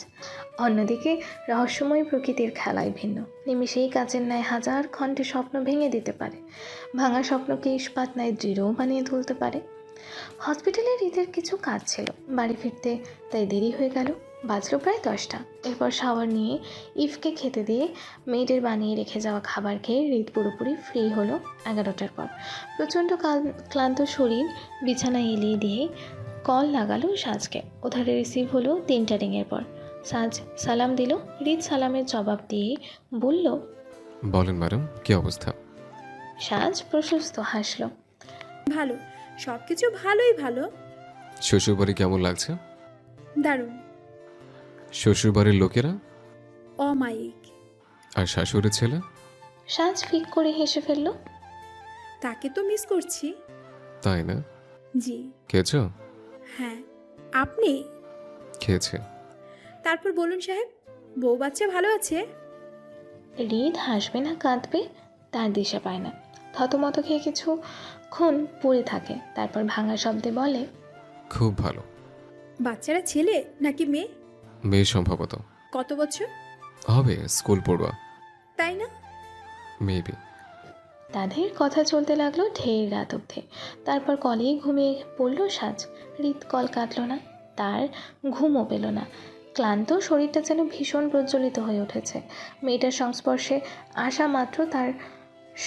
অন্যদিকে রহস্যময় প্রকৃতির খেলায় ভিন্ন। নিমিষেই কাজের ন্যায় হাজার খণ্ডে স্বপ্ন ভেঙে দিতে পারে। ভাঙা স্বপ্নকে ইস্পাত ন্যায় দৃঢ় বানিয়ে তুলতে পারে। হসপিটালের ঈদের কিছু কাজ ছিল, বাড়ি ফিরতে তাই দেরি হয়ে গেল। বাজলো প্রায় 10টা। এরপর শাওয়ার নিয়ে ইফকে খেতে দিয়ে মেয়েদের বানিয়ে রেখে যাওয়া খাবার খেয়ে হৃদ পুরোপুরি ফ্রি হলো 11টার পর। প্রচণ্ড ক্লান্ত শরীর বিছানায় এলিয়ে দিয়ে কল লাগালো সাজকে। ওধারে রিসিভ হলো 3টা রিংয়ের পর। সাজ সালাম দিল। হৃদ সালামের জবাব দিয়ে বলল, বলেন ম্যাডাম, কি অবস্থা? সাজ প্রশস্ত হাসল। ভালো, সব কিছু ভালোই ভালো। শ্বশুরবাড়ি কেমন লাগছে? দারুণ। শ্বশুরবাড়ির লোকেরা? অমায়িক। আর শাশুড়ির ছেলে? সাজ ফিক করে হেসে ফেলল। তাকে তো মিস করছি। তাই না? জি। খেয়েছ? হ্যাঁ। আপনি? খেয়েছে। তারপর বলুন সাহেব, বউ বাচ্চা ভালো আছে? হৃদ হাসবে না কাঁদবে তার দিশা পায় না। থতমত খেয়ে কিছুক্ষণ পড়ে থাকে, তারপর ভাঙা শব্দে বলে, খুব ভালো। বাচ্চারা ছেলে নাকি মেয়ে? মেয়ে সম্ভবত। কত বছর হবে? স্কুল পড়ুয়া। তাই না? মেবি। তাদের কথা চলতে লাগলো ঢের রাত অবধি। তারপর কলেই ঘুমিয়ে পড়ল সাজ। হৃদ কল কাটল না, তার ঘুমও পেল না। ক্লান্ত শরীরটা যেন ভীষণ প্রজ্বলিত হয়ে উঠেছে। মেয়েটার সংস্পর্শে আসা মাত্র তার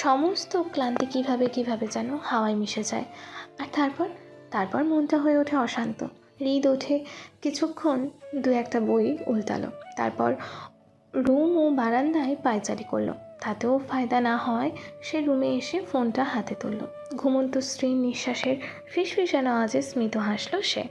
সমস্ত ক্লান্তি কিভাবে যেন হাওয়ায় মিশে যায়। আর তারপর মনটা হয়ে ওঠে অশান্ত। হৃদ ওঠে কিছুক্ষণ 2-1টা বই উল্টালো, তারপর রুম ও বারান্দায় পায়চারি করলো। তাতেও ফায়দা না হয় সে রুমে এসে ফোনটা হাতে তুলল। ঘুমন্ত স্ত্রীর নিঃশ্বাসের ফিসফিসানো আওয়াজে স্মিত হাসল সে।